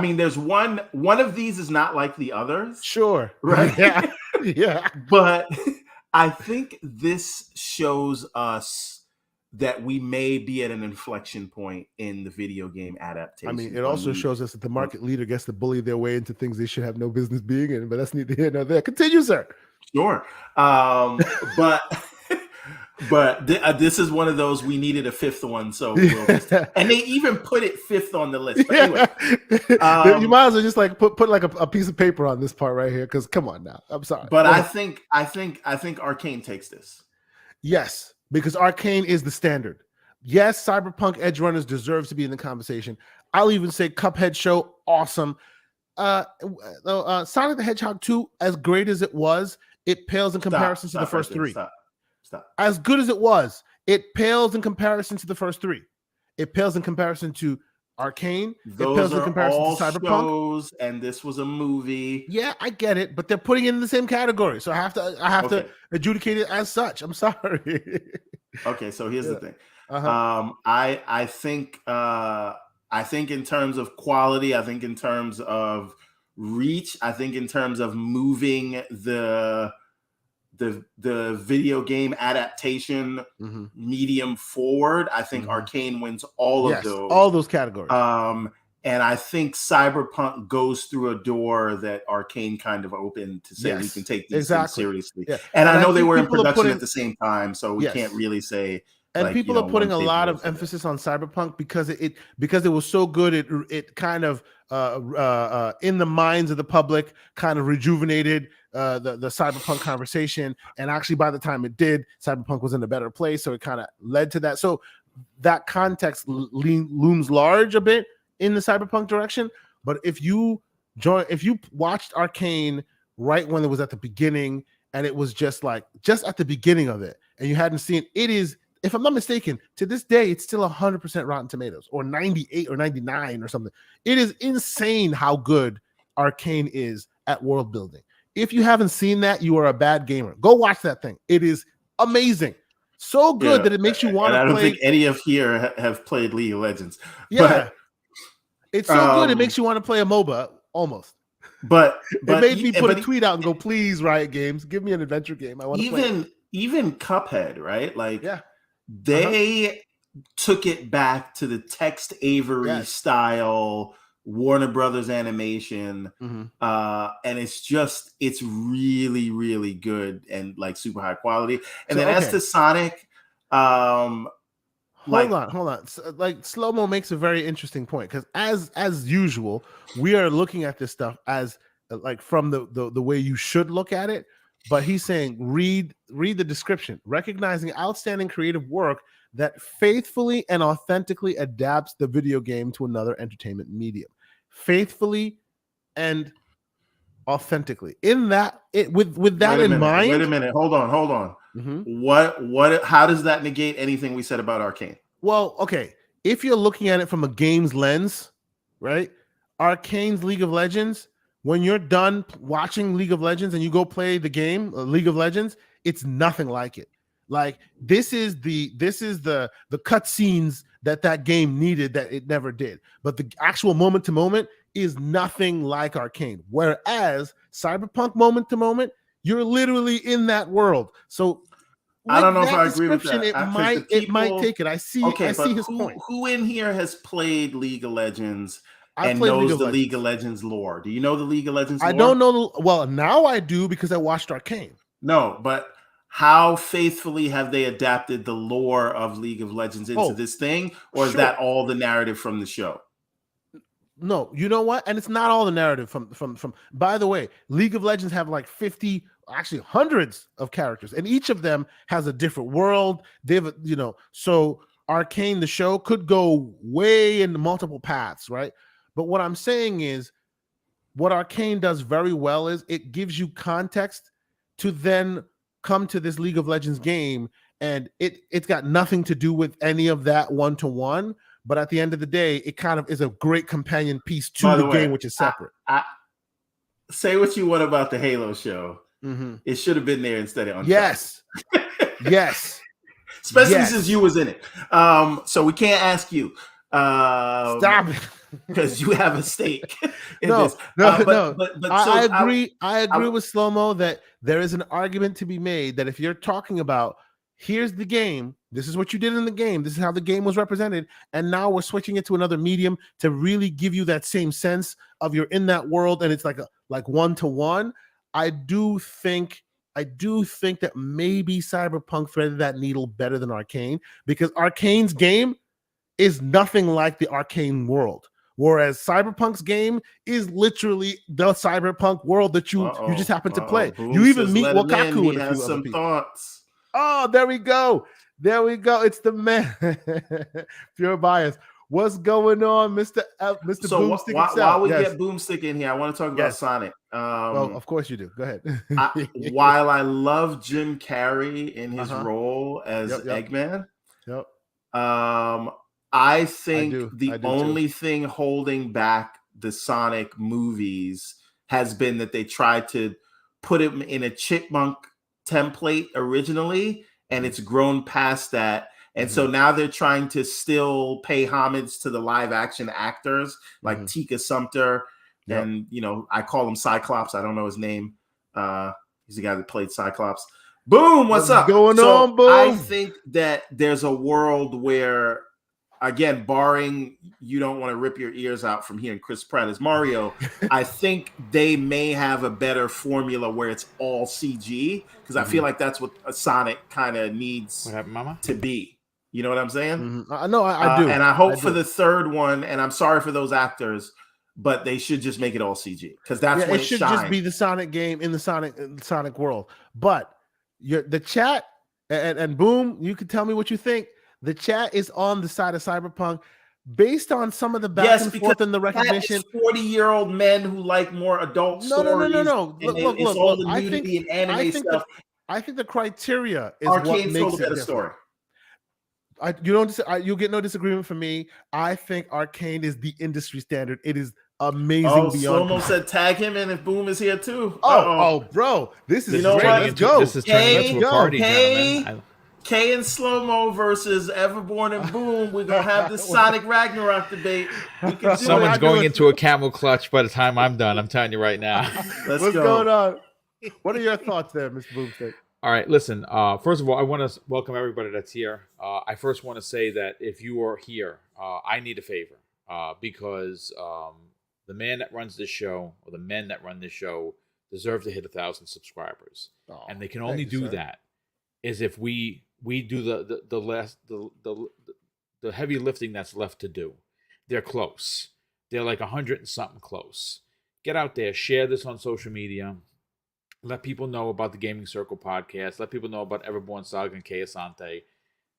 Speaker 2: mean, there's one of these is not like the others.
Speaker 1: Sure.
Speaker 2: Right.
Speaker 1: Yeah. Yeah.
Speaker 2: But I think this shows us that we may be at an inflection point in the video game adaptation.
Speaker 1: I mean, it also shows us that the market leader gets to bully their way into things they should have no business being in, but that's neither here nor there. Continue, sir.
Speaker 2: Sure. But this is one of those we needed a fifth one, so and they even put it fifth on the list. But anyway,
Speaker 1: you might as well just like put like a piece of paper on this part right here, because come on now, I'm sorry.
Speaker 2: But I think Arcane takes this.
Speaker 1: Yes, because Arcane is the standard. Yes, Cyberpunk Edge Runners deserves to be in the conversation. I'll even say Cuphead show awesome. Sonic the Hedgehog 2, as great as it was, it pales in comparison to the first three.
Speaker 2: Stop.
Speaker 1: As good as it was, it pales in comparison to the first three. It pales in comparison to Arcane.
Speaker 2: Those
Speaker 1: it pales in comparison
Speaker 2: all
Speaker 1: to Cyberpunk.
Speaker 2: Shows, and this was a movie.
Speaker 1: Yeah, I get it, but they're putting it in the same category, so I have to adjudicate it as such. I'm sorry.
Speaker 2: Okay, so here's the thing.
Speaker 1: Uh-huh.
Speaker 2: I think in terms of quality, I think in terms of reach, I think in terms of moving the video game adaptation medium forward, I think Arcane wins all of those
Speaker 1: categories.
Speaker 2: And I think Cyberpunk goes through a door that Arcane kind of opened to say we can take these things seriously. Yeah. And I know they were in production at the same time, so we can't really say.
Speaker 1: And people are putting a lot of emphasis on Cyberpunk because it was so good. It kind of in the minds of the public kind of rejuvenated the Cyberpunk conversation. And actually, by the time it did, Cyberpunk was in a better place. So it kind of led to that. So that context looms large a bit in the Cyberpunk direction. But if you watched Arcane right when it was at the beginning, and it was just at the beginning of it, and you hadn't seen it is. If I'm not mistaken, to this day, it's still 100% Rotten Tomatoes, or 98 or 99 or something. It is insane how good Arcane is at world building. If you haven't seen that, you are a bad gamer. Go watch that thing. It is amazing. So good that it makes you want to play.
Speaker 2: I don't think any of here have played League of Legends.
Speaker 1: Yeah. But, it's so good it makes you want to play a MOBA almost.
Speaker 2: But
Speaker 1: it made me put a tweet out and go, please, Riot Games, give me an adventure game. I want to play.
Speaker 2: Even Cuphead, right? They took it back to the Tex Avery style Warner Brothers animation. And it's really, really good and super high quality. And then as to Sonic, hold
Speaker 1: on. So, Slow-Mo makes a very interesting point, because as usual, we are looking at this stuff as from the way you should look at it. But he's saying, read the description, recognizing outstanding creative work that faithfully and authentically adapts the video game to another entertainment medium. Faithfully and authentically. With that in mind.
Speaker 2: Wait a minute. Hold on. What? How does that negate anything we said about Arcane?
Speaker 1: Well, okay. If you're looking at it from a game's lens, right? Arcane's League of Legends. When you're done watching League of Legends and you go play the game League of Legends, it's nothing like it. This is the cutscenes that game needed that it never did. But the actual moment to moment is nothing like Arcane. Whereas Cyberpunk moment to moment, you're literally in that world. So
Speaker 2: I don't know if I agree with that.
Speaker 1: It might take it. I see his point.
Speaker 2: Who in here has played League of Legends and
Speaker 1: played League
Speaker 2: knows
Speaker 1: of
Speaker 2: the
Speaker 1: Legends.
Speaker 2: League of Legends lore. Do you know the League of Legends lore?
Speaker 1: I don't know. Well, now I do because I watched Arcane.
Speaker 2: No, but how faithfully have they adapted the lore of League of Legends into this thing? Or is that all the narrative from the show?
Speaker 1: No, you know what? And it's not all the narrative from. By the way, League of Legends have like 50, actually hundreds of characters, and each of them has a different world. They've, so Arcane, the show, could go way into multiple paths, right? But what I'm saying is, what Arcane does very well is it gives you context to then come to this League of Legends game, and it's got nothing to do with any of that one-to-one. But at the end of the day, it kind of is a great companion piece to the game, which is separate.
Speaker 2: I say what you want about the Halo show.
Speaker 1: Mm-hmm.
Speaker 2: It should have been there instead of Uncharted.
Speaker 1: Yes. Yes.
Speaker 2: Especially since you was in it. So we can't ask you.
Speaker 1: Stop it.
Speaker 2: Because you have a stake in
Speaker 1: no,
Speaker 2: this.
Speaker 1: No.
Speaker 2: So
Speaker 1: I agree with Slow-Mo that there is an argument to be made that if you're talking about, here's the game, this is what you did in the game, this is how the game was represented, and now we're switching it to another medium to really give you that same sense of you're in that world and it's like one-to-one. I do think that maybe Cyberpunk threaded that needle better than Arcane, because Arcane's game is nothing like the Arcane world, whereas Cyberpunk's game is literally the Cyberpunk world that you just happen to play.
Speaker 2: Boom
Speaker 1: you even meet Wakaku and a few
Speaker 2: some
Speaker 1: other people.
Speaker 2: Thoughts.
Speaker 1: Oh, there we go. It's the man. Pure bias. What's going on, Mr. Boomstick?
Speaker 2: While we get Boomstick in here, I want to talk about Sonic.
Speaker 1: Well, of course you do. Go ahead.
Speaker 2: While I love Jim Carrey in his role as Eggman, I think the only thing holding back the Sonic movies has been that they tried to put him in a chipmunk template originally, and it's grown past that. And so now they're trying to still pay homage to the live action actors like Tika Sumpter. And, I call him Cyclops. I don't know his name. He's the guy that played Cyclops. Boom, what's up?
Speaker 1: Going on, Boom?
Speaker 2: I think that there's a world where, again, barring you don't want to rip your ears out from hearing Chris Pratt as Mario, I think they may have a better formula where it's all CG, because I feel like that's what a Sonic kind of needs to be. You know what I'm saying?
Speaker 1: No, I do.
Speaker 2: And I hope for the third one, and I'm sorry for those actors, but they should just make it all CG, because that's when it
Speaker 1: should
Speaker 2: shines.
Speaker 1: Just be the Sonic game in the Sonic world. But the chat and Boom, you can tell me what you think. The chat is on the side of Cyberpunk based on some of the back and forth and the recognition.
Speaker 2: 40-year-old men who like more adult stories.
Speaker 1: No.
Speaker 2: Look, all the nudity and anime stuff.
Speaker 1: I think the criteria is
Speaker 2: Arcane's
Speaker 1: what makes it
Speaker 2: better
Speaker 1: different.
Speaker 2: story.
Speaker 1: You'll get no disagreement from me. I think Arcane is the industry standard. It is amazing. Beyond.
Speaker 2: Slomo said tag him in if Boom is here too.
Speaker 1: Bro, this is great. Let's go.
Speaker 3: This is turning into a party, gentlemen.
Speaker 2: K and Slow-Mo versus Everborn and Boom. We're gonna have this Sonic Ragnarok debate.
Speaker 3: Someone's going into a camel clutch by the time I'm done. I'm telling you right now.
Speaker 1: What's going on? What are your thoughts there, Mr. Boomstick?
Speaker 3: All right, listen. First of all, I want to welcome everybody that's here. I first want to say that if you are here, I need a favor, because the man that runs this show, or the men that run this show, deserve to hit 1,000 subscribers, and they can only do that is if we do the heavy lifting that's left to do. They're close. They're like 100 and something close. Get out there, share this on social media. Let people know about the Gaming Circle podcast. Let people know about Everborn Saga and Kay Asante.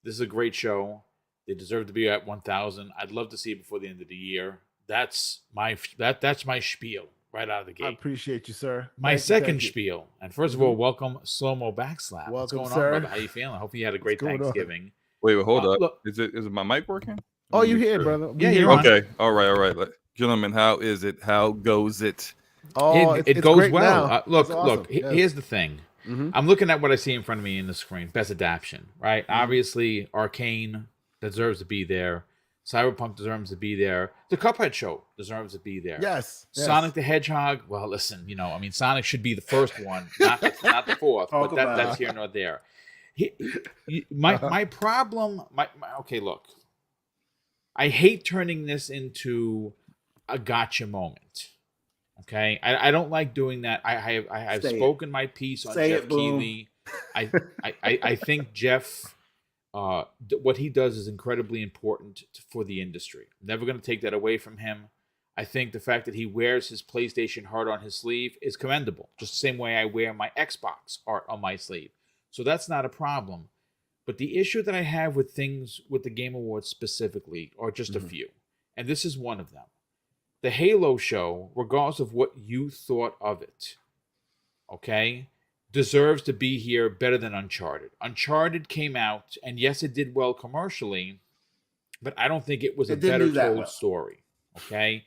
Speaker 3: This is a great show. They deserve to be at 1,000. I'd love to see it before the end of the year. That's my spiel right out of the gate.
Speaker 1: I appreciate you, sir.
Speaker 3: My second spiel. And first of all, welcome Slow-Mo Backslap. What's going on, brother? How you feeling? I hope you had a great Thanksgiving.
Speaker 4: Wait, hold up. Look, is my mic working?
Speaker 1: Oh, you here, brother?
Speaker 3: Yeah, you're on.
Speaker 4: Okay. All right. Gentlemen, how is it? How goes it?
Speaker 3: Oh, it goes well. Look,
Speaker 1: awesome.
Speaker 3: Here's the thing. I'm looking at what I see in front of me in the screen. Best adaptation, right? Obviously, Arcane deserves to be there. Cyberpunk deserves to be there. The Cuphead show deserves to be there.
Speaker 1: Yes.
Speaker 3: Sonic the Hedgehog. Well, listen, Sonic should be the first one, not the fourth. But that's here nor there. My problem. Okay, look. I hate turning this into a gotcha moment. Okay, I don't like doing that. I've
Speaker 2: Say it.
Speaker 3: spoken my piece on
Speaker 2: Say
Speaker 3: Jeff
Speaker 2: it, Boom.
Speaker 3: Keighley. I think Jeff, what he does is incredibly important for the industry. I'm never going to take that away from him. I think the fact that he wears his PlayStation heart on his sleeve is commendable, just the same way I wear my Xbox heart on my sleeve. So that's not a problem. But the issue that I have with things with the Game Awards specifically are just a few, and this is one of them. The Halo show, regardless of what you thought of it, okay, deserves to be here better than Uncharted. Uncharted came out, and yes, it did well commercially, but I don't think it was a better told story. Okay,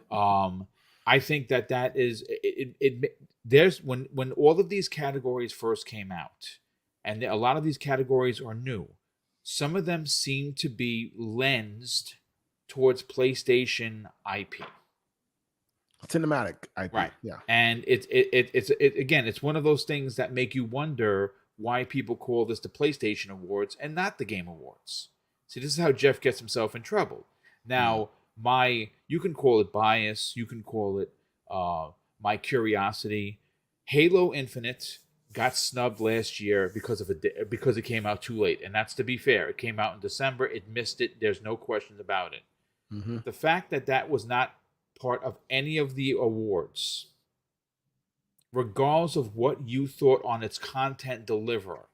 Speaker 3: I think that is it. There's when all of these categories first came out, and a lot of these categories are new. Some of them seem to be lensed towards PlayStation IP.
Speaker 1: Cinematic IP.
Speaker 3: Right.
Speaker 1: Yeah.
Speaker 3: And it's again, it's one of those things that make you wonder why people call this the PlayStation Awards and not the Game Awards. See, this is how Jeff gets himself in trouble. Now, you can call it bias, you can call it my curiosity. Halo Infinite got snubbed last year because it came out too late, and that's to be fair. It came out in December, it missed it. There's no questions about it.
Speaker 1: Mm-hmm.
Speaker 3: The fact that was not part of any of the awards, regardless of what you thought on its content deliverer.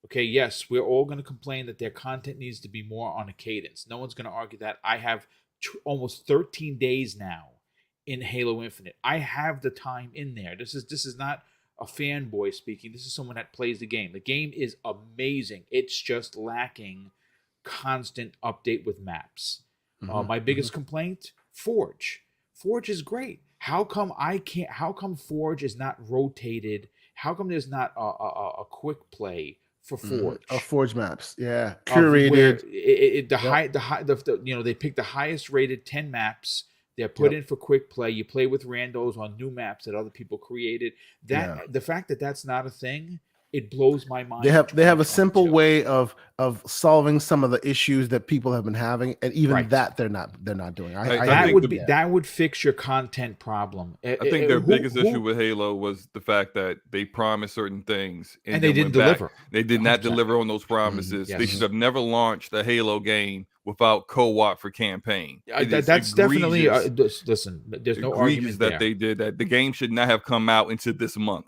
Speaker 3: Okay, yes, we're all going to complain that their content needs to be more on a cadence. No one's going to argue that. I have almost 13 days now in Halo Infinite. I have the time in there. This is not a fanboy speaking. This is someone that plays the game. The game is amazing. It's just lacking constant update with maps. My biggest complaint, Forge. Forge is great. How come Forge is not rotated? How come there's not a quick play for Forge?
Speaker 1: Forge maps, yeah, curated.
Speaker 3: They pick the highest rated 10 maps. They're put in for quick play. You play with randos on new maps that other people created. The fact that that's not a thing, it blows my mind.
Speaker 1: They have a simple way of solving some of the issues that people have been having, and even that they're not doing.
Speaker 3: That would fix your content problem.
Speaker 4: I think their biggest issue with Halo was the fact that they promised certain things
Speaker 3: and they didn't deliver.
Speaker 4: They did not deliver on those promises. Yes. They should have never launched a Halo game without co-op for campaign.
Speaker 3: That's definitely listen. There's no argument
Speaker 4: that they did that. The game should not have come out into this month.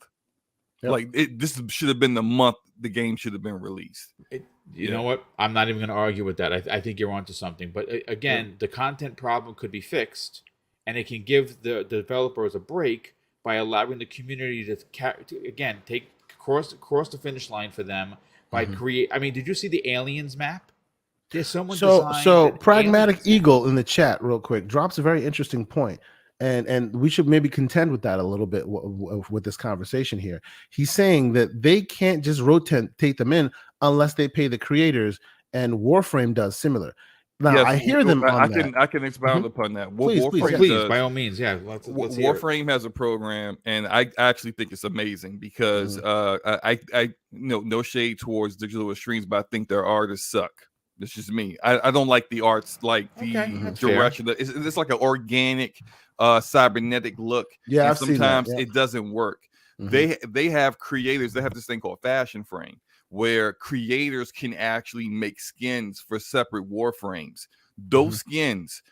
Speaker 4: Yep. This should have been the month the game should have been released.
Speaker 3: You know what? I'm not even going to argue with that. I think you're onto something. But again, the content problem could be fixed, and it can give the developers a break by allowing the community to take cross the finish line for them by create. I mean, did you see the Aliens map? There's someone.
Speaker 1: So Pragmatic Eagle in the chat, real quick, drops a very interesting point. And we should maybe contend with that a little bit with this conversation here. He's saying that they can't just rotate them in unless they pay the creators, and Warframe does similar. Now, yes, I hear them on that.
Speaker 4: I can expound upon that.
Speaker 3: Please, by all means, yeah. Let's
Speaker 4: Warframe has a program, and I actually think it's amazing because I no shade towards Digital Extremes, but I think their artists suck. It's just me. I don't like the arts, like the direction. It's like an organic, cybernetic look.
Speaker 1: Yeah,
Speaker 4: and sometimes it doesn't work. They have creators. They have this thing called Fashion Frame, where creators can actually make skins for separate Warframes. Those skins,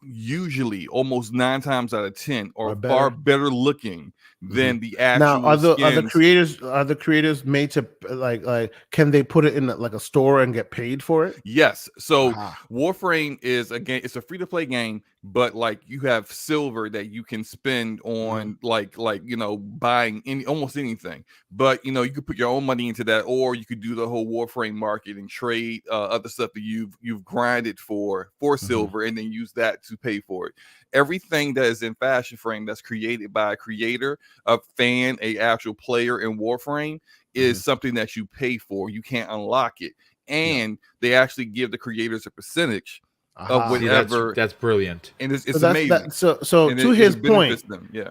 Speaker 4: usually almost 9 times out of 10, are far better looking than the actual.
Speaker 1: Now, are the creators made to like? Can they put it in like a store and get paid for it?
Speaker 4: Yes. So Warframe is a game. It's a free to play game, but like you have silver that you can spend on like buying almost anything. But you could put your own money into that, or you could do the whole Warframe market and trade other stuff that you've grinded for silver, and then use that to pay for it. Everything that is in Fashion Frame that's created by a creator, a fan, a actual player in Warframe is something that you pay for. You can't unlock it, and they actually give the creators a percentage of whatever.
Speaker 3: That's brilliant,
Speaker 4: and it's amazing.
Speaker 1: So to his point,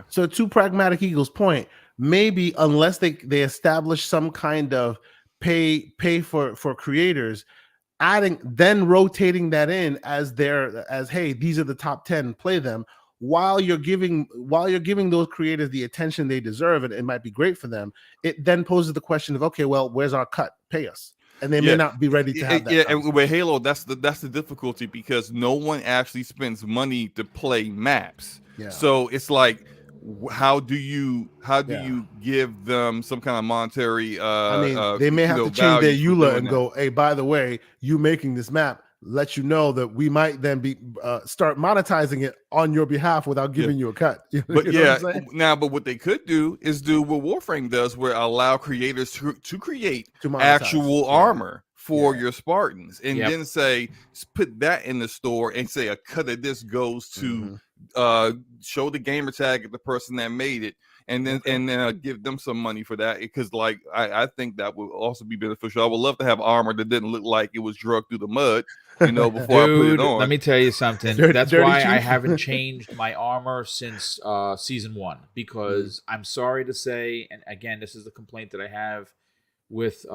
Speaker 1: so to Pragmatic Eagle's point, maybe unless they establish some kind of pay for creators, then rotating that in as hey, these are the top 10, play them, while you're giving those creators the attention they deserve, and it might be great for them. It then poses the question of, okay, well, where's our cut? Pay us. And they may not be ready to have that.
Speaker 4: Yeah, and with Halo, that's the difficulty, because no one actually spends money to play maps.
Speaker 1: Yeah.
Speaker 4: So it's like, how do you give them some kind of monetary?
Speaker 1: They may have to change their EULA and go, hey, by the way, you making this map, let you know that we might then be start monetizing it on your behalf without giving you a cut.
Speaker 4: But but what they could do is do what Warframe does, where allow creators to create actual armor for your Spartans, and then say, put that in the store and say a cut of this goes to show the gamer tag of the person that made it, and then give them some money for that, because like I think that would also be beneficial. I would love to have armor that didn't look like it was drugged through the mud, before I put it on.
Speaker 3: Let me tell you something. That's why I haven't changed my armor since season 1, because I'm sorry to say, and again, this is the complaint that I have with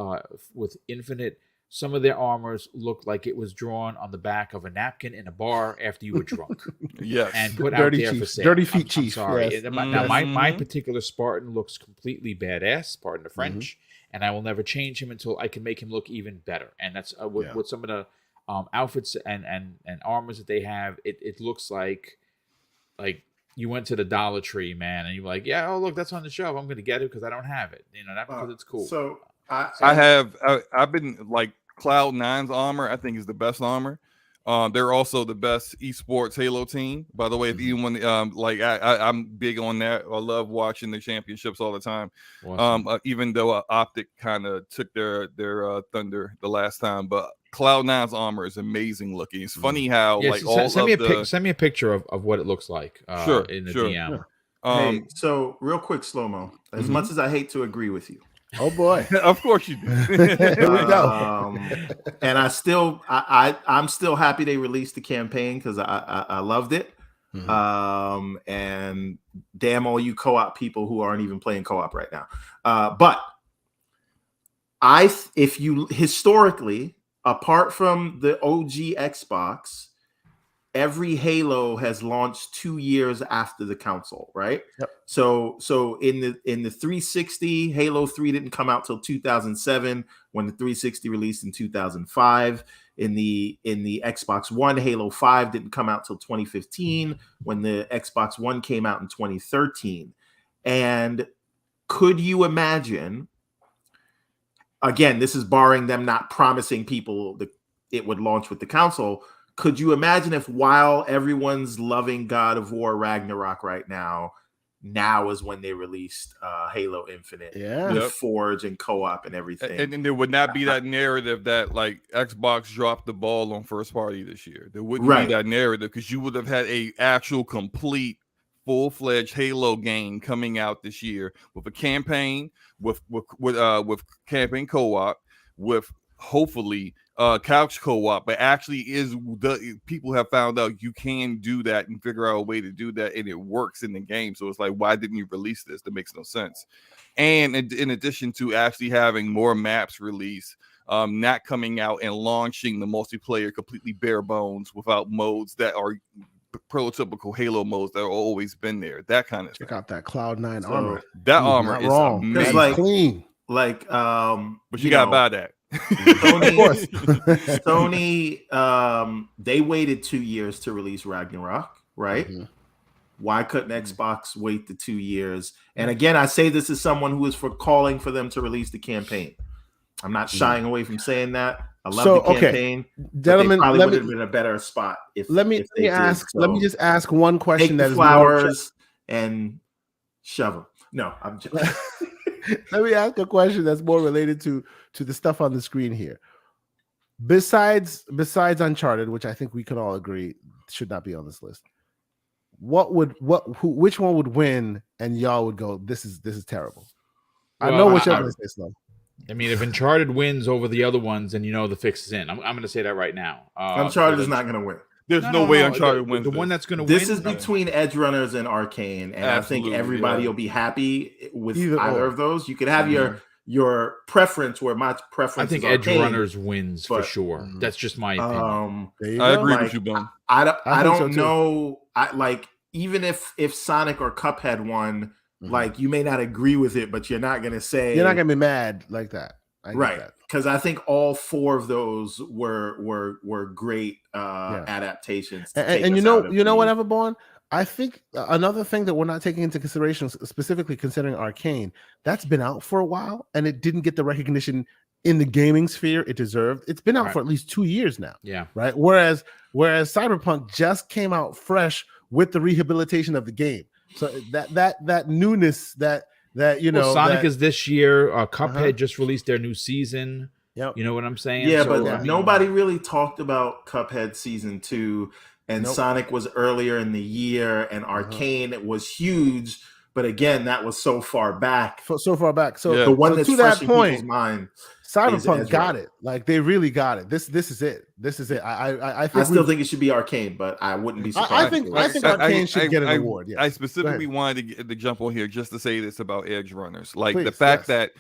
Speaker 3: Infinite. Some of their armors look like it was drawn on the back of a napkin in a bar after you were drunk.
Speaker 4: Yes.
Speaker 3: And put
Speaker 1: Dirty
Speaker 3: out there
Speaker 1: Chief.
Speaker 3: for sale.
Speaker 1: Dirty Feet Chief.
Speaker 3: Sorry.
Speaker 1: Yes.
Speaker 3: Now, my particular Spartan looks completely badass, pardon the French, and I will never change him until I can make him look even better. And that's with some of the outfits and armors that they have. It looks like you went to the Dollar Tree, man, and you're like, yeah, oh, look, that's on the shelf. I'm going to get it because I don't have it. Not because it's cool.
Speaker 2: So
Speaker 4: I've been like Cloud9's armor, I think, is the best armor. They're also the best esports Halo team, by the way. If anyone I'm big on that. I love watching the championships all the time. Awesome. Even though Optic kind of took their thunder the last time, but Cloud9's armor is amazing looking. It's funny how
Speaker 3: send me a picture of what it looks like. In the DM.
Speaker 2: Hey, so real quick, Slow-Mo. As much as I hate to agree with you.
Speaker 1: Oh boy!
Speaker 4: Of course you do.
Speaker 1: Here we go.
Speaker 2: And I'm still happy they released the campaign, because I loved it. And damn all you co-op people who aren't even playing co-op right now. But if you historically, apart from the OG Xbox, every Halo has launched 2 years after the console, right?
Speaker 1: Yep.
Speaker 2: So in the 360, Halo 3 didn't come out till 2007, when the 360 released in 2005. In the Xbox One, Halo 5 didn't come out till 2015, when the Xbox One came out in 2013. And could you imagine, again, this is barring them not promising people that it would launch with the console, could you imagine if, while everyone's loving God of War Ragnarok right now is when they released Halo Infinite with Forge and co-op and everything?
Speaker 4: And there would not be that narrative that like Xbox dropped the ball on first party this year. There wouldn't be that narrative, because you would have had a actual complete full-fledged Halo game coming out this year with a campaign, with campaign co-op, with hopefully couch co-op, but actually people have found out you can do that and figure out a way to do that, and it works in the game. So it's like, why didn't you release this? That makes no sense. And in addition to actually having more maps released, not coming out and launching the multiplayer completely bare bones without modes that are prototypical Halo modes that have always been there. That kind of
Speaker 1: check out that Cloud9 armor.
Speaker 4: That armor is amazing.
Speaker 2: Like,
Speaker 1: clean.
Speaker 2: Like,
Speaker 4: but you gotta buy that.
Speaker 2: Sony, they waited 2 years to release Ragnarok, right? Why couldn't Xbox wait the 2 years? And again, I say this as someone who is for calling for them to release the campaign. I'm not shying away from saying that. I love the campaign,
Speaker 1: gentlemen.
Speaker 2: Probably would have been a better spot if.
Speaker 1: Let me just ask one question.
Speaker 2: Take the flowers and shove them. No, I'm just.
Speaker 1: Let me ask a question that's more related to the stuff on the screen here. Besides Uncharted, which I think we can all agree should not be on this list, which one would win and y'all would go, this is terrible? Well, I know what you're going to say, Slow.
Speaker 3: I mean, if Uncharted wins over the other ones, then you know the fix is in. I'm going to say that right now.
Speaker 2: Uncharted is not going to win.
Speaker 4: There's no way Uncharted wins.
Speaker 3: The one that's going to win.
Speaker 2: This is between Edge Runners and Arcane, and I think everybody will be happy with either of those. You could have your your preference, where my preference
Speaker 3: I think
Speaker 2: is
Speaker 3: Edge
Speaker 2: Arcane,
Speaker 3: Runners wins for
Speaker 2: but,
Speaker 3: sure. That's just my opinion.
Speaker 1: There you
Speaker 4: I
Speaker 1: go.
Speaker 4: agree
Speaker 2: like,
Speaker 4: with you, Boom.
Speaker 2: I
Speaker 1: think so,
Speaker 2: don't
Speaker 1: too.
Speaker 2: know. I like, even if Sonic or Cuphead won,
Speaker 1: Mhm.
Speaker 2: like, you may not agree with it, but you're not gonna say
Speaker 1: You're not gonna be mad like that. I get
Speaker 2: right,
Speaker 1: that.
Speaker 2: because I think all 4 of those were great adaptations. To take
Speaker 1: And
Speaker 2: us
Speaker 1: you know,
Speaker 2: out of
Speaker 1: what,
Speaker 2: the-
Speaker 1: Everborn? I think another thing that we're not taking into consideration, specifically considering Arcane, that's been out for a while and it didn't get the recognition in the gaming sphere it deserved. It's been out
Speaker 3: Right.
Speaker 1: for at least 2 years now.
Speaker 3: Yeah.
Speaker 1: Right. Whereas Cyberpunk just came out fresh with the rehabilitation of the game. So that newness that you know,
Speaker 3: Sonic
Speaker 1: that,
Speaker 3: is this year. Cuphead just released their new season.
Speaker 1: Yep.
Speaker 3: You know what I'm saying?
Speaker 2: Yeah,
Speaker 3: So,
Speaker 2: but
Speaker 3: I mean,
Speaker 2: nobody really talked about Cuphead season 2, and
Speaker 1: Nope.
Speaker 2: Sonic was earlier in the year, and Arcane was huge. But again, that was so far back.
Speaker 1: so far back. So
Speaker 4: Yeah.
Speaker 2: The one
Speaker 1: so
Speaker 2: that's
Speaker 1: to
Speaker 2: fresh
Speaker 1: that
Speaker 2: in
Speaker 1: point,
Speaker 2: people's mind.
Speaker 1: Cyberpunk
Speaker 2: Edge
Speaker 1: got
Speaker 2: Runner.
Speaker 1: it. Like, they really got it. This is it. This is it. I think
Speaker 2: I still think it should be Arcane, but I wouldn't be surprised.
Speaker 1: I think Arcane should get an award. Yes.
Speaker 4: I specifically wanted to jump on here just to say this about Edge Runners. Like, the
Speaker 1: Please,
Speaker 4: fact
Speaker 1: yes.
Speaker 4: that,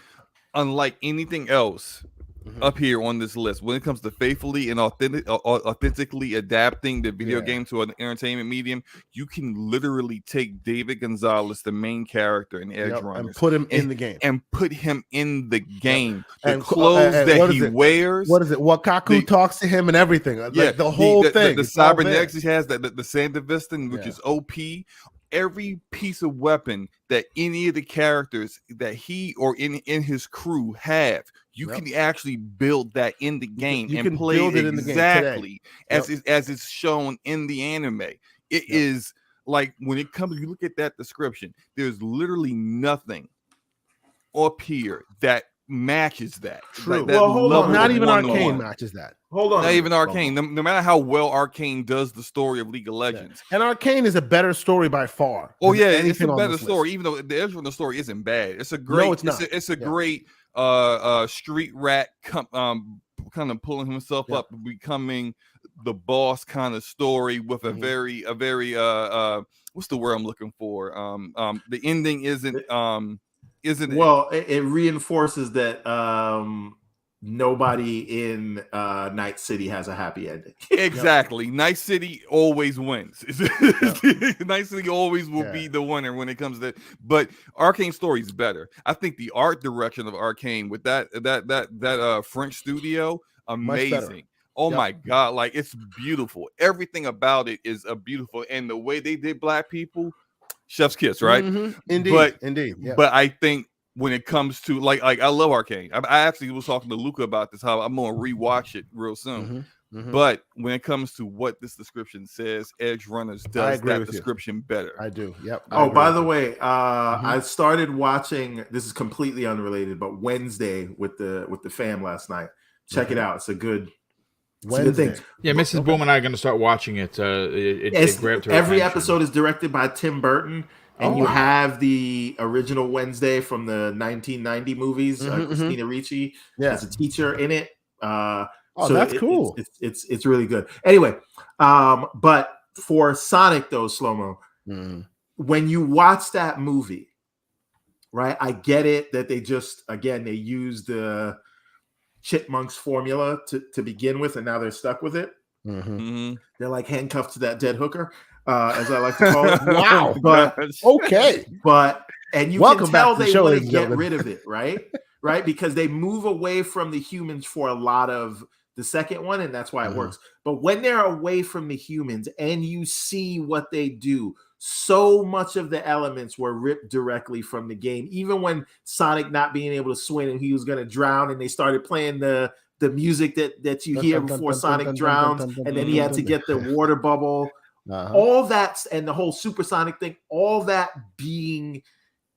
Speaker 4: unlike anything else
Speaker 1: Mhm.
Speaker 4: up here on this list, when it comes to faithfully and authentically adapting the video game to an entertainment medium, you can literally take David Gonzalez, the main character in Edge
Speaker 1: Yep,
Speaker 4: Runners,
Speaker 1: and put him in the game.
Speaker 4: and put him in the game. The
Speaker 1: And
Speaker 4: clothes that
Speaker 1: what
Speaker 4: he
Speaker 1: is it?
Speaker 4: wears.
Speaker 1: What is it? Wakaku talks to him and everything. Like, the whole thing.
Speaker 4: The
Speaker 1: it's all
Speaker 4: cybernetics
Speaker 1: there.
Speaker 4: he has, the Sandevistan, which
Speaker 1: Yeah.
Speaker 4: is OP. Every piece of weapon that any of the characters that he or in his crew have, you
Speaker 1: Yep.
Speaker 4: can actually build that in the game
Speaker 1: you
Speaker 4: and
Speaker 1: can
Speaker 4: play
Speaker 1: build
Speaker 4: it
Speaker 1: it in the game today.
Speaker 4: exactly as it's shown in the anime. It is like, when it comes, you look at that description, there's literally nothing up here that matches that.
Speaker 1: True.
Speaker 4: Like, that
Speaker 2: Well, hold on.
Speaker 4: level
Speaker 1: Not
Speaker 4: of
Speaker 1: even
Speaker 4: one-on-one.
Speaker 1: Arcane matches that.
Speaker 2: Hold on.
Speaker 4: Not even Arcane. No matter how well Arcane does the story of League of Legends.
Speaker 1: And Arcane is a better story by far.
Speaker 4: Oh
Speaker 1: than
Speaker 4: yeah, it's
Speaker 1: anything
Speaker 4: a
Speaker 1: on
Speaker 4: better
Speaker 1: this
Speaker 4: story.
Speaker 1: list.
Speaker 4: Even though the Edge Runner story isn't bad, it's a great.
Speaker 1: No, it's not.
Speaker 4: It's a
Speaker 1: Yeah.
Speaker 4: great street rat kind of pulling himself
Speaker 1: Yeah.
Speaker 4: up and becoming the boss kind of story with a
Speaker 1: Mhm.
Speaker 4: very what's the word I'm looking for? The ending isn't
Speaker 2: Well, it reinforces that nobody in Night City has a happy ending.
Speaker 4: exactly. Night City always wins. Night City always will be the winner when it comes to. But Arcane story is better. I think the art direction of Arcane with that French studio, amazing. Oh my God, like, it's beautiful. Everything about it is beautiful, and the way they did black people, chef's kiss, right?
Speaker 1: Mhm. Indeed.
Speaker 4: But
Speaker 1: Indeed. Yeah.
Speaker 4: But I think when it comes to like I love Arcane. I actually was talking to Luca about this, how I'm gonna rewatch it real soon.
Speaker 1: Mhm.
Speaker 4: But when it comes to what this description says, Edge Runners does
Speaker 1: agree
Speaker 4: that
Speaker 1: with you.
Speaker 4: description better.
Speaker 1: I do. Yep. I
Speaker 2: Oh,
Speaker 1: agree
Speaker 2: by
Speaker 1: with
Speaker 2: the
Speaker 1: you.
Speaker 2: way, I started watching. This is completely unrelated, but Wednesday with the fam last night. Check it out. It's a good
Speaker 1: Wednesday.
Speaker 2: thing.
Speaker 3: Yeah, Mrs. Boom and I are going to start watching it. It grabbed her
Speaker 2: Every
Speaker 3: attention.
Speaker 2: episode is directed by Tim Burton, and you have the original Wednesday from the 1990 movies. Christina Ricci as a teacher in it.
Speaker 1: So that's cool.
Speaker 2: It's really good. Anyway, but for Sonic though, Slow-Mo, when you watch that movie, right? I get it that they use the Chipmunks formula to begin with, and now they're stuck with it. They're like handcuffed to that dead hooker, as I like to call it.
Speaker 1: Wow.
Speaker 2: But
Speaker 1: Okay.
Speaker 2: And you
Speaker 1: Welcome
Speaker 2: can tell
Speaker 1: back to the
Speaker 2: they
Speaker 1: show,
Speaker 2: want to
Speaker 1: ladies and
Speaker 2: get
Speaker 1: gentlemen.
Speaker 2: rid of it, right? Because they move away from the humans for a lot of the second one, and that's why it works. But when they're away from the humans and you see what they do, so much of the elements were ripped directly from the game. Even when Sonic not being able to swim and he was going to drown, and they started playing the music that you hear before Sonic drowns, and then he had to get the water bubble. All that, and the whole supersonic thing, all that being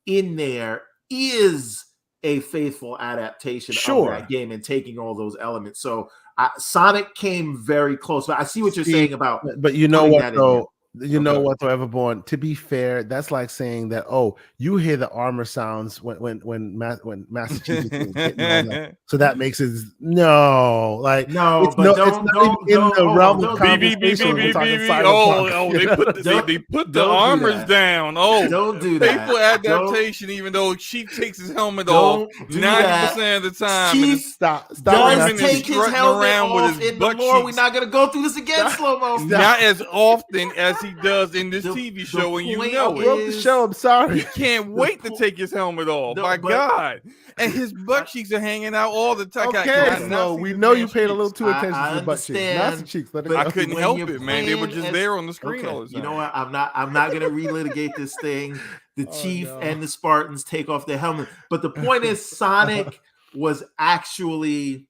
Speaker 2: in there is a faithful adaptation of that game and taking all those elements. So Sonic came very close. But I see what you're saying about.
Speaker 1: But you know what, though? You know
Speaker 4: Okay.
Speaker 1: what, though, Everborn? To be fair, that's like saying that. Oh, you hear the armor sounds when Master Chief is getting hit and all that. So that makes it no. Like
Speaker 2: No,
Speaker 1: it's
Speaker 2: but
Speaker 1: it's not even in the
Speaker 2: hold
Speaker 1: realm
Speaker 2: on,
Speaker 1: of
Speaker 2: don't
Speaker 4: Beep,
Speaker 2: do
Speaker 4: beep, beep,
Speaker 1: conversation.
Speaker 4: beep,
Speaker 1: We're
Speaker 4: beep,
Speaker 1: talking
Speaker 4: beep, beep.
Speaker 1: cyberpunk.
Speaker 4: Oh,
Speaker 1: You know what I'm saying?
Speaker 4: they put the
Speaker 2: don't do
Speaker 4: armors
Speaker 2: that.
Speaker 4: down. Oh,
Speaker 2: Don't do that.
Speaker 4: faithful adaptation. Even though Chief takes his helmet
Speaker 2: Don't
Speaker 4: off
Speaker 2: do
Speaker 4: 90% of the time, and
Speaker 2: Chief
Speaker 4: it's
Speaker 1: Stop
Speaker 2: does
Speaker 1: Master
Speaker 4: German is
Speaker 1: Chief.
Speaker 2: take his
Speaker 4: strutting
Speaker 2: helmet
Speaker 4: around with
Speaker 2: off
Speaker 4: his
Speaker 2: in the
Speaker 4: butt
Speaker 2: lore. We're
Speaker 4: cheeks.
Speaker 2: not gonna go through this again,
Speaker 1: Stop.
Speaker 2: slow mo.
Speaker 1: Stop.
Speaker 4: not as often as he does in this
Speaker 2: The-
Speaker 4: TV
Speaker 2: the
Speaker 4: show, and you
Speaker 2: point
Speaker 4: know
Speaker 1: I
Speaker 4: it.
Speaker 1: broke the show. I'm sorry.
Speaker 4: He can't wait to take his helmet off.
Speaker 2: No,
Speaker 4: My
Speaker 2: but-
Speaker 4: God. And his butt cheeks are hanging out all the time. Can
Speaker 1: Okay,
Speaker 4: I not
Speaker 1: Flo,
Speaker 4: see
Speaker 1: we
Speaker 4: this
Speaker 1: know you
Speaker 4: man's
Speaker 1: paid a
Speaker 4: cheeks?
Speaker 1: little too attention
Speaker 2: I
Speaker 1: to the butt cheeks.
Speaker 2: understand,
Speaker 1: Master Cheeks, let it
Speaker 2: but
Speaker 1: go.
Speaker 4: I couldn't
Speaker 2: when
Speaker 4: help
Speaker 2: you're
Speaker 4: it, man. They were
Speaker 2: playing
Speaker 4: just
Speaker 2: as-
Speaker 4: there on the screen
Speaker 2: Okay,
Speaker 4: all the time.
Speaker 2: you know what? I'm not gonna relitigate this thing. The
Speaker 1: Oh,
Speaker 2: Chief
Speaker 1: no.
Speaker 2: and the Spartans take off their helmet. But the point is, Sonic was actually,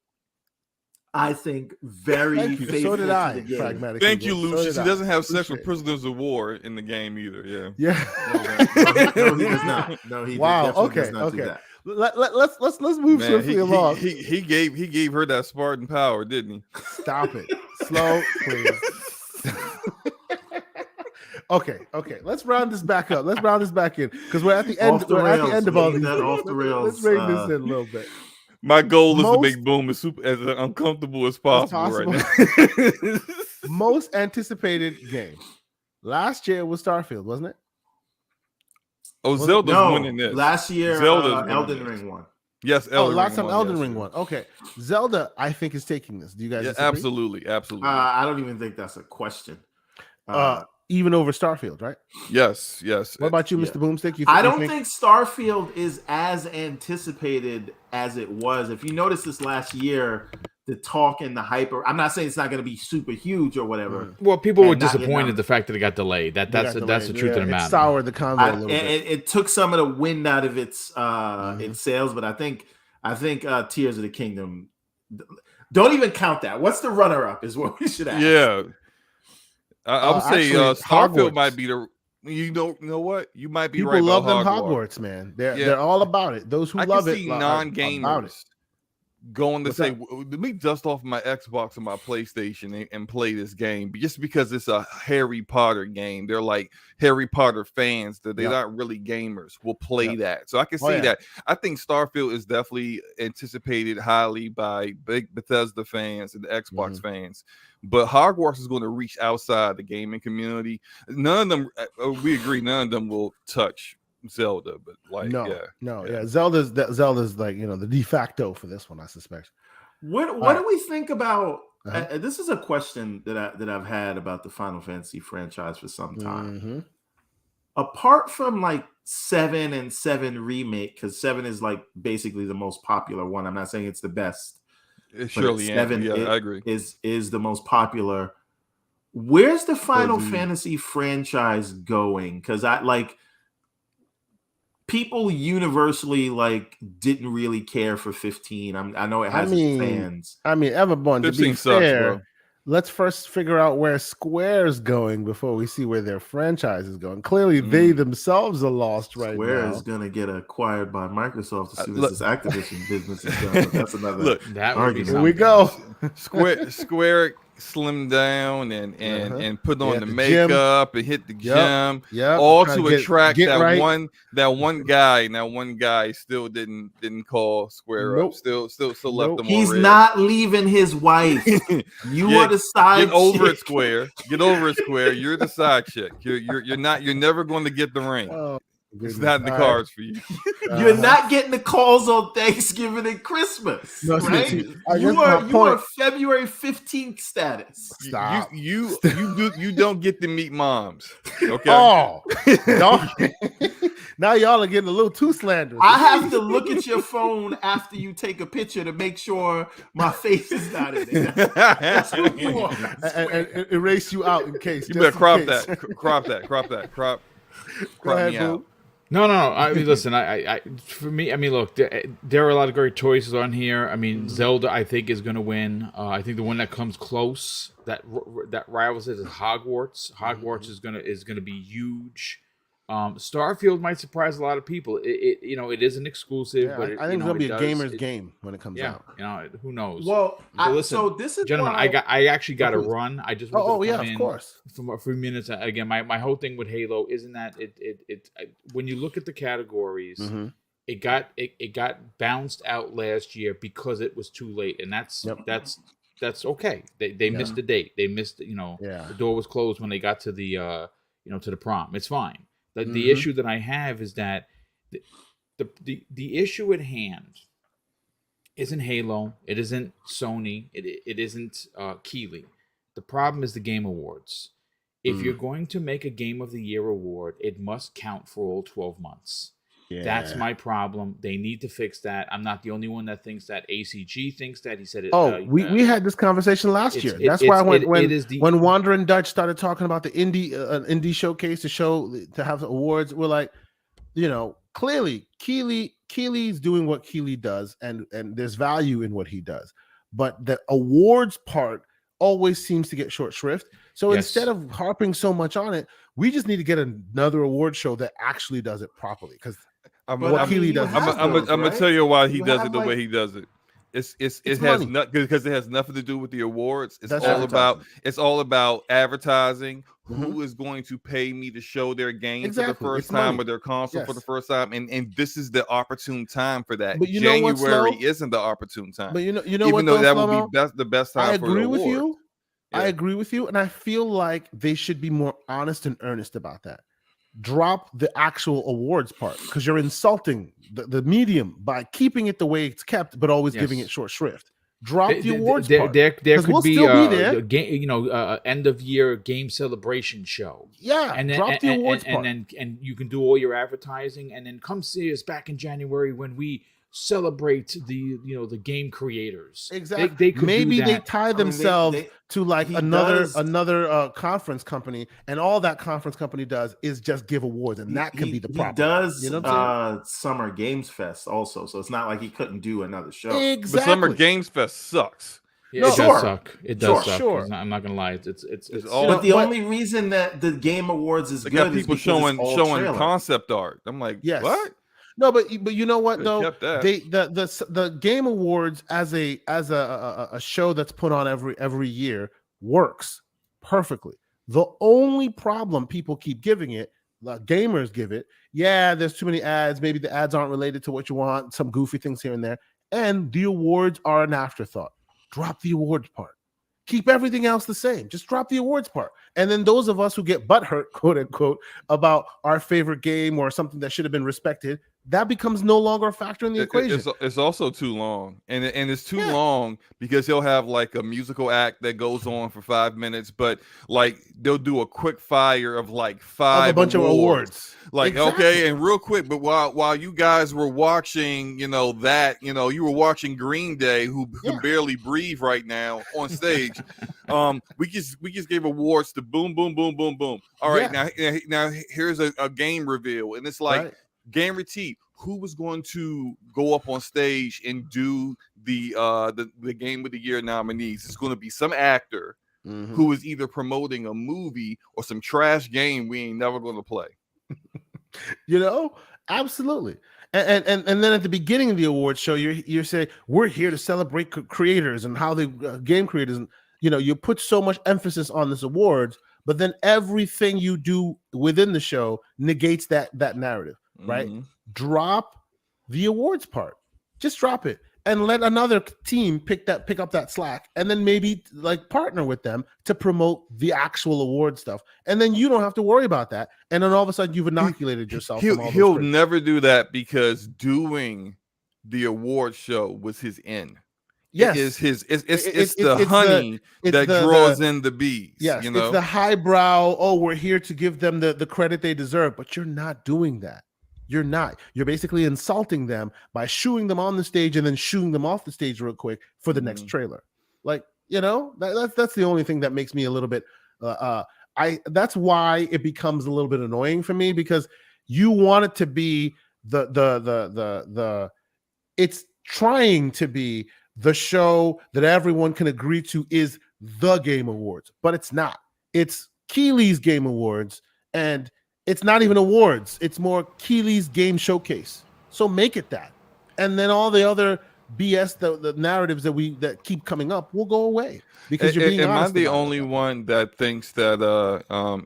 Speaker 2: I think, very
Speaker 1: Thank you.
Speaker 2: faithful
Speaker 1: So did
Speaker 2: to
Speaker 1: I.
Speaker 2: the game.
Speaker 1: Pragmatic.
Speaker 4: Thank you,
Speaker 1: Eagle. So
Speaker 4: Lucius.
Speaker 1: did
Speaker 4: He
Speaker 1: I.
Speaker 4: doesn't have sex with
Speaker 1: Appreciate it.
Speaker 4: prisoners of war in the game either. Yeah.
Speaker 1: Yeah.
Speaker 2: No, he does not. No, he
Speaker 1: Wow.
Speaker 2: definitely
Speaker 1: Okay.
Speaker 2: does not do
Speaker 1: Okay.
Speaker 2: that.
Speaker 1: Let's move
Speaker 4: Man,
Speaker 1: swiftly along.
Speaker 4: he gave her that Spartan power, didn't he?
Speaker 1: Stop it. Slow, please. Okay. Let's round this back up. Let's round this back in because we're at the end.
Speaker 2: Off the
Speaker 1: We're at the
Speaker 2: rails.
Speaker 1: end of
Speaker 2: We
Speaker 1: all
Speaker 2: need
Speaker 1: these.
Speaker 2: that
Speaker 1: things.
Speaker 2: off the
Speaker 1: Let's
Speaker 2: rails,
Speaker 1: bring this in a little bit.
Speaker 4: My goal is to
Speaker 1: Most-
Speaker 4: make Boom as uncomfortable as possible, right now.
Speaker 1: Most anticipated game last year was Starfield, wasn't it?
Speaker 4: Oh, Zelda's
Speaker 2: No,
Speaker 4: winning this.
Speaker 2: last year,
Speaker 4: Zelda's winning
Speaker 2: Elden
Speaker 4: this.
Speaker 2: Ring won.
Speaker 4: Yes, Elden
Speaker 1: last
Speaker 4: Ring
Speaker 1: time
Speaker 4: won
Speaker 1: Elden
Speaker 4: yesterday.
Speaker 1: Ring won. Okay, Zelda, I think is taking this. Do you guys?
Speaker 4: Yeah,
Speaker 1: disagree?
Speaker 4: absolutely.
Speaker 2: I don't even think that's a question.
Speaker 1: Even over Starfield, right?
Speaker 4: Yes.
Speaker 1: What about you,
Speaker 2: yeah.
Speaker 1: Mr. Boomstick?
Speaker 2: I don't think Starfield is as anticipated as it was. If you notice this last year, the talk and the hype. I'm not saying it's not going to be super huge or whatever.
Speaker 3: Well, people were
Speaker 2: And not get
Speaker 3: disappointed
Speaker 2: numbers.
Speaker 3: the fact that it got delayed. That's the truth of the
Speaker 1: It
Speaker 3: matter.
Speaker 1: soured the convo a little bit.
Speaker 2: It took some of the wind out of its sales, but I think Tears of the Kingdom. Don't even count that. What's the runner-up? Is what we should ask.
Speaker 4: Yeah, I would say
Speaker 1: actually,
Speaker 4: Starfield
Speaker 1: Hogwarts.
Speaker 4: might be the. You don't know what? You might be
Speaker 1: People
Speaker 4: right.
Speaker 1: love them
Speaker 4: about
Speaker 1: Hogwarts, man.
Speaker 4: Yeah.
Speaker 1: They're all about it. Those who
Speaker 4: I
Speaker 1: love
Speaker 4: can
Speaker 1: it
Speaker 4: see
Speaker 1: are about
Speaker 4: non-gamers
Speaker 1: it.
Speaker 4: going to
Speaker 1: What's
Speaker 4: say,
Speaker 1: that?
Speaker 4: let me dust off my Xbox and my PlayStation and play this game, just because it's a Harry Potter game. They're like Harry Potter fans that they're
Speaker 1: Yep.
Speaker 4: not really gamers will play
Speaker 1: Yep.
Speaker 4: that. So I can
Speaker 1: Oh,
Speaker 4: see
Speaker 1: yeah.
Speaker 4: that. I think Starfield is definitely anticipated highly by big Bethesda fans and the Xbox
Speaker 1: Mm-hmm.
Speaker 4: fans. But Hogwarts is going to reach outside the gaming community. None of them, we agree, none of them will touch Zelda, but like, yeah.
Speaker 1: Zelda's like the de facto for this one, I suspect.
Speaker 2: What do we think about? This is a question that I've had about the Final Fantasy franchise for some time.
Speaker 1: Mhm.
Speaker 2: Apart from like 7 and 7 remake, because 7 is like basically the most popular one. I'm not saying it's the best.
Speaker 4: It surely is.
Speaker 2: 7
Speaker 4: Yeah, I agree.
Speaker 2: is the most popular. Where's the Final
Speaker 1: the-
Speaker 2: Fantasy franchise going? Because people universally didn't really care for 15. I know it has its fans.
Speaker 1: I mean, Everborn, to be
Speaker 4: 15 sucks,
Speaker 1: fair,
Speaker 4: bro.
Speaker 1: let's first figure out where Square's going before we see where their franchise is going. Clearly, they themselves are lost right
Speaker 2: Square
Speaker 1: now.
Speaker 2: is gonna get acquired by Microsoft as soon
Speaker 4: look-
Speaker 2: as this Activision business is done. But that's another.
Speaker 4: Look,
Speaker 3: That would be
Speaker 2: Argument.
Speaker 1: Here we
Speaker 3: something.
Speaker 1: go.
Speaker 4: Square slimmed down and put on
Speaker 1: Yeah,
Speaker 4: the
Speaker 1: the
Speaker 4: makeup and hit the gym,
Speaker 1: Yep.
Speaker 4: all
Speaker 1: Trying
Speaker 4: to
Speaker 1: get-
Speaker 4: attract
Speaker 1: get
Speaker 4: that
Speaker 1: right.
Speaker 4: one guy. Now one guy still didn't call Square
Speaker 1: Nope.
Speaker 4: up. Still left
Speaker 1: Nope.
Speaker 4: them.
Speaker 2: He's
Speaker 4: on red.
Speaker 2: not leaving his wife. You
Speaker 4: Yeah,
Speaker 2: are the side.
Speaker 4: Get over it,
Speaker 2: chick.
Speaker 4: Square. Get over it, Square. You're the side chick. You're not. You're never going to get the ring.
Speaker 1: Oh,
Speaker 4: It's
Speaker 1: goodness.
Speaker 4: not in the
Speaker 1: All right.
Speaker 4: cards for you.
Speaker 2: You're
Speaker 1: Uh-huh.
Speaker 2: not getting the calls on Thanksgiving and Christmas,
Speaker 1: No,
Speaker 2: right?
Speaker 1: see, I guess
Speaker 2: You
Speaker 1: my
Speaker 2: are
Speaker 1: point-
Speaker 2: February 15th status.
Speaker 1: Stop.
Speaker 4: You don't get to meet moms. Okay.
Speaker 1: Oh, y'all, now y'all are getting a little too slanderous.
Speaker 2: I have to look at your phone after you take a picture to make sure my face is not in it. That's who you are.
Speaker 1: and erase you out in case.
Speaker 4: You
Speaker 1: just
Speaker 4: better
Speaker 1: in
Speaker 4: crop
Speaker 1: case.
Speaker 4: that. Crop
Speaker 1: Go ahead,
Speaker 4: me
Speaker 1: boo.
Speaker 4: out.
Speaker 3: No. I mean, listen. For me, I mean, look, there are a lot of great choices on here. I mean, Zelda, I think, is going to win. I think the one that comes close, that rivals it, is Hogwarts. Hogwarts is gonna be huge. Starfield might surprise a lot of people. It is an exclusive,
Speaker 1: Yeah,
Speaker 3: but
Speaker 1: I think it's gonna be a gamer's game when it comes
Speaker 3: Yeah,
Speaker 1: out.
Speaker 3: who knows?
Speaker 2: Well,
Speaker 3: listen,
Speaker 2: so this is
Speaker 3: gentlemen,
Speaker 2: why
Speaker 3: I actually got to
Speaker 1: please.
Speaker 3: run. I just wanted
Speaker 1: Oh
Speaker 3: to
Speaker 1: yeah,
Speaker 3: come
Speaker 1: of
Speaker 3: in
Speaker 1: course.
Speaker 3: for a few minutes. Again, my whole thing with Halo isn't that when you look at the categories,
Speaker 1: Mhm.
Speaker 3: it got bounced out last year because it was too late, and that's okay. They missed the date. They missed
Speaker 1: Yeah.
Speaker 3: the door was closed when they got to the to the prom. It's fine. The
Speaker 1: Mhm.
Speaker 3: issue that I have is that the issue at hand isn't Halo. It isn't Sony. It isn't Keighley. The problem is the Game Awards. If you're going to make a Game of the Year award, it must count for all 12 months.
Speaker 1: Yeah.
Speaker 3: That's my problem. They need to fix that. I'm not the only one that thinks that. ACG thinks that. He said it.
Speaker 1: Oh, we had this conversation last year. That's why when Wander and Dutch started talking about the indie showcase to have awards, we're like, clearly Keighley's doing what Keighley does, and there's value in what he does, but the awards part always seems to get short shrift. So instead of harping so much on it, we just need to get another award show that actually does it properly. Because Keighley does.
Speaker 4: I'm gonna tell you why he does it the way he does it. It has because it has nothing to do with the awards. It's all about advertising.
Speaker 1: Mm-hmm.
Speaker 4: Who is going to pay me to show their game for the first
Speaker 1: it's
Speaker 4: time
Speaker 1: money.
Speaker 4: or their console for the first time? And this is the opportune time for that.
Speaker 1: But
Speaker 4: January isn't the opportune time.
Speaker 1: But
Speaker 4: even though that would be the best time.
Speaker 1: I agree with you.
Speaker 4: Yeah.
Speaker 1: I agree with you, and I feel like they should be more honest and earnest about that. Drop the actual awards part, because you're insulting the medium by keeping it the way it's kept, but always giving it short shrift. Drop the awards part.
Speaker 3: There could be
Speaker 1: a
Speaker 3: game, end of year game celebration show.
Speaker 1: Yeah,
Speaker 3: and then
Speaker 1: drop the awards part,
Speaker 3: and you can do all your advertising, and then come see us back in January when we celebrate the game creators.
Speaker 1: Exactly. Maybe they tie themselves to like another conference company, and all that conference company does is just give awards, and that can be the problem.
Speaker 2: He does Summer Games Fest also, so it's not like he couldn't do another show.
Speaker 1: Exactly.
Speaker 4: But Summer Games Fest sucks.
Speaker 3: Yeah, it does suck. It does suck. Sure. I'm not gonna lie. It's
Speaker 4: all.
Speaker 2: But the only reason that the Game Awards is good is because
Speaker 4: showing concept art. I'm like, what?
Speaker 1: No, but you know what though? The Game Awards as a show that's put on every year works perfectly. The only problem people keep giving it, the gamers give it, there's too many ads. Maybe the ads aren't related to what you want. Some goofy things here and there, and the awards are an afterthought. Drop the awards part. Keep everything else the same. Just drop the awards part. And then those of us who get butthurt, quote unquote, about our favorite game or something that should have been respected, that becomes no longer a factor in the equation.
Speaker 4: It's also too long. And it's too long because he'll have like a musical act that goes on for 5 minutes, but like they'll do a quick fire of like five
Speaker 1: a bunch of awards.
Speaker 4: Like, okay, and real quick, but while you guys were watching, you were watching Green Day, who can barely breathe right now on stage. We just gave awards to boom, boom, boom, boom, boom. All right, now here's a game reveal, and it's like guaranteed who was going to go up on stage and do the Game of the Year nominees. It's going to be some actor who is either promoting a movie or some trash game we ain't never going to play.
Speaker 1: Absolutely. And then at the beginning of the awards show, you're saying we're here to celebrate creators and how they game creators, and you put so much emphasis on this awards, but then everything you do within the show negates that narrative, right? Drop the awards part. Just drop it and let another team pick up that slack, and then maybe like partner with them to promote the actual award stuff, and then you don't have to worry about that, and then all of a sudden you've inoculated yourself.
Speaker 4: He'll never do that, because doing the award show was his end.
Speaker 1: Yes,
Speaker 4: it's the honey that draws in the bees.
Speaker 1: Yes, it's the highbrow. Oh, we're here to give them the credit they deserve, but you're not doing that. You're not. You're basically insulting them by shooing them on the stage and then shooing them off the stage real quick for the next trailer. Like, that's the only thing that makes me a little bit. That's why it becomes a little bit annoying for me, because you want it to be it's trying to be the show that everyone can agree to is the Game Awards, but it's not. It's Keighley's Game Awards, and It's not even awards. It's more Keeley's Game Showcase. So make it that. And then all the other BS, the narratives that keep coming up will go away because you're being honest.
Speaker 4: Am I the
Speaker 1: about
Speaker 4: only
Speaker 1: it.
Speaker 4: one that thinks that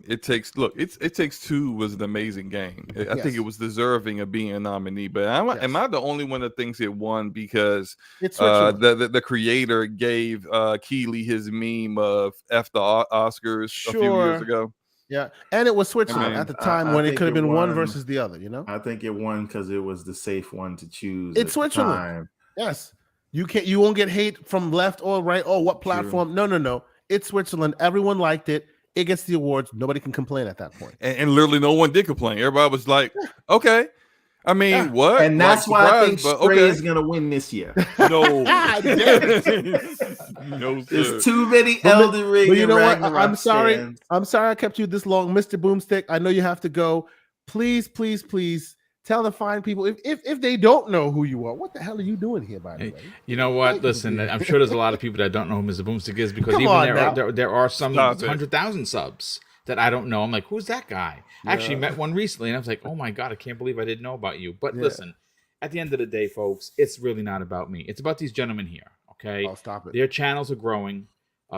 Speaker 4: It Takes Two was an amazing game? I think it was deserving of being a nominee. But am I the only one that thinks it won because
Speaker 1: It's
Speaker 4: the creator gave Keeley his meme of F the Oscars a few years ago?
Speaker 1: Yeah, and it was Switzerland at the time when it could have been one versus the other.
Speaker 2: I think it won because it was the safe one to choose.
Speaker 1: It's Switzerland. Yes, you won't get hate from left or right. Oh, what platform? True. No. It's Switzerland. Everyone liked it. It gets the awards. Nobody can complain at that point.
Speaker 4: And literally, no one did complain. Everybody was like, "Okay." I mean, what?
Speaker 2: And that's why I think Stray is going to win this year.
Speaker 4: No.
Speaker 1: No,
Speaker 4: sir.
Speaker 2: There's too many Elden Ring.
Speaker 1: But you know what?
Speaker 2: Ragnarok
Speaker 1: I'm sorry.
Speaker 2: fans.
Speaker 1: I'm sorry I kept you this long. Mr. Boomstick, I know you have to go. Please tell the fine people if they don't know who you are, what the hell are you doing here, by the way?
Speaker 3: You know what? Listen, I'm sure there's a lot of people that don't know who Mr. Boomstick is because there are some 100,000 subs that I don't know. I'm like, who's that guy? I actually met one recently, and I was like, oh my God, I can't believe I didn't know about you. But listen, at the end of the day, folks, it's really not about me. It's about these gentlemen here, okay?
Speaker 1: Oh, stop it.
Speaker 3: Their channels are growing.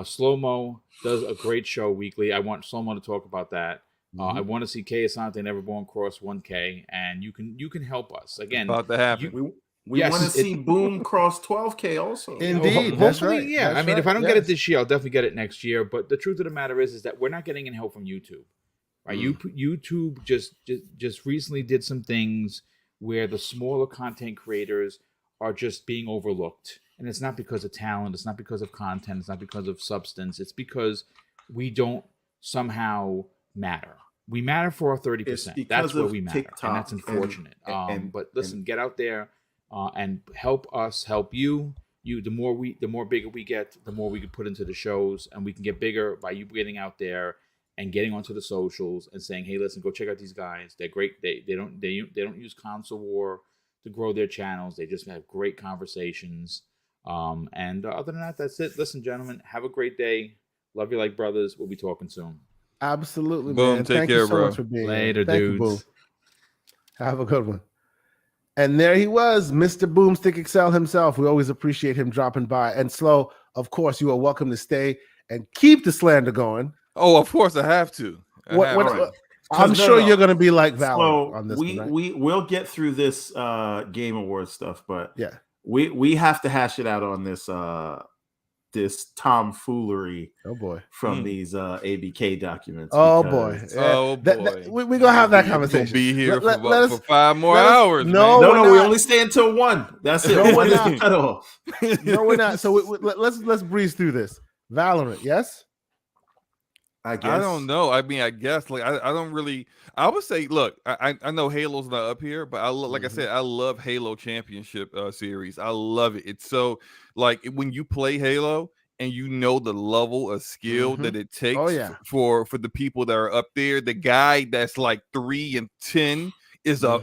Speaker 3: Slow Mo does a great show weekly. I want Slow Mo to talk about that. I want to see Kay Asante and Everborn cross 1K, and you can help us. Again,
Speaker 4: about to happen.
Speaker 2: We want to see Boom cross 12K also.
Speaker 1: Indeed.
Speaker 3: Hopefully, yeah. I mean, if I don't get it this year, I'll definitely get it next year. But the truth of the matter is that we're not getting any help from YouTube. Right? YouTube just recently did some things where the smaller content creators are just being overlooked. And it's not because of talent, it's not because of content, it's not because of substance. It's because we don't somehow matter. We matter for our 30%. That's where we matter. TikTok, and that's unfortunate. But listen, get out there and help us help you. The more bigger we get, the more we can put into the shows, and we can get bigger by you getting out there and getting onto the socials and saying, "Hey, listen, go check out these guys. They're great. They don't use console war to grow their channels. They just have great conversations." And other than that, that's it. Listen, gentlemen, have a great day. Love you like brothers. We'll be talking soon.
Speaker 1: Absolutely,
Speaker 4: Boom,
Speaker 1: man.
Speaker 4: take
Speaker 1: Thank
Speaker 4: care,
Speaker 1: you so
Speaker 4: bro.
Speaker 1: much for being
Speaker 3: Later,
Speaker 1: here. Thank
Speaker 3: dudes.
Speaker 1: you, Boom. Have a good one. And there he was, Mr. Boomstick Excel himself. We always appreciate him dropping by. And Slow, of course, you are welcome to stay and keep the slander going.
Speaker 4: Oh, of course, I have to.
Speaker 1: I'm sure you're going to be like Valor on this one, right?
Speaker 2: We'll get through this Game Awards stuff, but
Speaker 1: yeah,
Speaker 2: we have to hash it out on this this tomfoolery.
Speaker 1: Oh boy,
Speaker 2: from these ABK documents.
Speaker 1: Oh boy, we're gonna have that conversation.
Speaker 4: We'll be here for 5 more hours.
Speaker 2: No, we only stay until 1. That's it.
Speaker 1: No, we're not.
Speaker 2: Cut off.
Speaker 1: No, we're not. So let's breeze through this. Valorant, yes.
Speaker 2: I guess.
Speaker 4: I don't know. I mean, I guess I don't really. I would say, look, I know Halo's not up here, but I said, I love Halo Championship series. I love it. It's so like when you play Halo and you know the level of skill that it takes for the people that are up there. The guy that's like 3 and 10 is a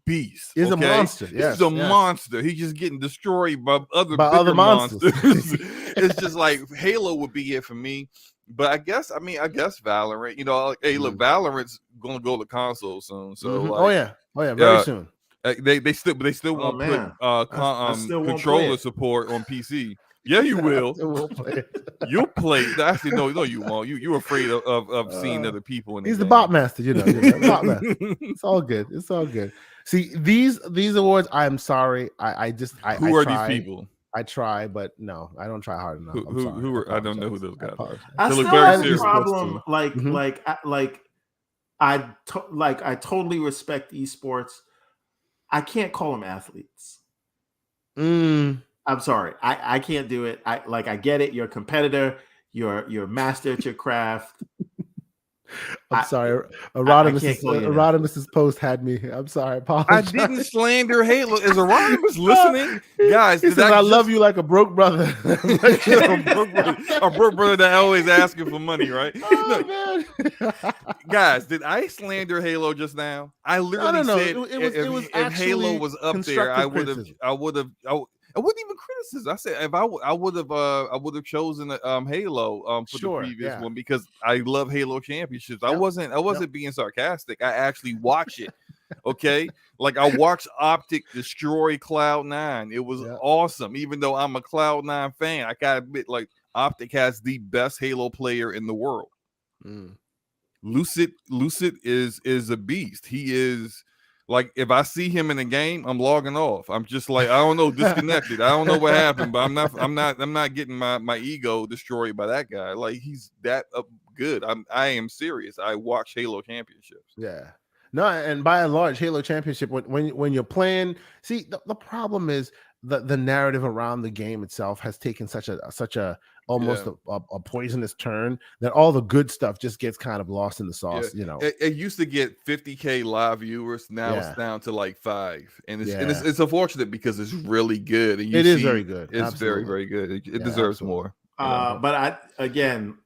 Speaker 4: beast.
Speaker 1: He's a monster.
Speaker 4: He's a monster. He's just getting destroyed by other monsters. It's just like Halo would be it for me. But I guess Valorant, hey, look, Valorant's gonna go to console soon. So
Speaker 1: very soon.
Speaker 4: They still won't put controller support on PC. Yeah, you will. You'll play. Actually, no, you won't. You're afraid of seeing other people. In
Speaker 1: he's the bot master, bot master. It's all good. It's all good. See, these awards, I'm sorry. Who
Speaker 4: are these people?
Speaker 1: I try, but no, I don't try hard enough.
Speaker 4: Who are? I don't know who those guys are.
Speaker 2: I still have a problem. I totally respect esports. I can't call them athletes. I'm sorry. I can't do it. I get it. You're a competitor. You're a master at your craft.
Speaker 1: I'm sorry. Erodimus's post had me. I'm sorry. I apologize.
Speaker 4: I didn't slander Halo. Is Erodimus listening? Guys,
Speaker 1: I love you like a broke brother.
Speaker 4: A broke brother that always asking for money, right?
Speaker 1: Oh, man.
Speaker 4: Guys, did I slander Halo just now? I literally said if Halo was up there, I would have. I wouldn't even criticize. I said if I would have chosen Halo for the
Speaker 1: Sure,
Speaker 4: previous
Speaker 1: yeah.
Speaker 4: one because I love Halo Championships. I
Speaker 1: Yep,
Speaker 4: wasn't being sarcastic. I actually watch it. Okay, like I watched Optic destroy Cloud9. It was
Speaker 1: Yeah.
Speaker 4: awesome. Even though I'm a Cloud9 fan, I gotta admit, like Optic has the best Halo player in the world.
Speaker 1: Mm.
Speaker 4: Lucid is a beast. He is like if I see him in a game, I'm logging off. I'm just like I don't know, disconnected. I don't know what happened, but I'm not getting my ego destroyed by that guy. Like he's that good. I am serious. I watch Halo Championships.
Speaker 1: Yeah. No, and by and large, Halo Championship, when you're playing, see the problem is the narrative around the game itself has taken such a almost a poisonous turn that all the good stuff just gets kind of lost in the sauce. You know,
Speaker 4: it used to get 50K live viewers. Now it's down to like 5, and it's unfortunate because it's really good. And
Speaker 1: it is very good.
Speaker 4: It's
Speaker 1: Absolutely.
Speaker 4: very good. It deserves more.
Speaker 2: But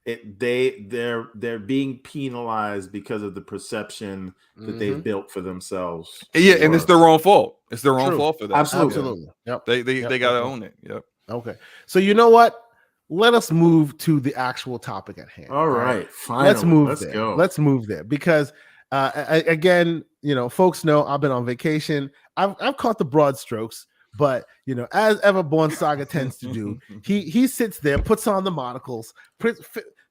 Speaker 2: they're being penalized because of the perception that they've built for themselves.
Speaker 4: Yeah, and it's their own fault. It's their own fault for that.
Speaker 2: Absolutely.
Speaker 1: Yep.
Speaker 4: They gotta own it. Yep.
Speaker 1: Okay. So you know what? Let us move to the actual topic at hand.
Speaker 2: All right. Finally, let's
Speaker 1: go. Let's move there because again, folks know I've been on vacation. I've caught the broad strokes. But as Everborn Saga tends to do, he sits there, puts on the monocles,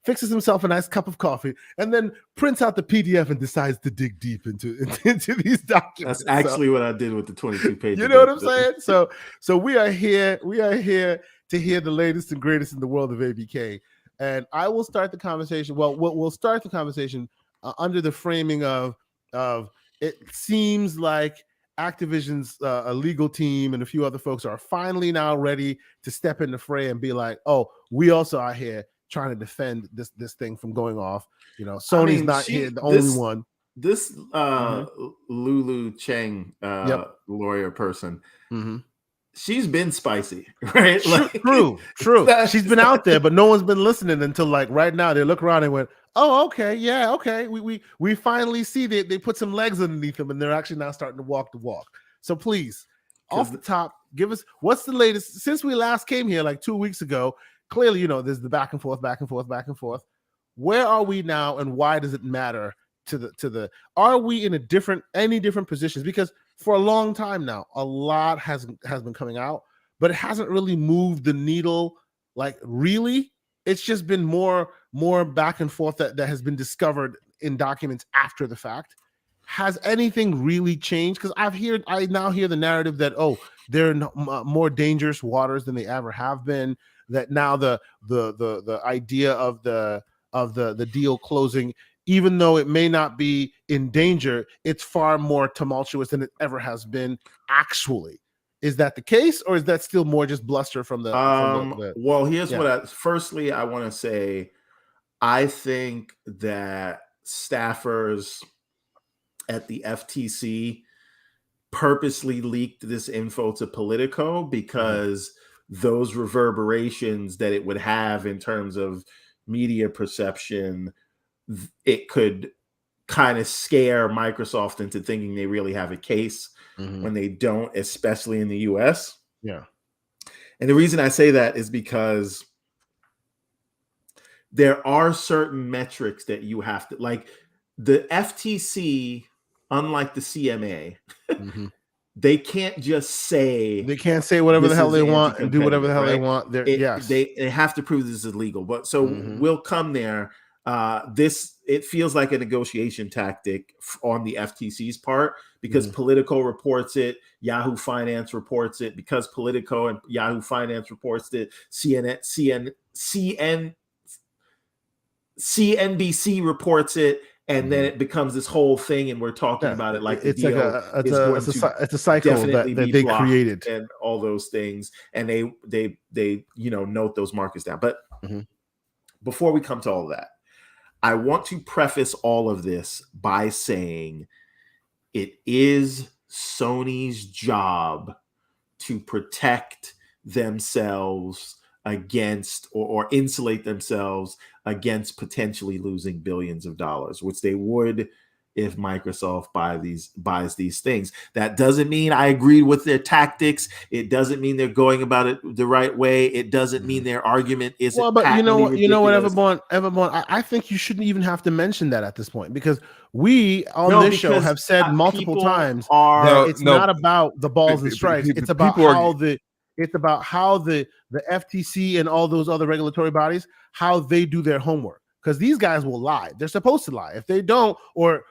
Speaker 1: fixes himself a nice cup of coffee, and then prints out the PDF and decides to dig deep into these documents.
Speaker 2: That's actually what I did with the 22 pages.
Speaker 1: You know what I'm saying? So we are here to hear the latest and greatest in the world of ABK, and I will start the conversation. Well, we'll start the conversation under the framing of it seems like Activision's a legal team and a few other folks are finally now ready to step in the fray and be like, oh, we also are here trying to defend this thing from going off. Sony's not here, the only one.
Speaker 2: This Lulu Cheng lawyer person, she's been spicy, right? Like,
Speaker 1: true. She's been out there, but no one's been listening until like right now. They look around and went, oh, okay, yeah, okay. We finally see that they put some legs underneath them, and they're actually now starting to walk the walk. So please, off the top, give us what's the latest since we last came here like 2 weeks ago. Clearly, there's the back and forth. Where are we now, and why does it matter to the? Are we in any different positions? Because for a long time now, a lot has been coming out, but it hasn't really moved the needle. Like really, it's just been more back and forth that has been discovered in documents after the fact. Has anything really changed? Because I now hear the narrative that they're in more dangerous waters than they ever have been. That now the idea of the deal closing, even though it may not be in danger, it's far more tumultuous than it ever has been. Actually, is that the case, or is that still more just bluster from the?
Speaker 2: Well, here's what. Firstly, I want to say, I think that staffers at the FTC purposely leaked this info to Politico because those reverberations that it would have in terms of media perception, it could kind of scare Microsoft into thinking they really have a case when they don't, especially in the US.
Speaker 1: Yeah.
Speaker 2: And the reason I say that is because there are certain metrics that you have to, like the FTC, unlike the CMA, they can't just say
Speaker 1: whatever the hell they want and do whatever the hell they want.
Speaker 2: They have to prove this is illegal. But so we'll come there. It feels like a negotiation tactic on the FTC's part because Politico reports it, Yahoo Finance reports it, because Politico and Yahoo Finance reports it, CNBC reports it, and then it becomes this whole thing, and we're talking about it like
Speaker 1: it's a cycle that they created
Speaker 2: and all those things, and they note those markers down. But before we come to all of that, I want to preface all of this by saying it is Sony's job to protect themselves against or insulate themselves against potentially losing billions of dollars, which they would if Microsoft buys these things. That doesn't mean I agree with their tactics. It doesn't mean they're going about it the right way. It doesn't mean their argument isn't.
Speaker 1: Well, but you know what,
Speaker 2: ridiculous.
Speaker 1: Everborn, I think you shouldn't even have to mention that at this point, because we on this show have said multiple times that it's not about the balls and strikes. It's about how the FTC and all those other regulatory bodies, how they do their homework. Because these guys will lie. They're supposed to lie. If they don't, or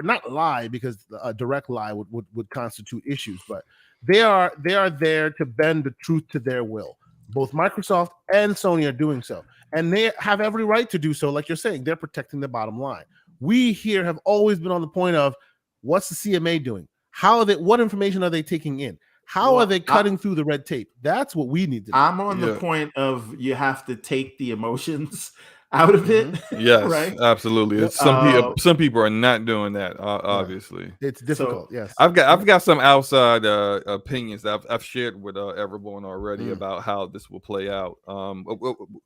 Speaker 1: not lie, because a direct lie would constitute issues, but they are there to bend the truth to their will. Both Microsoft and Sony are doing so, and they have every right to do so. Like you're saying, they're protecting the bottom line. We here have always been on the point of, what's the CMA doing? What information are they taking in? How are they cutting through the red tape? That's what we need to do.
Speaker 2: I'm on the point of, you have to take the emotions out of it.
Speaker 4: Yes,
Speaker 2: right?
Speaker 4: Absolutely. Some people are not doing that. Obviously,
Speaker 1: it's difficult.
Speaker 2: So,
Speaker 1: yes,
Speaker 4: I've got some outside opinions that I've shared with Everborn already about how this will play out.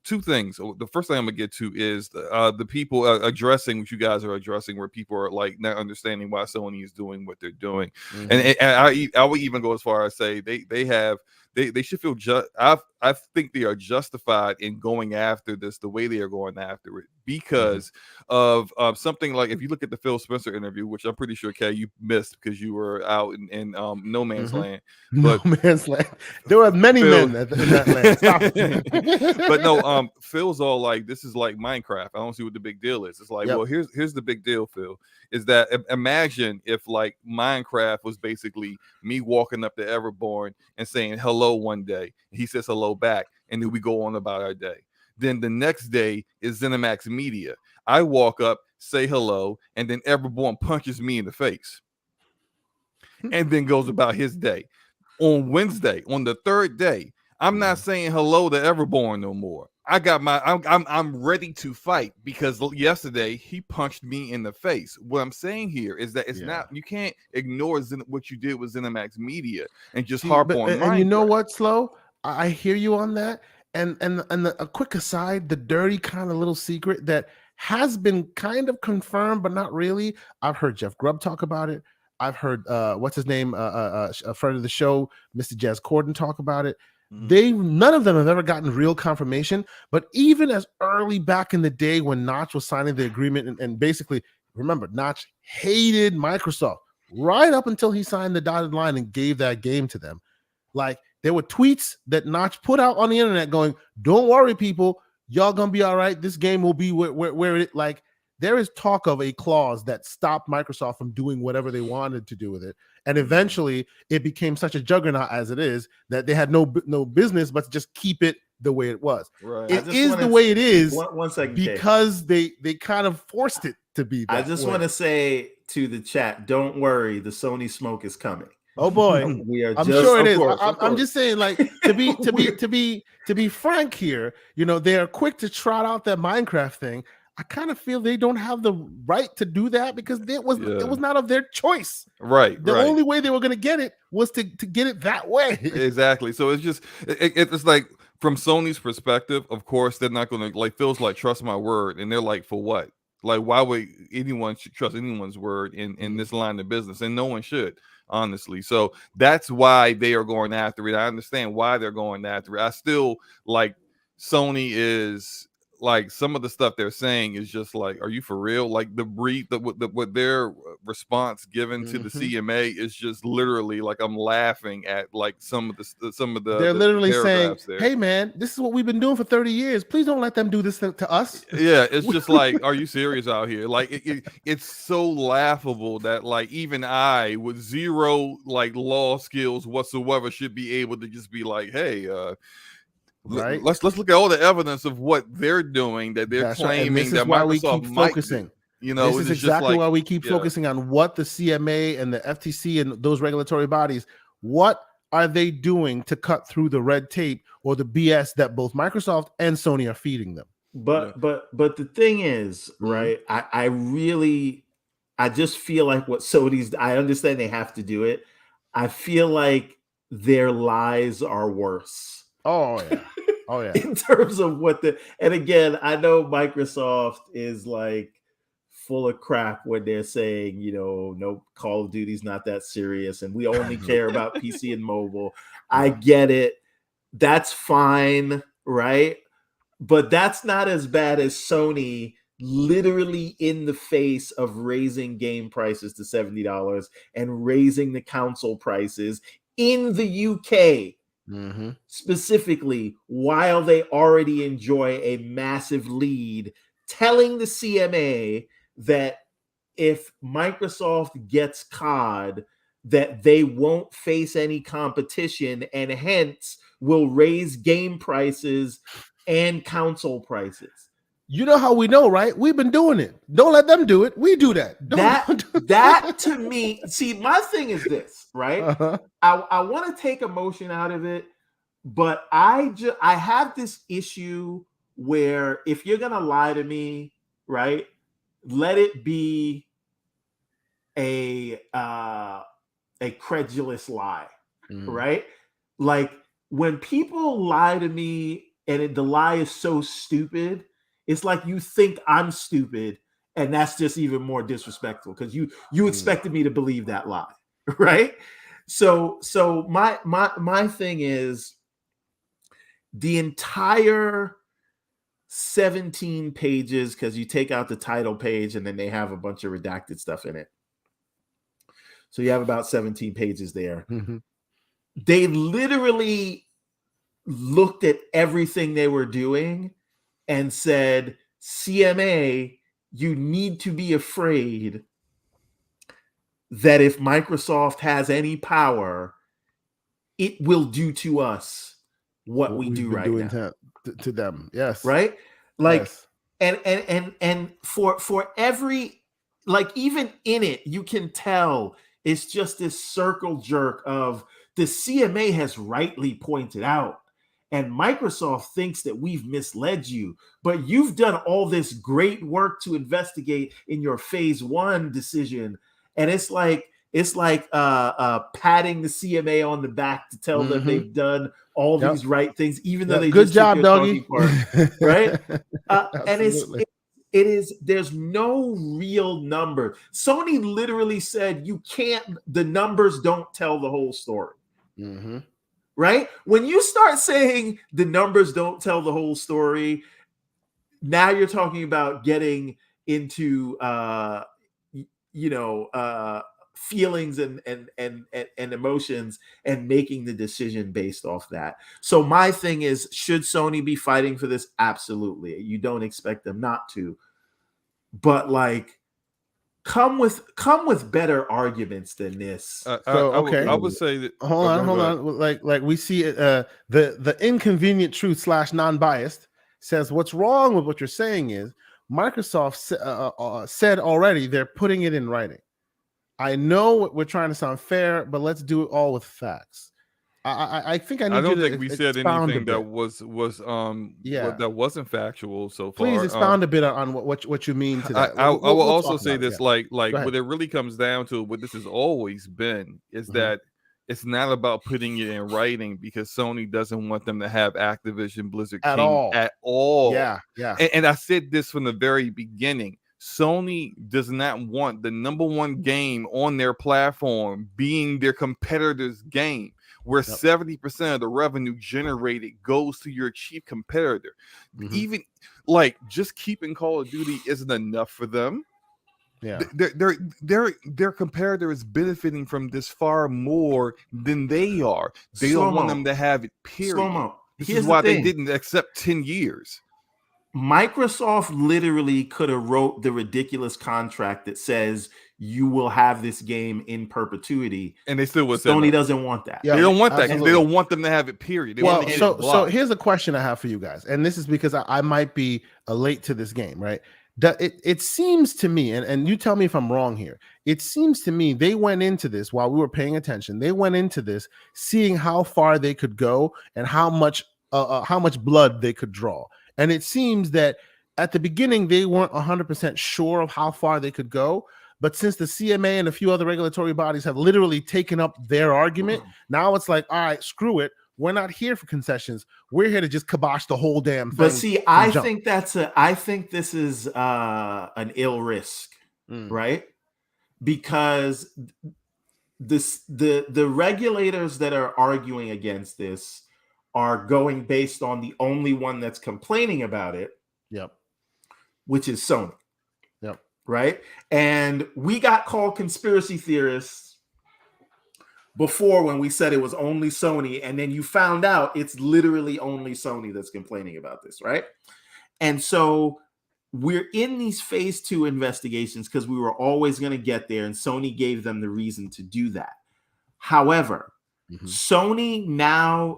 Speaker 4: Two things. The first thing I'm gonna get to is the people addressing what you guys are addressing, where people are like not understanding why Sony is doing what they're doing, and I would even go as far as say they should feel I think they are justified in going after this the way they are going after it, because of something like, if you look at the Phil Spencer interview, which I'm pretty sure, Kay, you missed because you were out in no man's land. But
Speaker 1: no man's land. There were many men in that land. Stop it.
Speaker 4: But no, Phil's all like, this is like Minecraft. I don't see what the big deal is. It's like, well, here's the big deal, Phil, is that imagine if like Minecraft was basically me walking up to Everborn and saying hello one day. He says hello back, and then we go on about our day. Then the next day is ZeniMax Media. I walk up, say hello, and then Everborn punches me in the face, and then goes about his day. On Wednesday, on the third day, I'm not saying hello to Everborn no more. I'm ready to fight because yesterday he punched me in the face. What I'm saying here is that it's not, you can't ignore what you did with ZeniMax Media and just harp on Minecraft.
Speaker 1: And you know what, Slow? I hear you on that. And a quick aside, the dirty kind of little secret that has been kind of confirmed, but not really. I've heard Jeff Grubb talk about it. I've heard what's his name, a friend of the show, Mr. Jazz Corden, talk about it. None of them have ever gotten real confirmation, but even as early back in the day when Notch was signing the agreement, and basically, remember, Notch hated Microsoft right up until he signed the dotted line and gave that game to them. Like, there were tweets that Notch put out on the internet going, don't worry, people, y'all gonna be all right. This game will be where it, like, there is talk of a clause that stopped Microsoft from doing whatever they wanted to do with it. And eventually it became such a juggernaut as it is that they had no business but to just keep it the way it was.
Speaker 2: Right.
Speaker 1: It is the way it is.
Speaker 2: One second,
Speaker 1: because they kind of forced it to be that
Speaker 2: I just want to say to the chat, don't worry, the Sony smoke is coming.
Speaker 1: Oh boy, I'm sure it is. I'm just saying, like, to be frank here, you know, they are quick to trot out that Minecraft thing. I kind of feel they don't have the right to do that because it was not of their choice.
Speaker 4: Right.
Speaker 1: The only way they were going to get it was to get it that way.
Speaker 4: Exactly. So it's just it's like, from Sony's perspective, of course, they're not going to, like, Phil's like, trust my word, and they're like, for what? Like, why would anyone trust anyone's word in this line of business? And no one should, honestly. So that's why they are going after it. I understand why they're going after it. I still, like, Sony is, like, some of the stuff they're saying is just like, are you for real? Like, what their response given to the CMA is just literally like, I'm laughing at, like, some of the
Speaker 1: they're literally saying,
Speaker 4: there.
Speaker 1: hey man, this is what we've been doing for 30 years. Please don't let them do this to us.
Speaker 4: Yeah, it's just like, are you serious out here? Like, it's so laughable that, like, even I with zero, like, law skills whatsoever should be able to just be like, hey,
Speaker 1: right.
Speaker 4: Let's look at all the evidence of what they're doing, that they're claiming that Microsoft might do. You know,
Speaker 1: this is exactly why we keep focusing on what the CMA and the FTC and those regulatory bodies, what are they doing to cut through the red tape or the BS that both Microsoft and Sony are feeding them.
Speaker 2: But the thing is, right, I just feel like what Sony's, I understand they have to do it. I feel like their lies are worse.
Speaker 1: Oh yeah. Oh yeah.
Speaker 2: In terms of and again, I know Microsoft is like full of crap when they're saying, no, Call of Duty's not that serious and we only care about PC and mobile. I get it. That's fine, right? But that's not as bad as Sony literally in the face of raising game prices to $70 and raising the console prices in the UK. Specifically, while they already enjoy a massive lead, telling the CMA that if Microsoft gets COD, that they won't face any competition and hence will raise game prices and console prices.
Speaker 1: You know how we know, right? We've been doing it. Don't let them do it. We do that.
Speaker 2: That to me, see, my thing is this, right? I want to take emotion out of it, but I have this issue where if you're gonna lie to me, right, let it be a credulous lie, right? Like when people lie to me and the lie is so stupid, it's like you think I'm stupid, and that's just even more disrespectful because you expected me to believe that lie, right? So my thing is the entire 17 pages, because you take out the title page and then they have a bunch of redacted stuff in it. So you have about 17 pages there. They literally looked at everything they were doing and said, CMA, you need to be afraid that if Microsoft has any power, it will do to us what we do right now.
Speaker 1: To them. Yes.
Speaker 2: Right? Like,
Speaker 1: yes.
Speaker 2: And for every, like, even in it, you can tell it's just this circle jerk of the CMA has rightly pointed out, and Microsoft thinks that we've misled you, but you've done all this great work to investigate in your phase 1 decision. And it's like patting the CMA on the back to tell them they've done all these right things, even though they
Speaker 1: good
Speaker 2: just
Speaker 1: job,
Speaker 2: took your
Speaker 1: doggy.
Speaker 2: part, right? And it is, there's no real number. Sony literally said the numbers don't tell the whole story. Right? When you start saying the numbers don't tell the whole story, now you're talking about getting into feelings and emotions and making the decision based off that. So my thing is, should Sony be fighting for this? Absolutely. You don't expect them not to. But like, come with better arguments than this.
Speaker 1: Okay.
Speaker 4: I would say that.
Speaker 1: Hold on. Like we see it. The inconvenient truth / non-biased says what's wrong with what you're saying is Microsoft said already they're putting it in writing. I know we're trying to sound fair, but let's do it all with facts. I think I don't
Speaker 4: think we said anything that was that wasn't factual so far.
Speaker 1: Please expound a bit on what you mean to that.
Speaker 4: I will also say this, like what it really comes down to, what this has always been, is that it's not about putting it in writing, because Sony doesn't want them to have Activision Blizzard
Speaker 1: at
Speaker 4: all.
Speaker 1: Yeah.
Speaker 4: And I said this from the very beginning. Sony does not want the number one game on their platform being their competitor's game, where 70% of the revenue generated goes to your chief competitor. Even like just keeping Call of Duty isn't enough for them.
Speaker 1: Yeah,
Speaker 4: their competitor is benefiting from this far more than they are. They don't want them to have it, period. This is why they didn't accept 10 years.
Speaker 2: Microsoft literally could have wrote the ridiculous contract that says you will have this game in perpetuity,
Speaker 4: and they still would.
Speaker 2: Sony doesn't want that.
Speaker 4: Yeah, they don't want that because they don't want them to have it. Period.
Speaker 1: So here's a question I have for you guys, and this is because I might be late to this game, right? It seems to me, and you tell me if I'm wrong here. It seems to me they went into this while we were paying attention. They went into this seeing how far they could go and how much blood they could draw. And it seems that at the beginning, they weren't 100% sure of how far they could go. But since the CMA and a few other regulatory bodies have literally taken up their argument, now it's like, all right, screw it. We're not here for concessions. We're here to just kibosh the whole damn thing.
Speaker 2: But see, I think this is an ill risk. right? Because the regulators that are arguing against this are going based on the only one that's complaining about it,
Speaker 1: Yep.
Speaker 2: which is Sony.
Speaker 1: Yep.
Speaker 2: Right? And we got called conspiracy theorists before when we said it was only Sony, and then you found out it's literally only Sony that's complaining about this, right? And so we're in these phase 2 investigations because we were always going to get there, and Sony gave them the reason to do that. However, Sony now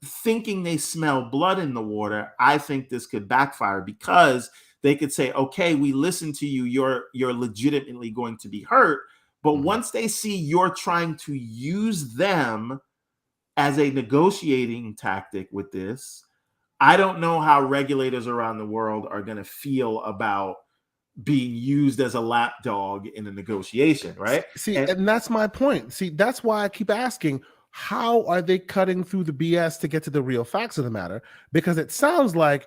Speaker 2: thinking they smell blood in the water, I think this could backfire because they could say, okay, we listened to you. You're legitimately going to be hurt. But once they see you're trying to use them as a negotiating tactic with this, I don't know how regulators around the world are going to feel about being used as a lapdog in a negotiation, right?
Speaker 1: See, and that's my point. See, that's why I keep asking, how are they cutting through the BS to get to the real facts of the matter? Because it sounds like,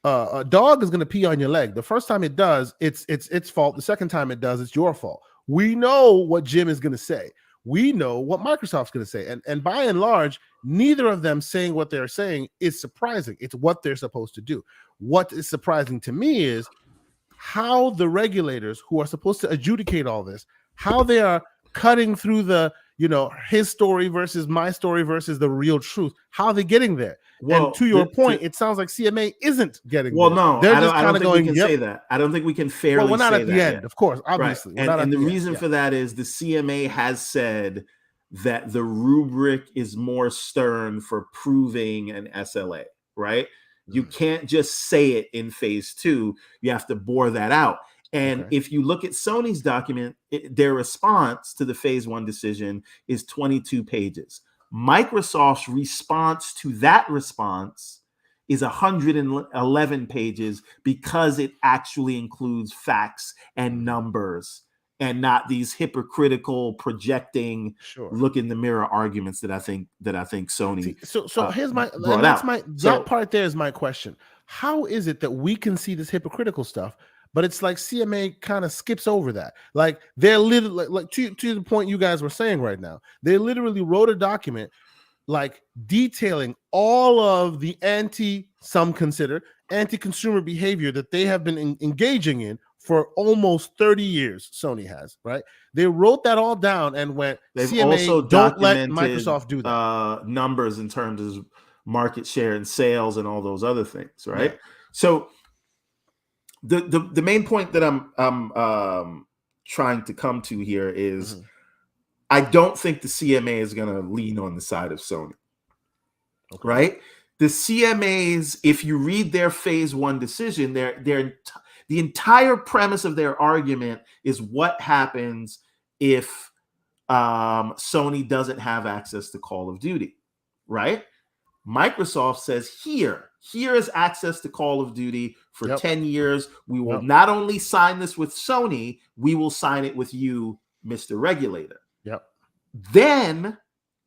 Speaker 1: a dog is going to pee on your leg. The first time it does, it's its fault. The second time it does, it's your fault. We know what Jim is going to say. We know what Microsoft's going to say. And by and large, neither of them saying what they're saying is surprising. It's what they're supposed to do. What is surprising to me is how the regulators who are supposed to adjudicate all this, how they are cutting through the, his story versus my story versus the real truth. How are they getting there? Well, and to your point, it sounds like CMA isn't getting there.
Speaker 2: No,
Speaker 1: they're
Speaker 2: just kind of going, we can say that. I don't think we can fairly say that.
Speaker 1: We're not at the end,
Speaker 2: yet.
Speaker 1: Of course, obviously.
Speaker 2: Right. And the reason for that is the CMA has said that the rubric is more stern for proving an SLA, right? You can't just say it in phase 2. You have to bore that out. And if you look at Sony's document, their response to the phase 1 decision is 22 pages. Microsoft's response to that response is 111 pages because it actually includes facts and numbers and not these hypocritical projecting look in the mirror arguments that I think Sony.
Speaker 1: So here's that part there is my question. How is it that we can see this hypocritical stuff, but it's like CMA kind of skips over that? Like they're literally like to the point you guys were saying right now, they literally wrote a document like detailing all of the anti-consumer behavior that they have been engaging in for almost 30 years. Sony has, right? They wrote that all down and went,
Speaker 2: they've
Speaker 1: CMA,
Speaker 2: also
Speaker 1: don't let Microsoft do that.
Speaker 2: Numbers in terms of market share and sales and all those other things, right? Yeah. So the main point that I'm trying to come to here is I don't think the CMA is going to lean on the side of Sony, right? The CMAs, if you read their phase 1 decision, the entire premise of their argument is what happens if Sony doesn't have access to Call of Duty, right? Microsoft says here is access to Call of Duty for 10 years. We will not only sign this with Sony, we will sign it with you, Mr. Regulator.
Speaker 1: Yep.
Speaker 2: Then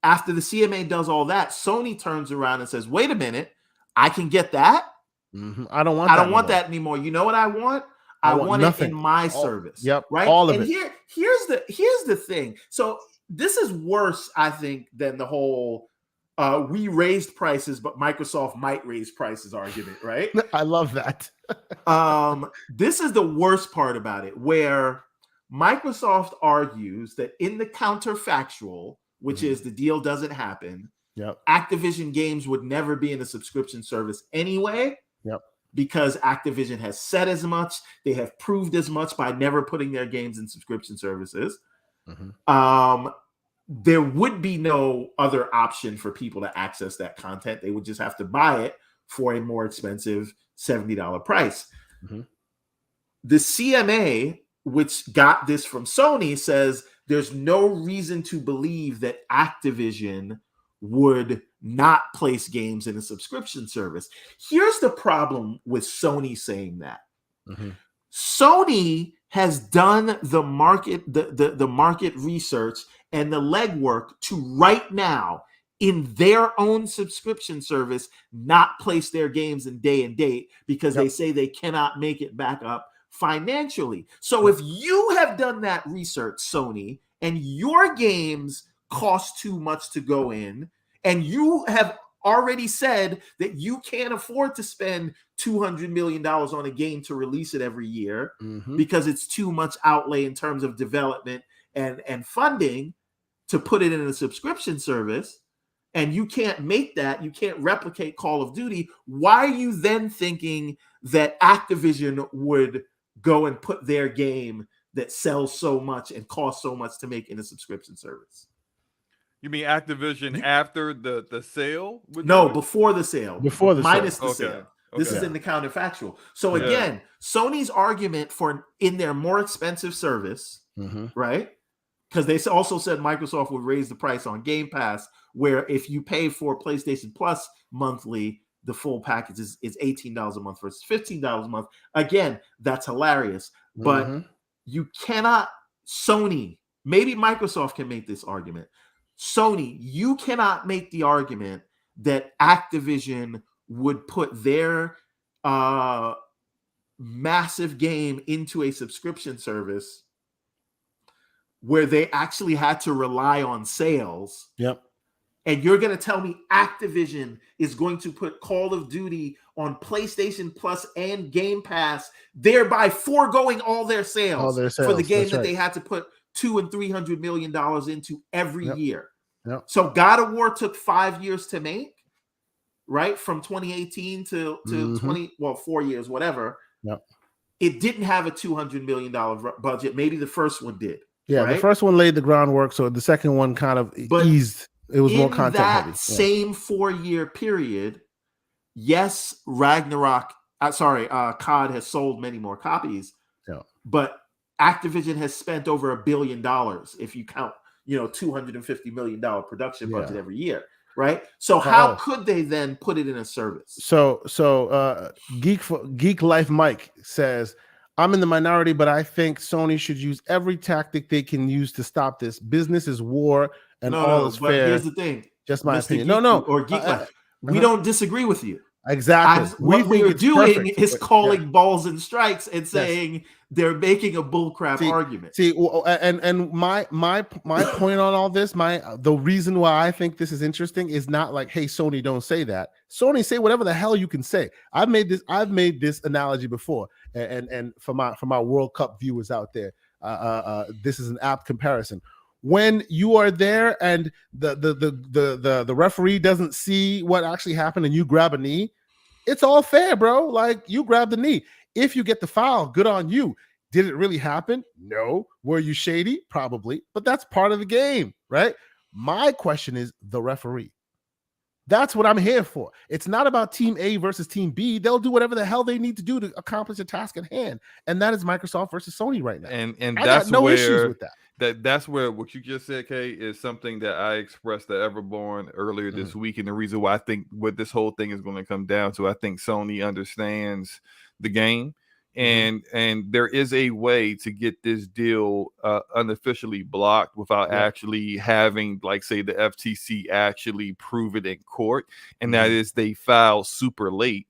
Speaker 2: after the CMA does all that, Sony turns around and says, wait a minute, I can get that.
Speaker 1: I don't want
Speaker 2: that anymore. You know what I want? I want it in my service.
Speaker 1: Yep.
Speaker 2: Right.
Speaker 1: All of
Speaker 2: it. Here's the thing. So this is worse, I think, than the whole we raised prices, but Microsoft might raise prices argument, right?
Speaker 1: I love that.
Speaker 2: This is the worst part about it, where Microsoft argues that in the counterfactual, which is the deal doesn't happen, Activision games would never be in a subscription service anyway, because Activision has said as much. They have proved as much by never putting their games in subscription services. There would be no other option for people to access that content. They would just have to buy it for a more expensive $70 price. The CMA, which got this from Sony, says there's no reason to believe that Activision would not place games in a subscription service. Here's the problem with Sony saying that. Sony has done the market, the market research and the legwork to right now in their own subscription service not place their games in day and date because they say they cannot make it back up financially. So if you have done that research, Sony, and your games cost too much to go in, and you have already said that you can't afford to spend $200 million on a game to release it every year because it's too much outlay in terms of development and funding to put it in a subscription service, and you can't make that, you can't replicate Call of Duty, why are you then thinking that Activision would go and put their game that sells so much and costs so much to make in a subscription service?
Speaker 4: You mean Activision after the sale?
Speaker 2: No, before the sale.
Speaker 1: Before the
Speaker 2: minus
Speaker 1: sale.
Speaker 2: the sale. This
Speaker 4: Okay.
Speaker 2: is in the counterfactual. So again, Sony's argument for in their more expensive service, right? Because they also said Microsoft would raise the price on Game Pass, where if you pay for PlayStation Plus monthly, the full package is $18 a month versus $15 a month. Again, that's hilarious. But you cannot, Sony, maybe Microsoft can make this argument. Sony, you cannot make the argument that Activision would put their massive game into a subscription service where they actually had to rely on sales.
Speaker 1: Yep.
Speaker 2: And you're going to tell me Activision is going to put Call of Duty on PlayStation Plus and Game Pass, thereby foregoing all their sales for the game that they had to put $200 and $300 million into every year.
Speaker 1: Yep.
Speaker 2: So God of War took 5 years to make, right? From 2018 to 4 years, whatever.
Speaker 1: Yep.
Speaker 2: It didn't have a $200 million budget. Maybe the first one did.
Speaker 1: Yeah,
Speaker 2: right?
Speaker 1: The first one laid the groundwork, so the second one kind of eased. It was more content
Speaker 2: that
Speaker 1: heavy.
Speaker 2: Same 4-year period, yes, COD has sold many more copies, but Activision has spent over $1 billion if you count, $250 million production budget every year, right? So how could they then put it in a service?
Speaker 1: So Geek Life Mike says, I'm in the minority, but I think Sony should use every tactic they can use to stop this. Business is war, and all is fair.
Speaker 2: Here's the thing.
Speaker 1: Just my opinion.
Speaker 2: Or Geek Life. We don't disagree with you.
Speaker 1: Exactly.
Speaker 2: What we're doing is calling balls and strikes and saying they're making a bullcrap argument.
Speaker 1: And my point on all this, the reason why I think this is interesting is not like, hey, Sony, don't say that. Sony, say whatever the hell you can say. I've made this analogy before, and for my World Cup viewers out there, this is an apt comparison. When you are there and the referee doesn't see what actually happened and you grab a knee, it's all fair, bro. Like, you grab the knee. If you get the foul, good on you. Did it really happen? No. Were you shady? Probably. But that's part of the game, right? My question is the referee. That's what I'm here for. It's not about team A versus team B. They'll do whatever the hell they need to do to accomplish a task at hand. And that is Microsoft versus Sony right now.
Speaker 4: And
Speaker 1: I
Speaker 4: that's
Speaker 1: got no
Speaker 4: where,
Speaker 1: issues with that.
Speaker 4: That's where what you just said, Kay, is something that I expressed to Everborn earlier this week. And the reason why I think what this whole thing is going to come down to, I think Sony understands the game. And there is a way to get this deal unofficially blocked without actually having, like, say, the FTC actually prove it in court. And that is they file super late.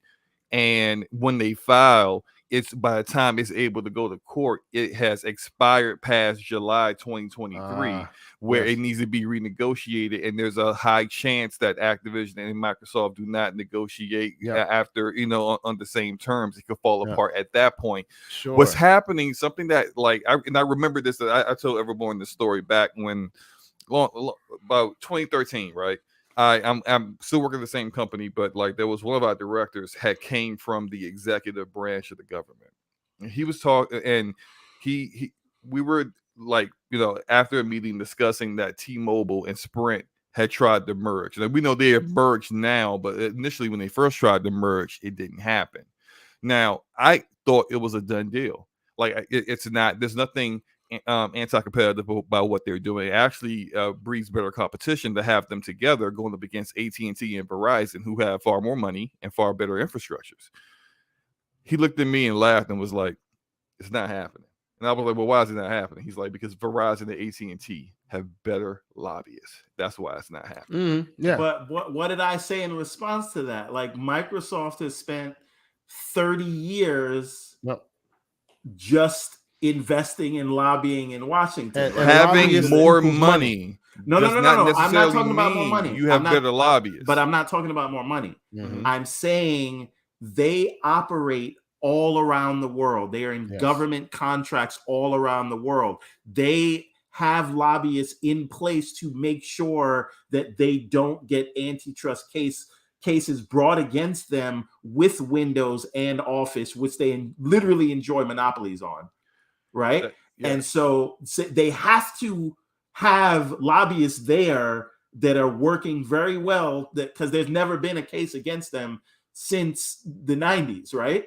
Speaker 4: And when they file, it's by the time it's able to go to court, it has expired past July 2023, where it needs to be renegotiated. And there's a high chance that Activision and Microsoft do not negotiate after, on the same terms. It could fall apart at that point.
Speaker 1: Sure.
Speaker 4: What's happening, something that, like, I remember this, I told Everborn this story back when, about 2013, right? I'm still working at the same company, but like, there was one of our directors had came from the executive branch of the government, and he was talking, and we were like, after a meeting discussing that T-Mobile and Sprint had tried to merge. Like, we know they have merged now, but initially when they first tried to merge, it didn't happen. Now, I thought it was a done deal. Like, it's not. There's nothing anti-competitive about what they're doing. It actually breeds better competition to have them together going up against AT&T and Verizon, who have far more money and far better infrastructures. He looked at me and laughed and was like, it's not happening. And I was like, well, why is it not happening? He's like, because Verizon and AT&T have better lobbyists. That's why it's not happening.
Speaker 2: But what did I say in response to that? Like, Microsoft has spent 30 years just investing in lobbying in Washington.
Speaker 1: And
Speaker 2: right?
Speaker 4: Having
Speaker 1: lobbyists
Speaker 4: more
Speaker 1: equals
Speaker 4: money.
Speaker 2: No,
Speaker 4: does
Speaker 2: I'm
Speaker 4: not
Speaker 2: not
Speaker 4: necessarily
Speaker 2: talking about more
Speaker 4: mean
Speaker 2: money.
Speaker 4: You have
Speaker 2: I'm not-
Speaker 4: better lobbyists.
Speaker 2: But I'm not talking about more money.
Speaker 1: Mhm.
Speaker 2: I'm saying they operate all around the world. They are in
Speaker 1: Yes.
Speaker 2: government contracts all around the world. They have lobbyists in place to make sure that they don't get antitrust cases brought against them with Windows and Office, which they literally enjoy monopolies on, right?
Speaker 4: Yeah.
Speaker 2: And so they have to have lobbyists there that are working very well, that because there's never been a case against them since the 90s, right?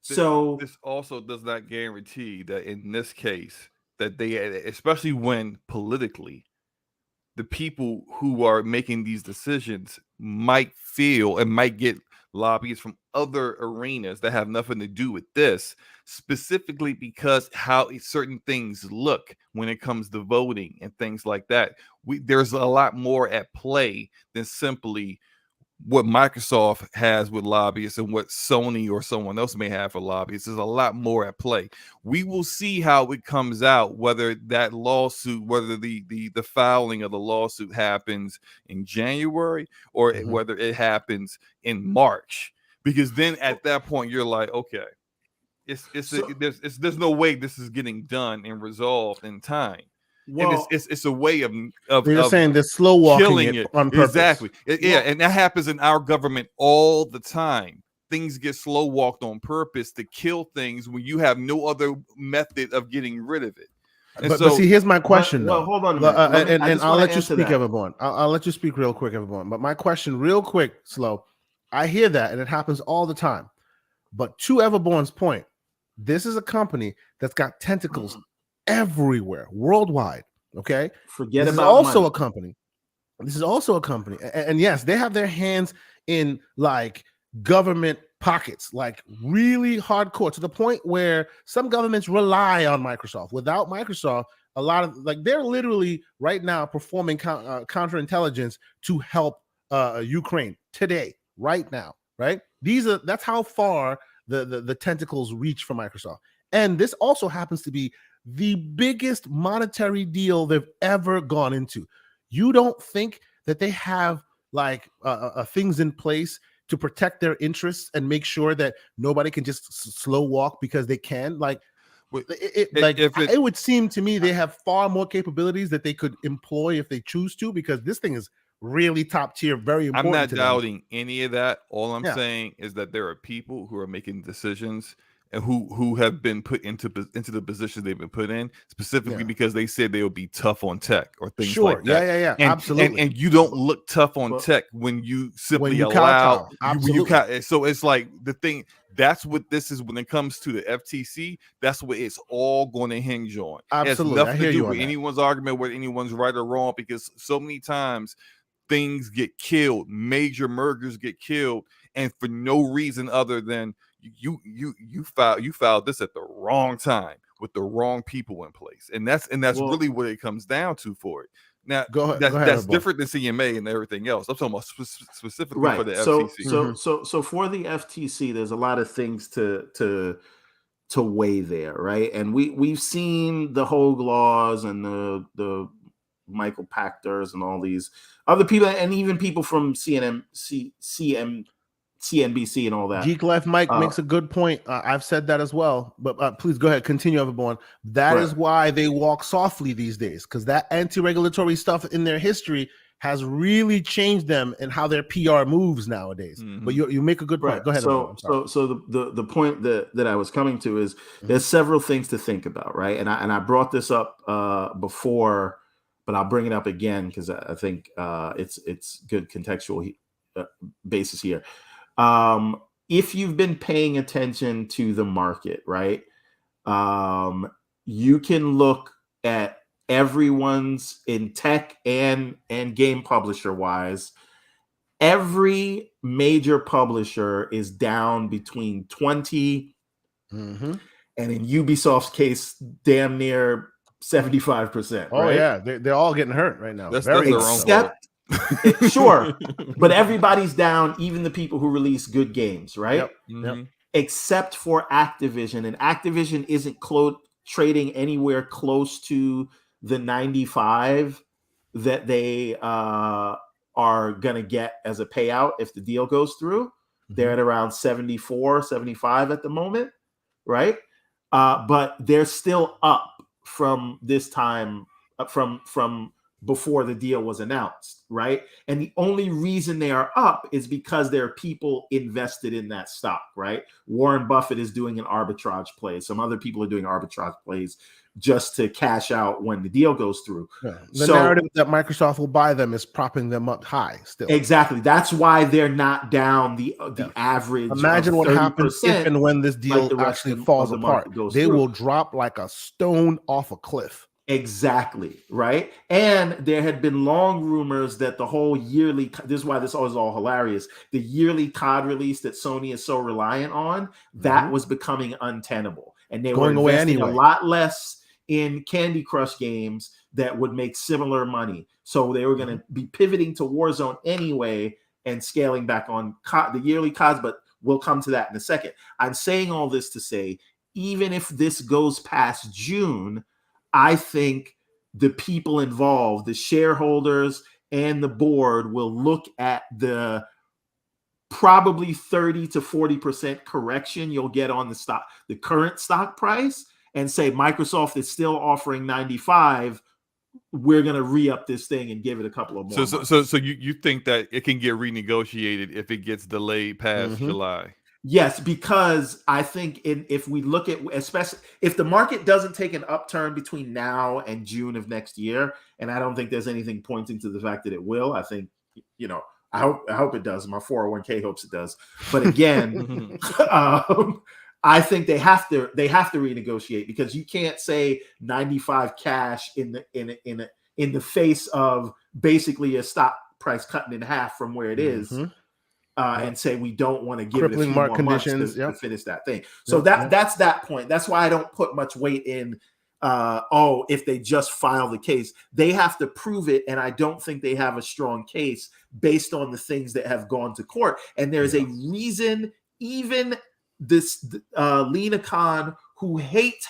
Speaker 2: So
Speaker 4: this also does not guarantee that in this case that they, especially when politically, the people who are making these decisions might feel and might get lobbyists from other arenas that have nothing to do with this, specifically because how certain things look when it comes to voting and things like that. There's a lot more at play than simply what Microsoft has with lobbyists and what Sony or someone else may have for lobbyists. There's a lot more at play. We will see how it comes out, whether that lawsuit, whether the filing of the lawsuit happens in January or whether it happens in March. Because then at that point you're like, okay, there's no way this is getting done and resolved in time.
Speaker 2: well,
Speaker 4: And it's a way of
Speaker 1: You're saying they're slow walking
Speaker 4: killing
Speaker 1: it
Speaker 4: it
Speaker 1: on purpose.
Speaker 4: Exactly. Yeah, and that happens in our government all the time. Things get slow walked on purpose to kill things when you have no other method of getting rid of it. And
Speaker 1: But see, here's my question.
Speaker 2: well,
Speaker 1: though.
Speaker 2: hold on a minute.
Speaker 1: And I'll let you speak,
Speaker 2: that.
Speaker 1: Everborn. I'll let you speak real quick, Everborn. But my question, real quick, slow. I hear that, and it happens all the time. But to Everborn's point, this is a company that's got tentacles everywhere, worldwide. Okay,
Speaker 2: Forget
Speaker 1: this
Speaker 2: about
Speaker 1: is also
Speaker 2: money.
Speaker 1: a company. This is also a company, and yes, they have their hands in like government pockets, like really hardcore, to the point where some governments rely on Microsoft. Without Microsoft, a lot of they're literally right now performing counterintelligence to help Ukraine today, right now, right? That's how far the tentacles reach for Microsoft. And this also happens to be the biggest monetary deal they've ever gone into. You don't think that they have like things in place to protect their interests and make sure that nobody can just slow walk because they can? Like, it would seem to me they have far more capabilities that they could employ if they choose to, because this thing is really top tier, very important.
Speaker 4: I'm not doubting any of that. All I'm saying is that there are people who are making decisions and who have been put into the position they've been put in specifically because they said they would be tough on tech or things like that.
Speaker 1: Yeah,
Speaker 4: and,
Speaker 1: absolutely.
Speaker 4: And you don't look tough on tech when you simply
Speaker 1: allow.
Speaker 4: So it's like the thing. That's what this is when it comes to the FTC. That's what it's all going to hinge on.
Speaker 1: Absolutely,
Speaker 4: it has nothing to do with anyone's argument, whether anyone's right or wrong, because so many times things get killed, major mergers get killed, and for no reason other than you filed this at the wrong time with the wrong people in place, and that's really what it comes down to for it. Now, that's different than CMA and everything else. I'm talking about specifically for the FTC.
Speaker 2: So for the FTC, there's a lot of things to weigh there, right? And we've seen the Hogue laws and the Michael Pachters and all these other people, and even people from CNBC and all that.
Speaker 1: Geek Life Mike makes a good point. I've said that as well, but please go ahead, continue, Everborn. That is why they walk softly these days, because that anti-regulatory stuff in their history has really changed them and how their PR moves nowadays. But you make a good point. Go ahead.
Speaker 2: So the point that I was coming to is there's several things to think about, right? And I brought this up before, but I'll bring it up again because I think it's good contextual basis here. If you've been paying attention to the market, right, you can look at everyone's in tech and game publisher wise. Every major publisher is down between 20 and in Ubisoft's case, damn near 75%.
Speaker 1: Oh, right? Yeah, they're all getting hurt right now.
Speaker 2: Sure, but everybody's down, even the people who release good games, right?
Speaker 1: Yep.
Speaker 2: except for Activision, and Activision isn't trading anywhere close to the 95 that they are going to get as a payout if the deal goes through. They're at around 74, 75 at the moment, right? But they're still up from this time, from before the deal was announced, right? And the only reason they are up is because there are people invested in that stock, right? Warren Buffett is doing an arbitrage play. Some other people are doing arbitrage plays just to cash out when the deal goes through.
Speaker 1: Yeah. The narrative that Microsoft will buy them is propping them up high still.
Speaker 2: Exactly. That's why they're not down the average.
Speaker 1: Imagine what happens if and when this deal actually falls apart. They will drop like a stone off a cliff.
Speaker 2: Exactly, right? And there had been long rumors that the whole yearly, this is why this was all hilarious, the yearly COD release that Sony is so reliant on, that was becoming untenable. And they were investing a lot less in Candy Crush games that would make similar money. So they were going to be pivoting to Warzone anyway and scaling back on the yearly CODs, but we'll come to that in a second. I'm saying all this to say, even if this goes past June, I think the people involved, the shareholders and the board, will look at the probably 30 to 40% correction you'll get on the stock, the current stock price, and say Microsoft is still offering 95. We're going to re-up this thing and give it a couple of more.
Speaker 4: So you think that it can get renegotiated if it gets delayed past July?
Speaker 2: Yes, because I think if we look at, especially if the market doesn't take an upturn between now and June of next year, and I don't think there's anything pointing to the fact that it will. I think, I hope it does. My 401k hopes it does. But again, I think they have to renegotiate, because you can't say 95 cash in the face of basically a stock price cutting in half from where it is. And say we don't want to give it a few more conditions to finish that thing. So that's that point. That's why I don't put much weight in. If they just file the case, they have to prove it, and I don't think they have a strong case based on the things that have gone to court. And there's a reason. Even this Lena Khan, who hates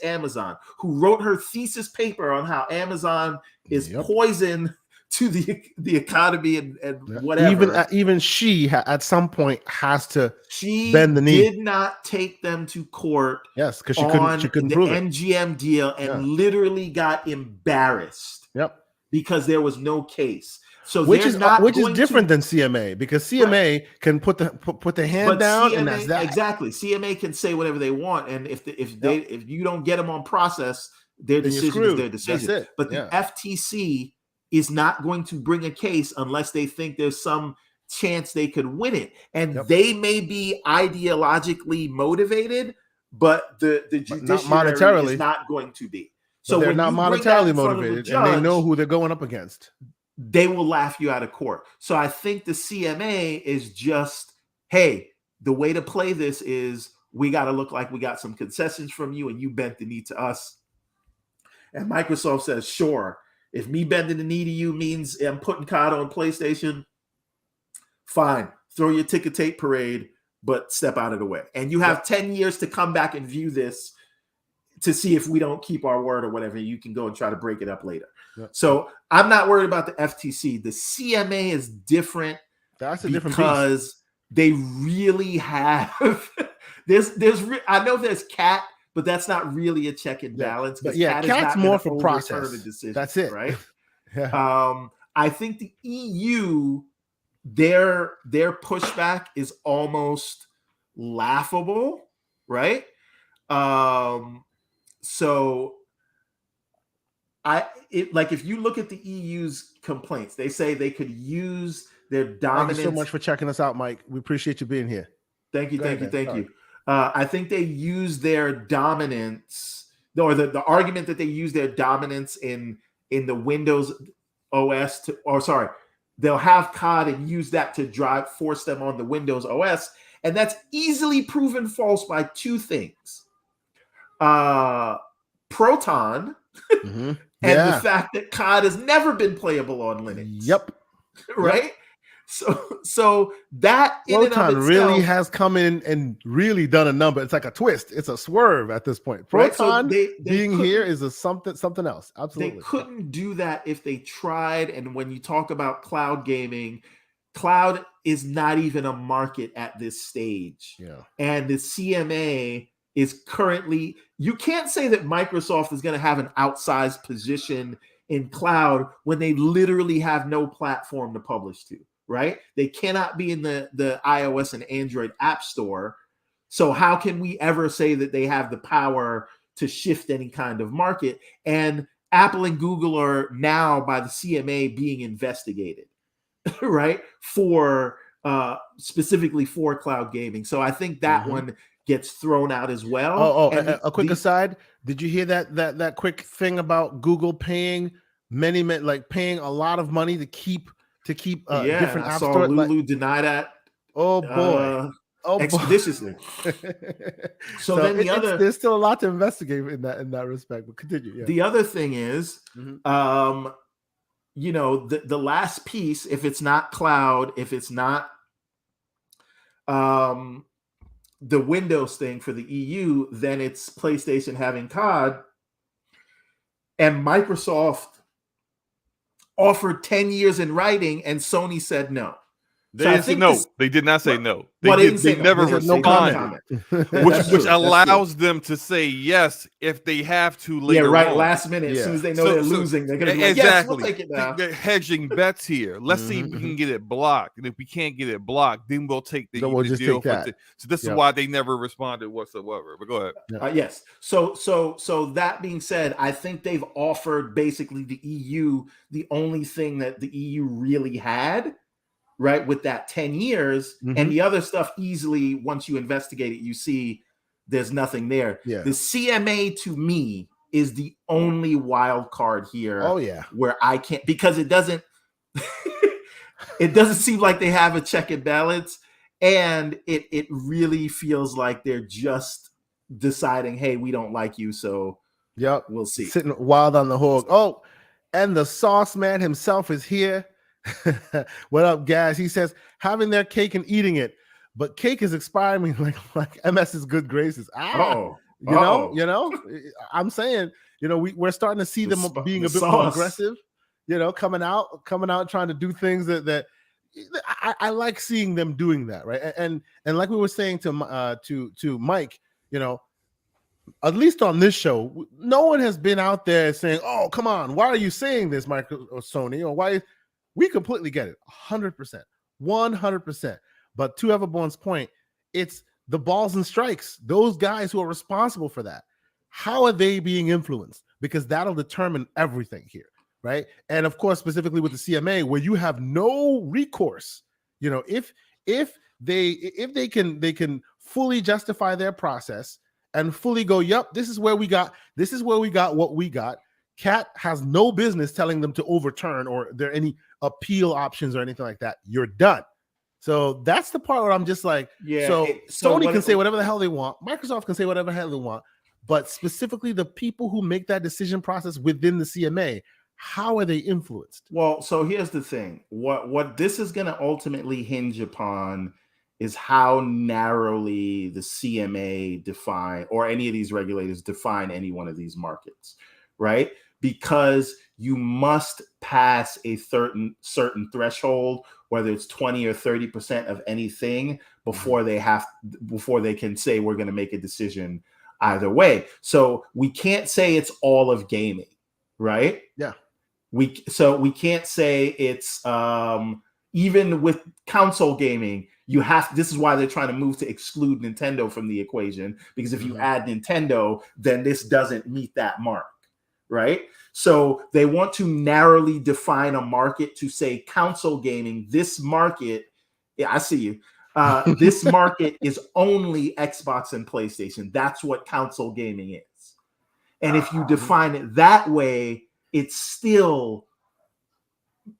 Speaker 2: Amazon, who wrote her thesis paper on how Amazon is poison to the economy and whatever.
Speaker 1: Even she at some point has to bend the knee.
Speaker 2: Did not take them to court.
Speaker 1: Yes, because she couldn't prove it.
Speaker 2: MGM deal, and literally got embarrassed.
Speaker 1: Yep,
Speaker 2: because there was no case. So
Speaker 1: which is different than CMA, because CMA can put the hand down, and that's that.
Speaker 2: Exactly. CMA can say whatever they want, and if you don't get them on process, their decision is their decision. But the FTC is not going to bring a case unless they think there's some chance they could win it. And they may be ideologically motivated, but the judiciary is not going to be. So
Speaker 1: they're not monetarily motivated, and they know who they're going up against.
Speaker 2: They will laugh you out of court. So I think the CMA is just, hey, the way to play this is we got to look like we got some concessions from you, and you bent the knee to us. And Microsoft says, sure. If me bending the knee to you means I'm putting COD on PlayStation, fine. Throw your ticker tape parade, but step out of the way. And you have 10 years to come back and view this to see if we don't keep our word or whatever. You can go and try to break it up later. So I'm not worried about the FTC. The CMA is different.
Speaker 1: That's a different
Speaker 2: because
Speaker 1: piece.
Speaker 2: They really have I know there's CAT, but that's not really a check and balance.
Speaker 1: But CAT's more for process. That's it,
Speaker 2: right? I think the EU, their pushback is almost laughable, right? So if you look at the EU's complaints, they say they could use their dominance.
Speaker 1: Thank you so much for checking us out, Mike. We appreciate you being here.
Speaker 2: Thank you. I think they use their dominance, or the argument that they use their dominance in the Windows OS they'll have COD and use that to force them on the Windows OS, and that's easily proven false by two things: Proton and the fact that COD has never been playable on Linux.
Speaker 1: Yep.
Speaker 2: Right. So that in and of
Speaker 1: Proton
Speaker 2: itself,
Speaker 1: really has come in and really done a number. It's like a twist. It's a swerve at this point.
Speaker 2: Right, so
Speaker 1: Proton
Speaker 2: they
Speaker 1: being
Speaker 2: couldn't-
Speaker 1: here is a something else.
Speaker 2: They
Speaker 1: Absolutely.
Speaker 2: couldn't do that if they tried. And when you talk about cloud gaming, cloud is not even a market at this stage.
Speaker 1: Yeah.
Speaker 2: And the CMA is currently, you can't say that Microsoft is going to have an outsized position in cloud when they literally have no platform to publish to, right? They cannot be in the iOS and Android app store. So how can we ever say that they have the power to shift any kind of market? And Apple and Google are now by the CMA being investigated, right? For specifically for cloud gaming. So I think that one gets thrown out as well. And
Speaker 1: a quick aside. Did you hear that quick thing about Google paying paying a lot of money to keep different
Speaker 2: I
Speaker 1: app
Speaker 2: saw
Speaker 1: stores?
Speaker 2: Lulu deny that.
Speaker 1: Oh boy.
Speaker 2: Expeditiously. So then
Speaker 1: there's still a lot to investigate in that respect, but continue. Yeah.
Speaker 2: The other thing is, you know, the last piece, if it's not cloud, if it's not the Windows thing for the EU, then it's PlayStation having COD, and Microsoft offered 10 years in writing, and Sony said no.
Speaker 4: They didn't say no. They did not say no. They never
Speaker 2: They said no
Speaker 4: responded, which allows them to say yes if they have to later.
Speaker 2: Yeah, right.
Speaker 4: On.
Speaker 2: Last minute, as soon as they know they're losing, they're going to be like, yes, we'll take it now.
Speaker 4: They're hedging bets here. Let's see if we can get it blocked, and if we can't get it blocked, then we'll take the deal. So this is why they never responded whatsoever. But go ahead.
Speaker 2: Yes. So that being said, I think they've offered basically the EU the only thing that the EU really had. Right, with that 10 years, and the other stuff easily, once you investigate it, you see there's nothing there.
Speaker 1: Yeah.
Speaker 2: The CMA to me is the only wild card here.
Speaker 1: Oh yeah,
Speaker 2: where I can't, because it doesn't it doesn't seem like they have a check and balance, and it really feels like they're just deciding, hey, we don't like you, so we'll see.
Speaker 1: Sitting wild on the hook. Oh, and the sauce man himself is here. What up, guys? He says having their cake and eating it, but cake is expiring like MS's good graces. You know, I'm saying, you know, we're starting to see them being a bit more aggressive, you know, coming out trying to do things that I like seeing them doing that, right? And like we were saying to Mike, you know, at least on this show, no one has been out there saying, "Oh, come on, why are you saying this, Mike or Sony?" Or why. We completely get it, 100%, 100%. But to Everborn's point, it's the balls and strikes. Those guys who are responsible for that, how are they being influenced? Because that'll determine everything here, right? And of course, specifically with the CMA, where you have no recourse. You know, if they can fully justify their process and fully go, "Yep, this is where we got what we got." Cat has no business telling them to overturn or there are any appeal options or anything like that. You're done. So that's the part where I'm just like, Sony can say whatever the hell they want. Microsoft can say whatever the hell they want. But specifically the people who make that decision process within the CMA, how are they influenced?
Speaker 2: Well, so here's the thing. What this is going to ultimately hinge upon is how narrowly the CMA define, or any of these regulators define any one of these markets, right? Because you must pass a certain threshold, whether it's 20 or 30% of anything, before they can say we're going to make a decision either way. So we can't say it's all of gaming, right?
Speaker 1: Yeah.
Speaker 2: We can't say it's even with console gaming, this is why they're trying to move to exclude Nintendo from the equation, because if you add Nintendo, then this doesn't meet that mark. Right? So they want to narrowly define a market to say console gaming. This market, I see you. This market is only Xbox and PlayStation. That's what console gaming is. And if you define it that way, it's still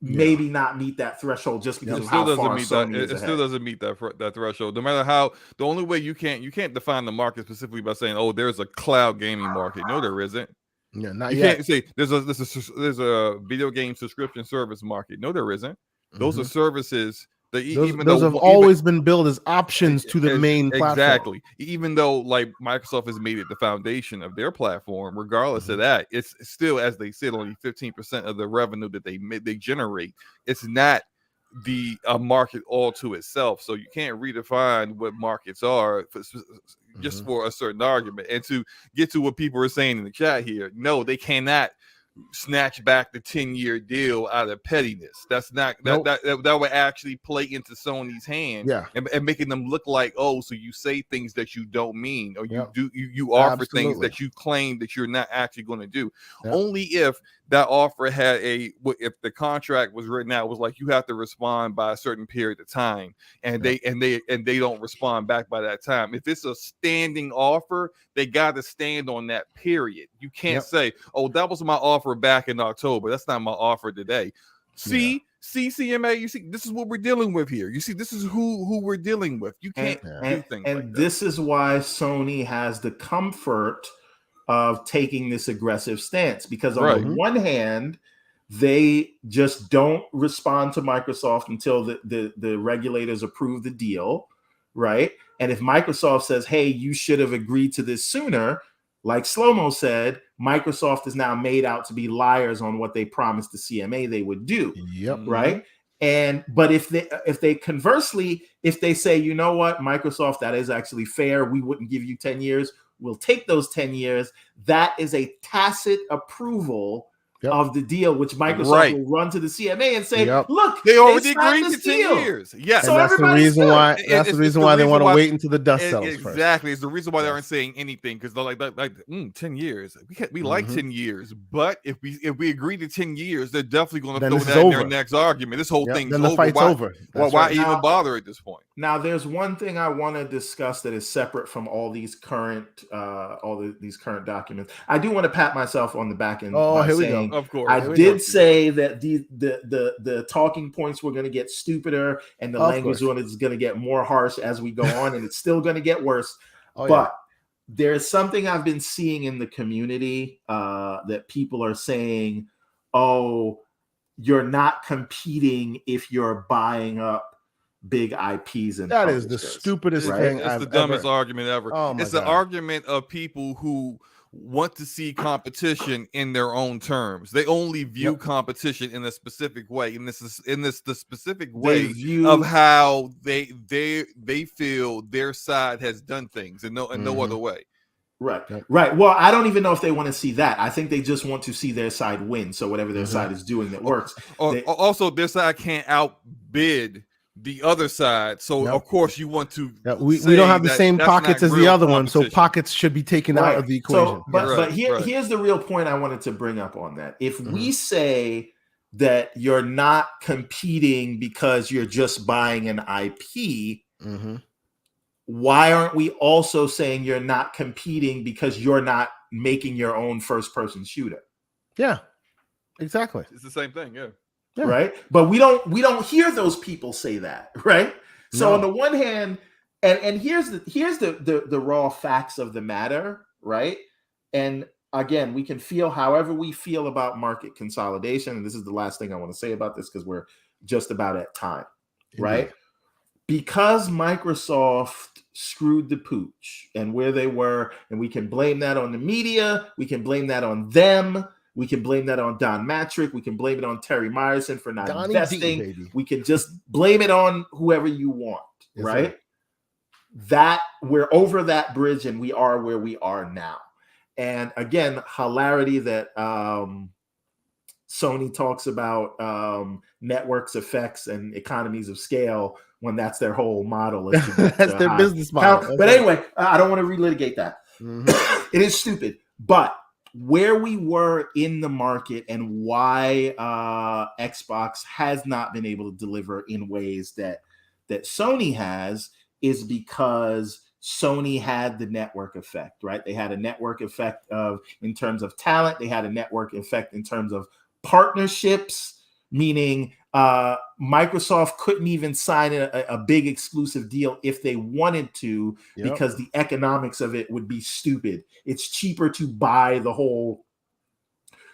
Speaker 2: maybe not meet that threshold just because of how far Sony is ahead.
Speaker 4: It still doesn't meet that threshold. No matter how, the only way you can't define the market specifically by saying, "Oh, there's a cloud gaming market." No, there isn't.
Speaker 1: Yeah, not
Speaker 4: you
Speaker 1: yet.
Speaker 4: Can't say there's a video game subscription service market. No, there isn't. Those are services
Speaker 1: Those have always been billed as options to the main platform.
Speaker 4: Exactly. Even though like Microsoft has made it the foundation of their platform, regardless of that, it's still, as they said, only 15% of the revenue that they generate. It's not the market all to itself. So you can't redefine what markets are just for a certain argument. And to get to what people are saying in the chat here, no, they cannot snatch back the 10-year deal out of pettiness. That's not that would actually play into Sony's hand, and making them look like, oh, so you say things that you don't mean, or you offer things that you claim that you're not actually going to do. Only if that offer had if the contract was written out, was like, you have to respond by a certain period of time, and they don't respond back by that time. If it's a standing offer, they got to stand on that period. You can't say, oh, that was my offer back in October. That's not my offer today. See, CMA, you see, this is what we're dealing with here. You see, this is who we're dealing with. You can't do things like that.
Speaker 2: This is why Sony has the comfort of taking this aggressive stance, because on the one hand, they just don't respond to Microsoft until the regulators approve the deal, right? And if Microsoft says, hey, you should have agreed to this sooner, like Slow-Mo said, Microsoft is now made out to be liars on what they promised the CMA they would do. Right. But if they conversely, if they say, you know what, Microsoft, that is actually fair, we wouldn't give you 10 years, we'll take those 10 years. That is a tacit approval of the deal, which Microsoft will run to the CMA and say, look,
Speaker 4: they already agreed to 10 years. Yes.
Speaker 1: So that's the reason why they want to wait until the dust settles first.
Speaker 4: Exactly. It's the reason why they aren't saying anything, because they're like 10 years. We like 10 years, but if we agree to 10 years, they're definitely going to throw that in their next argument. This whole thing's over.
Speaker 1: Then the fight's over.
Speaker 4: Why even bother at this point?
Speaker 2: Now, there's one thing I want to discuss that is separate from all these current documents. I do want to pat myself on the back end.
Speaker 1: Oh, here we go.
Speaker 4: Of course,
Speaker 2: I did say that the talking points were going to get stupider, and the language on it is going to get more harsh as we go on, and it's still going to get worse. But there's something I've been seeing in the community that people are saying, "Oh, you're not competing if you're buying up big IPs." And
Speaker 1: that is the stupidest thing.
Speaker 4: It's the dumbest argument ever. It's the argument of people who want to see competition in their own terms. They only view competition in a specific way, and this is the specific way of how they feel their side has done things, and no other way.
Speaker 2: Right. Well, I don't even know if they want to see that. I think they just want to see their side win. So whatever their side is doing that works.
Speaker 4: Also, their side can't outbid the other side, so of course you want to.
Speaker 1: We don't have the same pockets as the other one, so pockets should be taken out of the equation.
Speaker 2: But here's the real point I wanted to bring up on that. If we say that you're not competing because you're just buying an IP, why aren't we also saying you're not competing because you're not making your own first-person shooter?
Speaker 1: Yeah, exactly.
Speaker 4: It's the same thing. Yeah.
Speaker 2: Right. But we don't hear those people say that. Right. So on the one hand, and here's the raw facts of the matter. Right. And again, we can feel however we feel about market consolidation. And this is the last thing I want to say about this, because we're just about at time. Right. Because Microsoft screwed the pooch and where they were, and we can blame that on the media. We can blame that on them. We can blame that on Don Matrick. We can blame it on Terry Myerson for not investing. We can just blame it on whoever you want, right? That we're over that bridge and we are where we are now. And again, hilarity that Sony talks about networks effects and economies of scale when that's their whole model.
Speaker 1: That's their business model.
Speaker 2: But anyway, I don't want to relitigate that. It is stupid, but where we were in the market and why Xbox has not been able to deliver in ways that Sony has is because Sony had the network effect, right? They had a network effect in terms of talent. They had a network effect in terms of partnerships, meaning Microsoft couldn't even sign a big exclusive deal if they wanted to, because the economics of it would be stupid. It's cheaper to buy the whole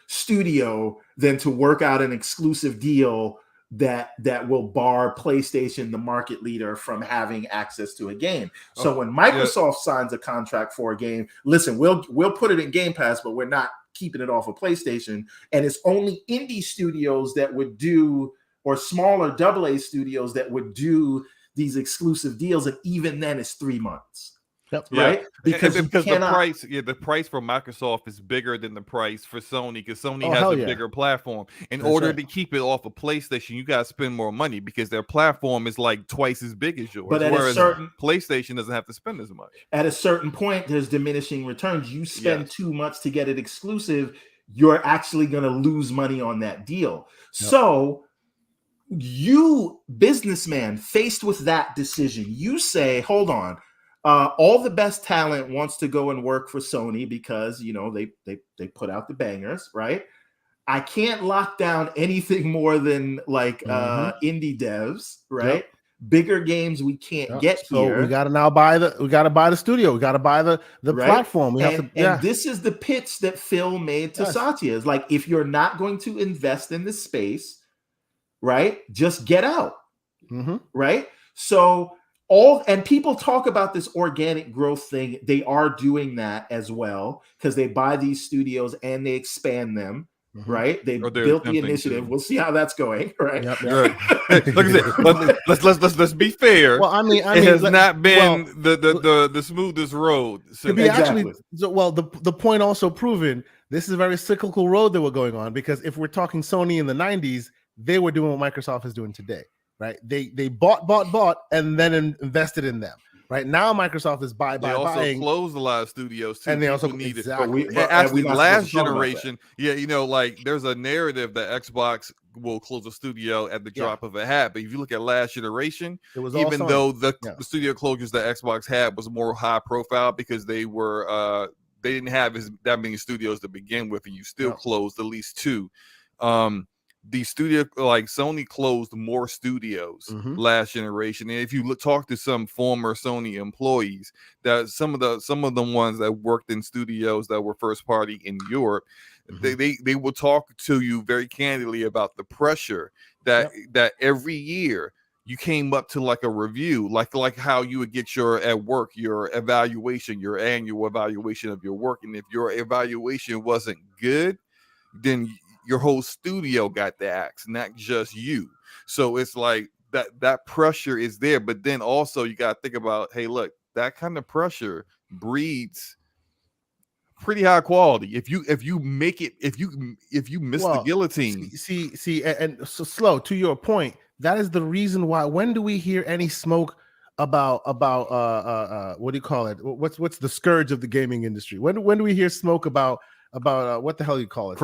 Speaker 2: studio than to work out an exclusive deal that will bar PlayStation, the market leader, from having access to a game. So when Microsoft signs a contract for a game, listen, we'll put it in Game Pass, but we're not keeping it off of PlayStation. And it's only indie studios that would do, or smaller AA studios that would do these exclusive deals. And even then it's 3 months.
Speaker 1: Yep.
Speaker 2: Right, because
Speaker 4: the price for Microsoft is bigger than the price for Sony, because Sony has a bigger platform. In order to keep it off of PlayStation, you got to spend more money because their platform is like twice as big as yours.
Speaker 2: But
Speaker 4: whereas PlayStation doesn't have to spend as much.
Speaker 2: At a certain point, there's diminishing returns. You spend too much to get it exclusive, you're actually going to lose money on that deal. Yep. So you, businessman, faced with that decision, you say, hold on. All the best talent wants to go and work for Sony because, you know, they put out the bangers, right? I can't lock down anything more than like indie devs, right? Yep. Bigger games we can't get here.
Speaker 1: We got to now buy the studio. We got to buy the platform. And
Speaker 2: this is the pitch that Phil made to Satya. Is like, if you're not going to invest in this space, right, just get out, right? So and people talk about this organic growth thing. They are doing that as well because they buy these studios and they expand them, right? They built the initiative. We'll see how that's going, right?
Speaker 1: Yep.
Speaker 4: Look at that. Let's be fair.
Speaker 1: Well, I mean,
Speaker 4: it has not been the smoothest road.
Speaker 1: So the point also proven, this is a very cyclical road that we're going on, because if we're talking Sony in the 90s, they were doing what Microsoft is doing today. Right, they bought, and then invested in them. Right now, Microsoft is buying.
Speaker 4: They also closed a lot of studios too.
Speaker 1: And they also
Speaker 4: needed.
Speaker 1: Exactly.
Speaker 4: Actually, last generation, you know, like there's a narrative that Xbox will close a studio at the drop of a hat. But if you look at last generation,
Speaker 1: it was
Speaker 4: even though the studio closures that Xbox had was more high profile because they were they didn't have that many studios to begin with, and you still closed at least 2. The studio, like Sony, closed more studios last generation. And if you talk to some former Sony employees, that some of the ones that worked in studios that were first party in Europe, they will talk to you very candidly about the pressure that every year you came up to like a review, like how you would get your evaluation, your annual evaluation of your work. And if your evaluation wasn't good, then your whole studio got the axe, not just you. So it's like that pressure is there. But then also you got to think about, hey, look, that kind of pressure breeds pretty high quality. If you miss the guillotine.
Speaker 1: See, and so Slow, to your point, that is the reason why. When do we hear any smoke about what do you call it? What's the scourge of the gaming industry? When do we hear smoke about what the hell you call it?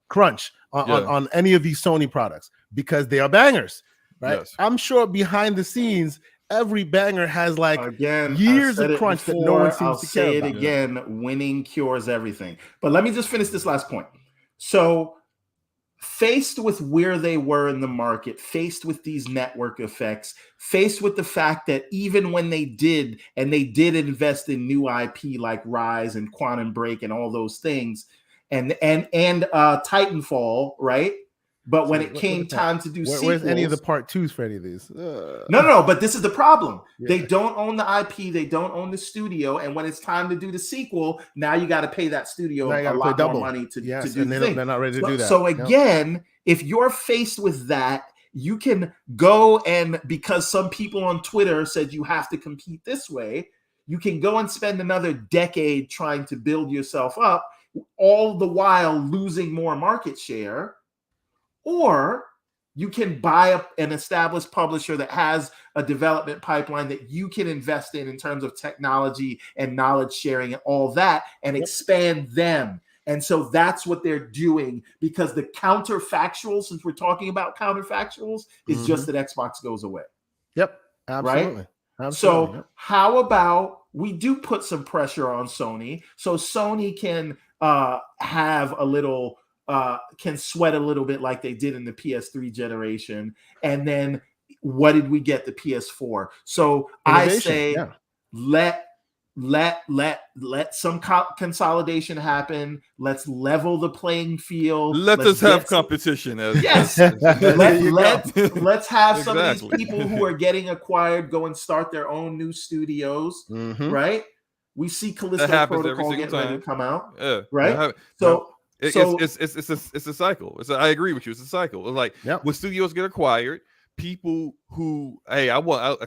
Speaker 1: Crunch on any of these Sony products? Because they are bangers, right?
Speaker 4: Yes.
Speaker 1: I'm sure behind the scenes, every banger has like years of crunch that no one seems to care about.
Speaker 2: I'll say it again, winning cures everything. But let me just finish this last point. So faced with where they were in the market, faced with these network effects, faced with the fact that even when they did invest in new IP like Rise and Quantum Break and all those things, and Titanfall, right? But when it came time to do sequels,
Speaker 1: where's any of the part 2s for any of these?
Speaker 2: No, but this is the problem. They don't own the IP, they don't own the studio, and when it's time to do the sequel, now you got to pay that studio a lot more money to do the thing.
Speaker 1: They're not ready to do that.
Speaker 2: So again, if you're faced with that, you can go and, because some people on Twitter said you have to compete this way, you can go and spend another decade trying to build yourself up, all the while losing more market share. Or you can buy an established publisher that has a development pipeline that you can invest in terms of technology and knowledge sharing and all that, and expand them. And so that's what they're doing, because the counterfactual, since we're talking about counterfactuals, is just that Xbox goes away.
Speaker 1: Yep, absolutely.
Speaker 2: Right? Absolutely. So how about we do put some pressure on Sony, so Sony can have a little... can sweat a little bit like they did in the PS3 generation. And then what did we get? The PS4. So innovation, I say let let some consolidation happen. Let's level the playing field.
Speaker 4: Let
Speaker 2: Let's
Speaker 4: us have
Speaker 2: get some-
Speaker 4: competition.
Speaker 2: Yes.
Speaker 1: There you go.
Speaker 2: Let's have some of
Speaker 4: Exactly.
Speaker 2: these people who are getting acquired go and start their own new studios,
Speaker 1: Mhm.
Speaker 2: right? We see Callisto
Speaker 4: happens every
Speaker 2: Protocol
Speaker 4: single
Speaker 2: getting ready
Speaker 4: time.
Speaker 2: to come out,
Speaker 4: Yeah,
Speaker 2: right?
Speaker 4: yeah.
Speaker 2: So
Speaker 4: It's a cycle. I agree with you. It's a cycle. It's like
Speaker 1: Yep.
Speaker 4: when studios get acquired, people who I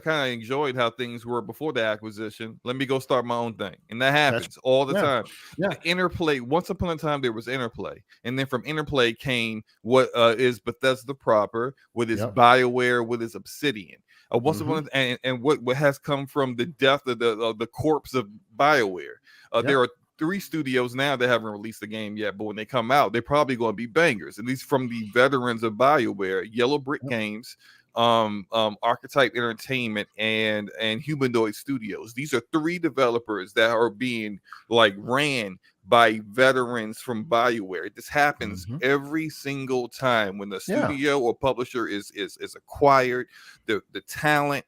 Speaker 4: kind of enjoyed how things were before the acquisition. Let me go start my own thing, and that happens all the
Speaker 1: yeah.
Speaker 4: time.
Speaker 1: Yeah.
Speaker 4: The Interplay. Once upon a time, there was Interplay, and then from Interplay came what is Bethesda proper, with its
Speaker 1: Yep.
Speaker 4: BioWare, with its Obsidian. Once
Speaker 1: Mm-hmm.
Speaker 4: upon and what has come from the death of the corpse of BioWare.
Speaker 1: Yep.
Speaker 4: There are 3 studios now that haven't released the game yet, but when they come out, they're probably going to be bangers. At least from the veterans of BioWare, Yellow Brick
Speaker 1: Yep.
Speaker 4: Games, Archetype Entertainment, and Humanoid Studios. These are 3 developers that are being like ran by veterans from BioWare. This happens
Speaker 1: Mhm.
Speaker 4: every single time when the
Speaker 1: Yeah.
Speaker 4: studio or publisher is acquired. The talent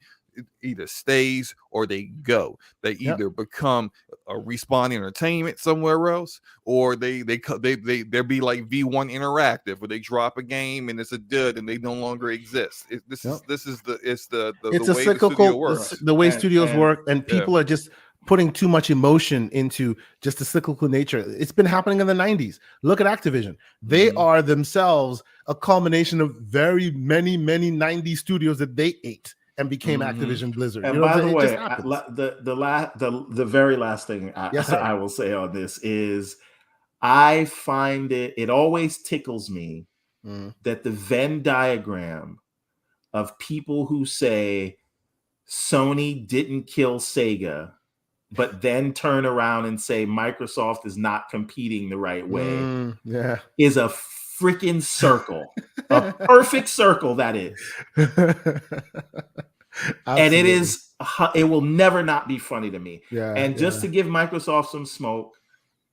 Speaker 4: either stays or they go. They either become a Respawn Entertainment somewhere else, or they be like V1 Interactive, where they drop a game and it's a dud and they no longer exist. This is the
Speaker 1: It's
Speaker 4: way
Speaker 1: a
Speaker 4: the studio
Speaker 1: cyclical
Speaker 4: works.
Speaker 1: the way
Speaker 2: And-
Speaker 1: studios
Speaker 2: and-
Speaker 1: work, and people are just putting too much emotion into just the cyclical nature. It's been happening in the 90s. Look at Activision. They
Speaker 4: Mhm.
Speaker 1: are themselves a culmination of very many 90s studios that they ate and became
Speaker 4: Mhm.
Speaker 1: Activision Blizzard.
Speaker 2: And
Speaker 1: You know what
Speaker 2: by
Speaker 1: I'm
Speaker 2: the
Speaker 1: saying? It
Speaker 2: way,
Speaker 1: just happens.
Speaker 2: the very last thing
Speaker 1: Yes, sir.
Speaker 2: I will say on this is I find it always tickles me
Speaker 1: Mm.
Speaker 2: that the Venn diagram of people who say Sony didn't kill Sega, but then turn around and say Microsoft is not competing the right way
Speaker 1: Yeah.
Speaker 2: is a freaking circle, a perfect circle that is. And it is, it will never not be funny to me.
Speaker 1: Yeah.
Speaker 2: And just to give Microsoft some smoke,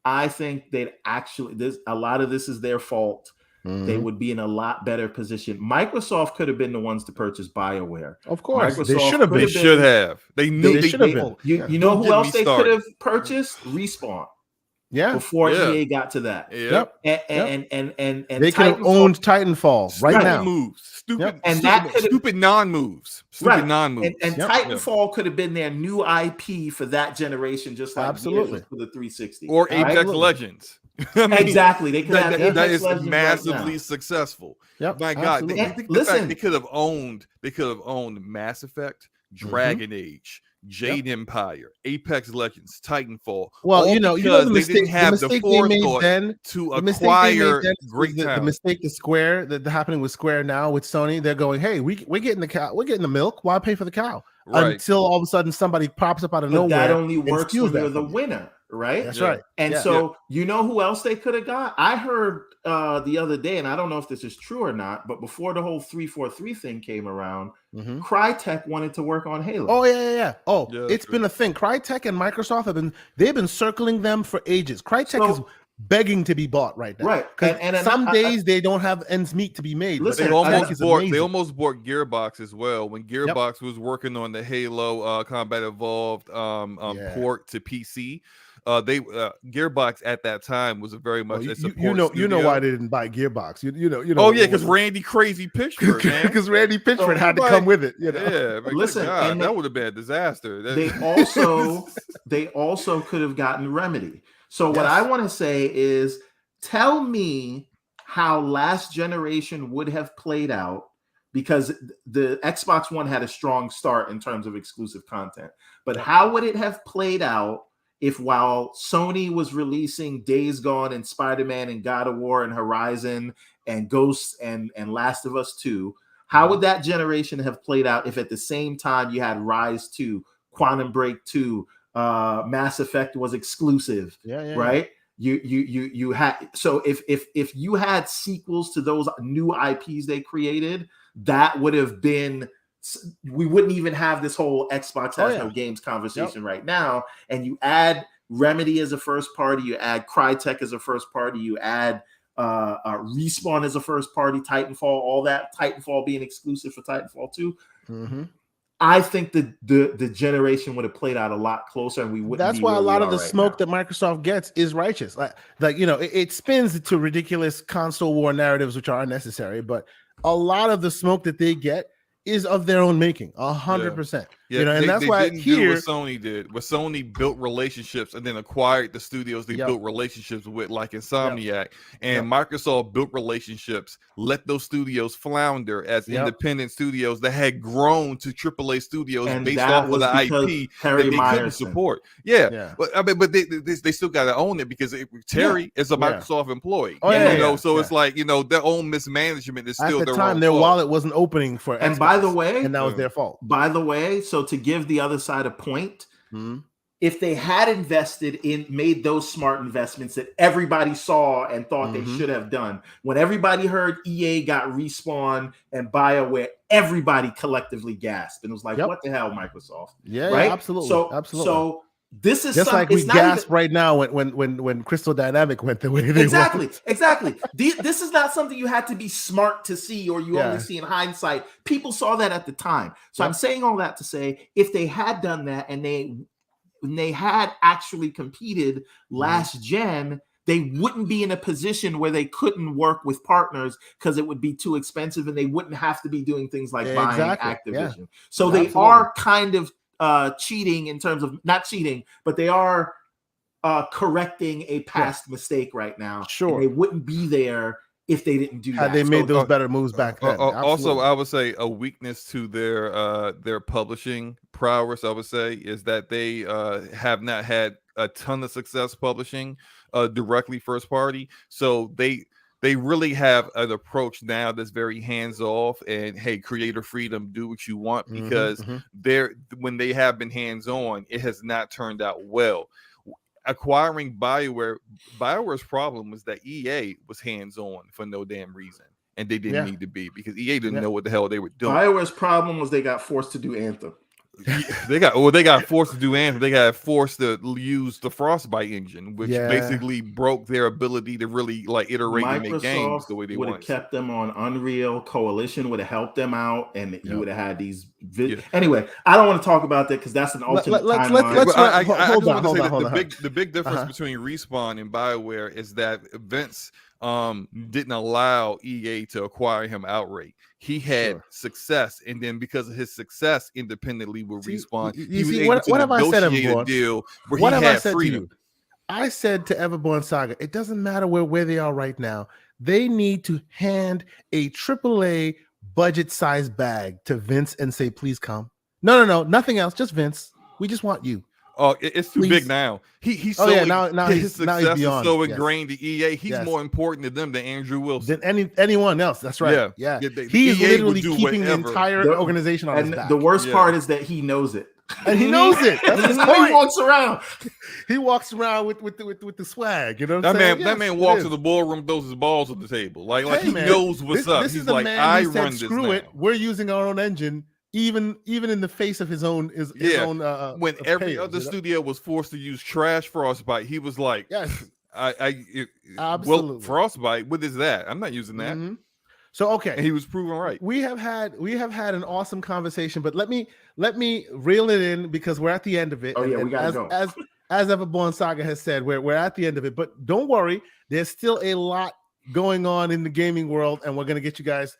Speaker 2: I think they'd actually, a lot of this is their fault. They would be in a lot better position. Microsoft could have been the ones to purchase BioWare.
Speaker 1: Of course, they
Speaker 2: Microsoft
Speaker 1: should have
Speaker 2: could
Speaker 1: been.
Speaker 4: They should have. They knew
Speaker 1: They
Speaker 4: they
Speaker 1: should have been.
Speaker 2: You know
Speaker 4: Don't
Speaker 2: who
Speaker 4: get
Speaker 2: else
Speaker 4: me
Speaker 2: they could
Speaker 4: started.
Speaker 2: have purchased? Respawn
Speaker 1: Yeah.
Speaker 2: before
Speaker 4: Yeah.
Speaker 2: EA got to that.
Speaker 4: Yep.
Speaker 2: And
Speaker 1: They could have
Speaker 2: Titanfall-
Speaker 1: owned Titanfall right
Speaker 4: Stupid
Speaker 1: now.
Speaker 4: moves. Stupid,
Speaker 1: Yep.
Speaker 2: And that could've-
Speaker 4: stupid non-moves. Stupid
Speaker 2: Right.
Speaker 4: non-moves.
Speaker 2: And
Speaker 1: Yep.
Speaker 2: Titanfall could have been their new IP for that generation, just like
Speaker 1: Absolutely.
Speaker 2: Gears for the 360.
Speaker 4: Or
Speaker 2: right?
Speaker 4: Apex Legends. I mean,
Speaker 2: Exactly. They could have
Speaker 4: that
Speaker 2: Apex
Speaker 4: is
Speaker 2: Legends right
Speaker 4: massively
Speaker 2: now.
Speaker 4: successful.
Speaker 1: Yep.
Speaker 4: My God,
Speaker 1: absolutely.
Speaker 2: And
Speaker 4: the
Speaker 2: listen-
Speaker 4: fact they could have owned Mass Effect, Dragon Age, Jade Empire, Apex Legends, Titanfall.
Speaker 1: Well,
Speaker 4: all
Speaker 1: you know
Speaker 4: because
Speaker 1: the
Speaker 4: they
Speaker 1: mistake,
Speaker 4: didn't have the
Speaker 1: they made
Speaker 4: forethought
Speaker 1: then.
Speaker 4: to
Speaker 1: The mistake they
Speaker 4: acquire
Speaker 1: made then
Speaker 4: great
Speaker 1: is the
Speaker 4: talent.
Speaker 1: mistake the Square that happening with Square now with Sony. They're going, hey, we're getting the cow, we're getting the milk. Why pay for the cow?
Speaker 4: Right.
Speaker 1: Until all of a sudden somebody pops up out of
Speaker 2: But
Speaker 1: nowhere.
Speaker 2: that only
Speaker 1: and
Speaker 2: works
Speaker 1: steals
Speaker 2: when you're
Speaker 1: that
Speaker 2: the
Speaker 1: from you.
Speaker 2: winner, right?
Speaker 1: That's
Speaker 4: Yeah.
Speaker 1: right.
Speaker 2: And
Speaker 1: Yeah.
Speaker 2: so you know who else they could have got? I heard the other day, and I don't know if this is true or not, but before the whole 343 thing came around,
Speaker 1: Mhm.
Speaker 2: Crytek wanted to work on Halo.
Speaker 1: Oh yeah. Oh,
Speaker 4: Yeah,
Speaker 1: it's
Speaker 4: true.
Speaker 1: been a thing. Crytek and Microsoft they've been circling them for ages. Crytek
Speaker 2: So-
Speaker 1: is begging to be bought right now.
Speaker 2: Right.
Speaker 1: 'Cause
Speaker 2: And
Speaker 1: some
Speaker 2: I-
Speaker 1: days they don't have ends meet to be made. but
Speaker 2: Listen,
Speaker 4: They
Speaker 1: their
Speaker 2: I-
Speaker 1: tech
Speaker 4: almost
Speaker 1: is
Speaker 4: bought. They
Speaker 1: amazing.
Speaker 4: almost bought Gearbox as well. When Gearbox was working on the Halo Combat Evolved
Speaker 1: Yeah.
Speaker 4: port to PC, Gearbox at that time was a very
Speaker 1: Well,
Speaker 4: much a
Speaker 1: you
Speaker 4: support
Speaker 1: know
Speaker 4: studio.
Speaker 1: why they didn't buy Gearbox. You know.
Speaker 4: Oh yeah, because Randy Crazy Pitchford, man.
Speaker 1: because Randy Pitchford
Speaker 2: So,
Speaker 1: had to
Speaker 4: like,
Speaker 1: come with it. You know?
Speaker 4: Yeah, but
Speaker 2: Listen,
Speaker 4: good God,
Speaker 2: and
Speaker 4: that would have been a disaster.
Speaker 2: they also could have gotten Remedy. So what
Speaker 1: Yes.
Speaker 2: I want to say is, tell me how last generation would have played out, because the Xbox One had a strong start in terms of exclusive content. But how would it have played out if, while Sony was releasing Days Gone and Spider-Man and God of War and Horizon and Ghosts and Last of Us 2, how would that generation have played out if at the same time you had Rise 2, Quantum Break 2, Mass Effect was exclusive,
Speaker 1: Yeah.
Speaker 2: right? You had, so if you had sequels to those new IPs they created, that would have been, we wouldn't even have this whole Xbox has no games conversation right now. And you add Remedy as a first party, you add Crytek as a first party, you add Respawn as a first party, Titanfall, all that, Titanfall being exclusive for Titanfall 2.
Speaker 1: Mm-hmm.
Speaker 2: I think the generation would have played out a lot closer, and we wouldn't.
Speaker 1: That's
Speaker 2: be
Speaker 1: why
Speaker 2: where
Speaker 1: a
Speaker 2: we
Speaker 1: lot of
Speaker 2: are
Speaker 1: the
Speaker 2: right
Speaker 1: smoke
Speaker 2: now.
Speaker 1: that Microsoft gets is righteous. Like it spins to ridiculous console war narratives, which are unnecessary. But a lot of the smoke that they get is of their own making, 100%.
Speaker 4: Yeah,
Speaker 1: And that's
Speaker 4: they
Speaker 1: why
Speaker 4: didn't do
Speaker 1: here,
Speaker 4: what Sony did. Where Sony built relationships and then acquired the studios they
Speaker 1: Yep.
Speaker 4: built relationships with, like Insomniac, and Microsoft built relationships, let those studios flounder as independent studios that had grown to AAA studios
Speaker 2: And
Speaker 4: based
Speaker 2: that
Speaker 4: off of
Speaker 2: was
Speaker 4: the
Speaker 2: because
Speaker 4: IP
Speaker 2: Terry
Speaker 4: that they couldn't
Speaker 2: Myerson.
Speaker 4: support. Yeah,
Speaker 1: Yeah.
Speaker 4: but I mean, but they still got to own it because Terry is a
Speaker 1: Yeah.
Speaker 4: Microsoft employee.
Speaker 1: Oh,
Speaker 2: yeah,
Speaker 4: you know,
Speaker 1: yeah,
Speaker 4: so
Speaker 1: yeah.
Speaker 4: it's like, you know, their own mismanagement is
Speaker 1: at
Speaker 4: still
Speaker 1: the
Speaker 4: their
Speaker 1: time
Speaker 4: own
Speaker 1: their
Speaker 4: fault.
Speaker 1: wallet wasn't opening for
Speaker 2: And
Speaker 1: Xbox,
Speaker 2: by the way,
Speaker 1: and that was their fault.
Speaker 2: By the way, so to give the other side a point,
Speaker 1: Mhm.
Speaker 2: if they had made those smart investments that everybody saw and thought they
Speaker 1: Mhm.
Speaker 2: should have done, when everybody heard EA got Respawn and BioWare, everybody collectively gasped and was like,
Speaker 1: Yep.
Speaker 2: "What the hell, Microsoft?"
Speaker 1: Yeah,
Speaker 2: right?
Speaker 1: yeah, absolutely.
Speaker 2: So this is
Speaker 1: just like we
Speaker 2: it's not
Speaker 1: gasp
Speaker 2: even,
Speaker 1: right now when Crystal Dynamic went the way they
Speaker 2: exactly,
Speaker 1: went.
Speaker 2: exactly. This is not something you had to be smart to see, or you
Speaker 1: Yeah.
Speaker 2: only see in hindsight. People saw that at the time. So
Speaker 1: Yep.
Speaker 2: I'm saying all that to say, if they had done that and they had actually competed last gen, they wouldn't be in a position where they couldn't work with partners because it would be too expensive, and they wouldn't have to be doing things like buying
Speaker 1: Exactly.
Speaker 2: Activision.
Speaker 1: Yeah.
Speaker 2: So they
Speaker 1: Absolutely.
Speaker 2: are kind of cheating in terms of not cheating, but they are correcting a past mistake right now.
Speaker 1: Sure.
Speaker 2: And they wouldn't be there if they didn't do
Speaker 1: Had
Speaker 2: that.
Speaker 1: they made
Speaker 2: So-
Speaker 1: those better moves back then.
Speaker 4: Also,
Speaker 1: Absolutely.
Speaker 4: I would say a weakness to their publishing prowess, I would say, is that they have not had a ton of success publishing directly first party. So they really have an approach now that's very hands off and, hey, creator freedom, do what you want, because when they have been hands on, it has not turned out well. Acquiring BioWare's problem was that EA was hands-on for no damn reason, and they didn't need to be, because EA didn't know what the hell they were doing.
Speaker 2: BioWare's problem was they got forced to do Anthem.
Speaker 4: They got forced to do Anthem. They got forced to use the Frostbite engine, which basically broke their ability to really like iterate and make games the way they
Speaker 2: would have
Speaker 4: want.
Speaker 2: kept them on Unreal. Coalition would have helped them out, and you would have had these. Anyway, I don't want to talk about that because that's an alternate timeline.
Speaker 1: Hold on.
Speaker 4: The big difference between Respawn and BioWare is that Vince didn't allow EA to acquire him outright. He had success, and then because of his success independently with Respawn, he was able to negotiate a deal where he had freedom.
Speaker 1: I said to Everborn Saga, it doesn't matter where they are right now. They need to hand a AAA budget size bag to Vince and say, please come. No, nothing else, just Vince. We just want you.
Speaker 4: Oh, it's too big now. He's so
Speaker 1: now
Speaker 4: his success is so
Speaker 1: Yes.
Speaker 4: ingrained to EA. He's more important to them than Andrew Wilson.
Speaker 1: Than anyone else. That's right. Yeah. He's literally keeping the entire organization on his back.
Speaker 2: The worst part is that he knows it.
Speaker 1: And he knows it. That's his point.
Speaker 2: He walks around.
Speaker 1: He walks around with the swag. You know what I'm saying?
Speaker 4: That man walks to the ballroom, throws his balls on the table. Like he knows what's up. He's like, I run this
Speaker 1: screw it. We're using our own engine. Even in the face of his own
Speaker 4: when every other studio was forced to use trash Frostbite, he was like,
Speaker 1: yes,
Speaker 4: absolutely. Well, Frostbite, what is that? I'm not using that.
Speaker 1: So okay, and
Speaker 4: he was proven right.
Speaker 1: We have had an awesome conversation, but let me reel it in because we're at the end of it.
Speaker 2: Oh yeah, we gotta go.
Speaker 1: As Everborn Saga has said, we're at the end of it. But don't worry, there's still a lot going on in the gaming world, and we're gonna get you guys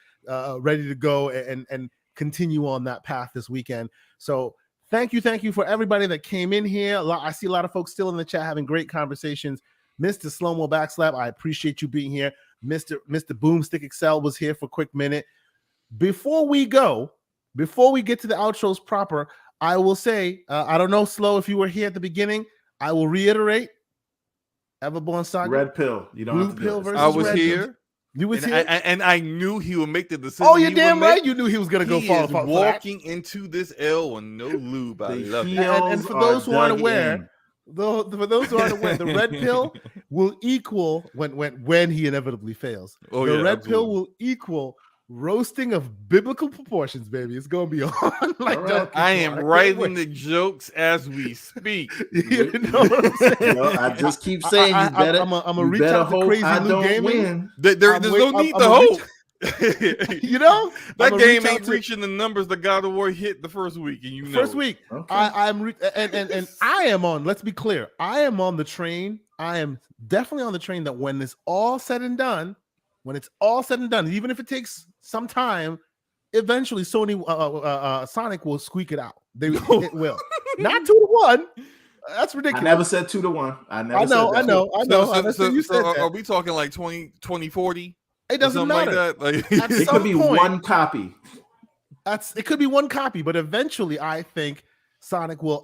Speaker 1: ready to go and continue on that path this weekend. So thank you for everybody that came in here. I see a lot of folks still in the chat having great conversations. Mr. Slow-Mo Backslap, I appreciate you being here. Mr. Boomstick Excel was here for a quick minute. Before we get to the outros proper, I will say, I don't know, Slow, if you were here at the beginning, I will reiterate, Everborn Saga.
Speaker 2: Red pill. You don't have to
Speaker 1: pill versus
Speaker 4: I was
Speaker 1: red
Speaker 4: here.
Speaker 1: Pill. You was here?
Speaker 4: And I knew he would make the decision.
Speaker 1: Oh, you're damn right. You knew he was going to go fall apart.
Speaker 4: Walking into this L with no lube. I love it.
Speaker 1: And for those who aren't aware, the red pill will equal when he inevitably fails. The red pill will equal roasting of biblical proportions, baby. It's gonna be on.
Speaker 4: I am writing the jokes as we speak.
Speaker 1: You know what I'm saying?
Speaker 2: I just keep saying,
Speaker 1: I'm gonna reach out to Crazy Lou Gaming.
Speaker 4: There's no need to hope.
Speaker 1: You know,
Speaker 4: that
Speaker 1: I'ma
Speaker 4: game
Speaker 1: reach out
Speaker 4: ain't
Speaker 1: to-
Speaker 4: reaching the numbers that God of War hit the first week, and you know
Speaker 1: First
Speaker 4: it.
Speaker 1: week,
Speaker 2: Okay.
Speaker 1: and I am on. Let's be clear, I am on the train. I am definitely on the train that when it's all said and done, even if it takes some time, eventually Sonic will squeak it out. It will, not 2-1. That's
Speaker 2: I
Speaker 1: ridiculous.
Speaker 2: never said 2-1. I never
Speaker 1: I know,
Speaker 2: said that.
Speaker 1: I know. I understand you said
Speaker 4: are
Speaker 1: that.
Speaker 4: we talking like 2040?
Speaker 1: It doesn't
Speaker 4: something
Speaker 1: matter.
Speaker 4: like that? Like,
Speaker 1: At
Speaker 2: It
Speaker 1: some
Speaker 2: could be
Speaker 1: point-
Speaker 2: one copy.
Speaker 1: It could be one copy, but eventually I think Sonic will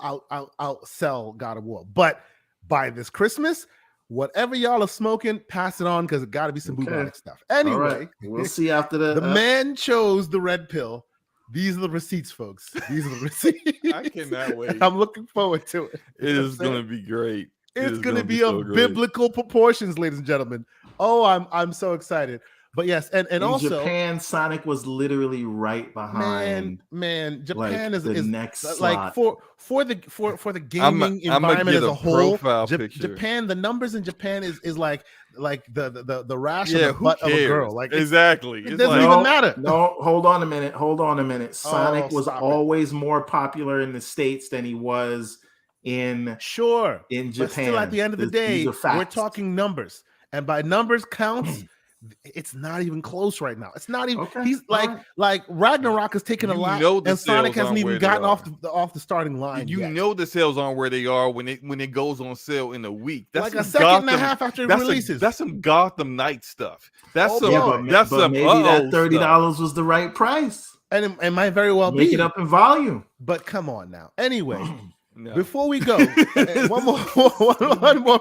Speaker 1: outsell God of War. But by this Christmas, whatever y'all are smoking, pass it on because it got to be some
Speaker 2: Okay.
Speaker 1: bubonic stuff.
Speaker 2: All
Speaker 1: Anyway,
Speaker 2: right. We'll see after the
Speaker 1: the man chose the red pill. These are the receipts, folks. These are the receipts.
Speaker 4: I cannot wait.
Speaker 1: I'm looking forward to it.
Speaker 4: It is going to be great.
Speaker 1: It's
Speaker 4: is
Speaker 1: going to
Speaker 4: gonna
Speaker 1: be
Speaker 4: so
Speaker 1: of
Speaker 4: great.
Speaker 1: biblical proportions, ladies and gentlemen. Oh, I'm so excited. But yes, and
Speaker 2: in
Speaker 1: also
Speaker 2: Japan, Sonic was literally right behind.
Speaker 1: man,
Speaker 2: like,
Speaker 1: Japan
Speaker 2: the
Speaker 1: is
Speaker 2: next
Speaker 1: like
Speaker 2: slot.
Speaker 1: for the gaming
Speaker 4: I'ma
Speaker 1: environment
Speaker 4: get
Speaker 1: as
Speaker 4: a
Speaker 1: a whole.
Speaker 4: profile picture.
Speaker 1: Japan, the numbers in Japan is like the rash
Speaker 4: Yeah,
Speaker 1: on the
Speaker 4: who
Speaker 1: butt
Speaker 4: cares?
Speaker 1: of a girl. Like
Speaker 4: exactly.
Speaker 1: it
Speaker 4: It's
Speaker 1: doesn't
Speaker 4: like,
Speaker 1: even matter.
Speaker 2: No, hold on a minute. Sonic was
Speaker 1: stop it.
Speaker 2: always more popular in the States than he was in
Speaker 1: Sure,
Speaker 2: Japan.
Speaker 1: but still, at the end of the day,
Speaker 2: These are facts.
Speaker 1: we're talking numbers, and by numbers counts. It's not even close right now. It's not even.
Speaker 2: Okay,
Speaker 1: He's
Speaker 2: all
Speaker 1: like
Speaker 2: right.
Speaker 1: like Ragnarok is taking a
Speaker 4: You
Speaker 1: lot,
Speaker 4: know the
Speaker 1: and Sonic
Speaker 4: sales
Speaker 1: hasn't
Speaker 4: aren't
Speaker 1: even
Speaker 4: where they
Speaker 1: gotten
Speaker 4: are.
Speaker 1: off the starting line.
Speaker 4: you
Speaker 1: yet.
Speaker 4: know the sales aren't where they are when it goes on sale in a week. That's
Speaker 1: like a
Speaker 4: some
Speaker 1: second and a
Speaker 4: Gotham-
Speaker 1: half after it
Speaker 4: that's
Speaker 1: releases.
Speaker 4: that's some Gotham Knight stuff. That's
Speaker 1: Oh,
Speaker 4: some.
Speaker 1: boy.
Speaker 2: Yeah, but,
Speaker 4: that's
Speaker 2: but
Speaker 4: some
Speaker 2: maybe
Speaker 4: uh-oh
Speaker 2: that $30
Speaker 4: stuff.
Speaker 2: was the right price.
Speaker 1: and it might very well
Speaker 2: Make
Speaker 1: be.
Speaker 2: it up in volume.
Speaker 1: But come on now. Anyway,
Speaker 4: No.
Speaker 1: before we go, one more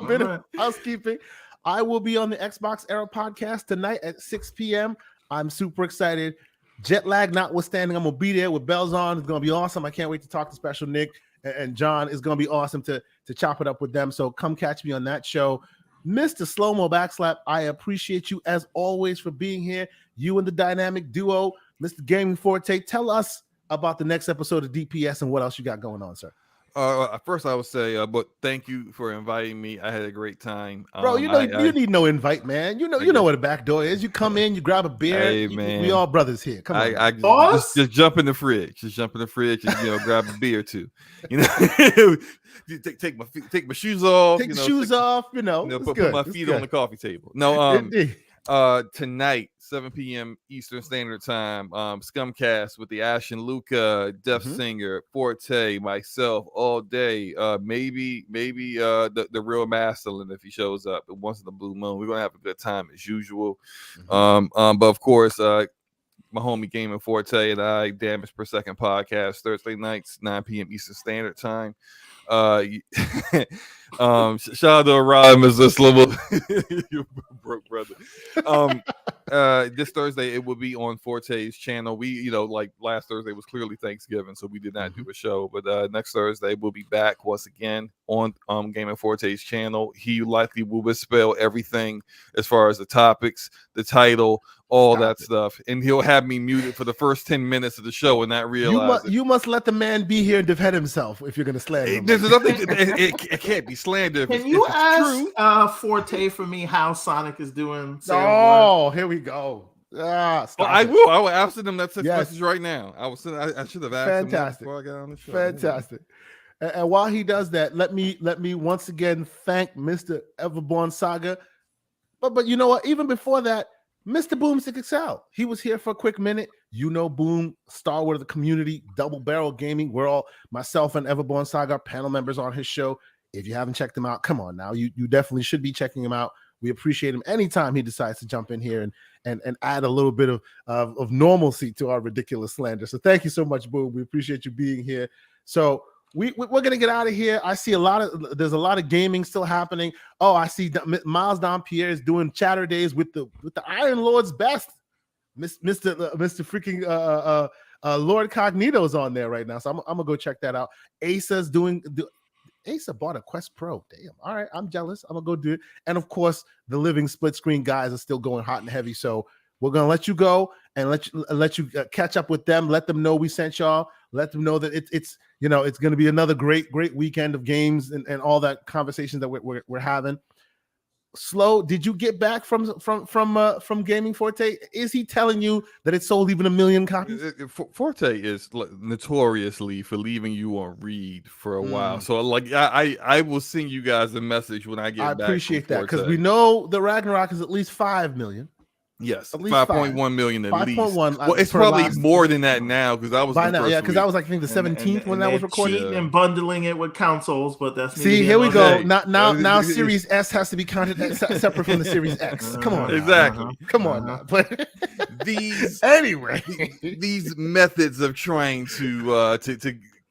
Speaker 1: bit
Speaker 2: All
Speaker 1: of housekeeping. I will be on the Xbox Era podcast tonight at 6 p.m. I'm super excited. Jet lag notwithstanding, I'm gonna be there with bells on. It's gonna be awesome. I can't wait to talk to Special Nick and John. It's gonna be awesome to chop it up with them. So come catch me on that show. Mr. Slow-Mo Backslap, I appreciate you as always for being here. You and the dynamic duo, Mr. Gaming Forte. Tell us about the next episode of DPS and what else you got going on, sir.
Speaker 4: First, I would say, but thank you for inviting me. I had a great time,
Speaker 1: Bro. You know you need no invite, man. You know where the back door is. You come in, you grab a beer.
Speaker 4: Hey, man.
Speaker 1: We all brothers here. Come on.
Speaker 4: I
Speaker 2: Pause?
Speaker 4: just jump in the fridge. Just jump in the fridge and grab a beer too. You know, take my shoes off.
Speaker 1: Take the
Speaker 4: know,
Speaker 1: shoes off. You know, it's
Speaker 4: put
Speaker 1: good.
Speaker 4: my
Speaker 1: It's
Speaker 4: feet
Speaker 1: good.
Speaker 4: on the coffee table. No,
Speaker 1: Indeed.
Speaker 4: tonight 7 p.m. Eastern Standard Time, Scumcast with the Ash and Luca, Deaf Singer, Forte, myself, all day. Maybe the real Masterlin if he shows up once in the blue moon. We're gonna have a good time as usual. But of course, my homie Gaming Forte and I, Damage Per Second podcast, Thursday nights, 9 p.m. Eastern Standard Time. Shout out to Ryan, Mr. Slow-Mo. You broke brother. This Thursday it will be on Forte's channel. We, like last Thursday was clearly Thanksgiving, so we did not do a show. But next Thursday we'll be back once again on Gaming Forte's channel. He likely will misspell everything as far as the topics, the title, all that stuff, and he'll have me muted for the first 10 minutes of the show and not realize
Speaker 1: you must let the man be here and defend himself if you're gonna slander him.
Speaker 4: There's nothing. It can't be slander.
Speaker 2: Can you ask Forte for me how Sonic is doing?
Speaker 1: Oh, here we go.
Speaker 4: I will. I will answer them that text
Speaker 1: Yes.
Speaker 4: message right now. I should have asked him that
Speaker 1: Fantastic.
Speaker 4: before I got on the show.
Speaker 1: Fantastic. And while he does that, let me once again thank Mr. Everborn Saga. But you know what? Even before that, Mr. Boomstick XL. He was here for a quick minute. Boom, stalwart of the community, Double Barrel Gaming. We're all, myself and Everborn Saga, panel members on his show. If you haven't checked him out, come on now. You definitely should be checking him out. We appreciate him anytime he decides to jump in here and add a little bit of normalcy to our ridiculous slander. So thank you so much, Boom. We appreciate you being here. So we're gonna get out of here. I see there's a lot of gaming still happening. Oh, I see Miles Dompierre is doing chatter days with the Iron Lord's best. Mr. freaking Lord Cognito's on there right now. So I'm gonna go check that out. Asa's Asa bought a Quest Pro. Damn. All right, I'm jealous. I'm gonna go do it. And of course, the living split screen guys are still going hot and heavy. So we're gonna let you go and let you catch up with them. Let them know we sent y'all. Let them know that it's gonna be another great weekend of games and all that conversations that we're having. Slow, did you get back from Gaming Forte? Is he telling you that it sold even 1 million copies?
Speaker 4: Forte is notoriously for leaving you on read for a while. So like I will send you guys a message when I get back.
Speaker 1: I appreciate that because we know the Ragnarok is at least 5 million.
Speaker 4: Yes,
Speaker 1: at least
Speaker 4: 5.1 million at
Speaker 1: 5.1.
Speaker 4: least. Well, it's probably more than that now because I was
Speaker 1: by now, yeah, because I was like I think the 17th when that was recorded.
Speaker 2: Cheating and bundling it with consoles, but that's
Speaker 1: see here we go. Now Series S has to be counted separate from the Series X. Come on,
Speaker 4: exactly.
Speaker 1: Come on, now. But
Speaker 4: these
Speaker 1: anyway,
Speaker 4: these methods of trying to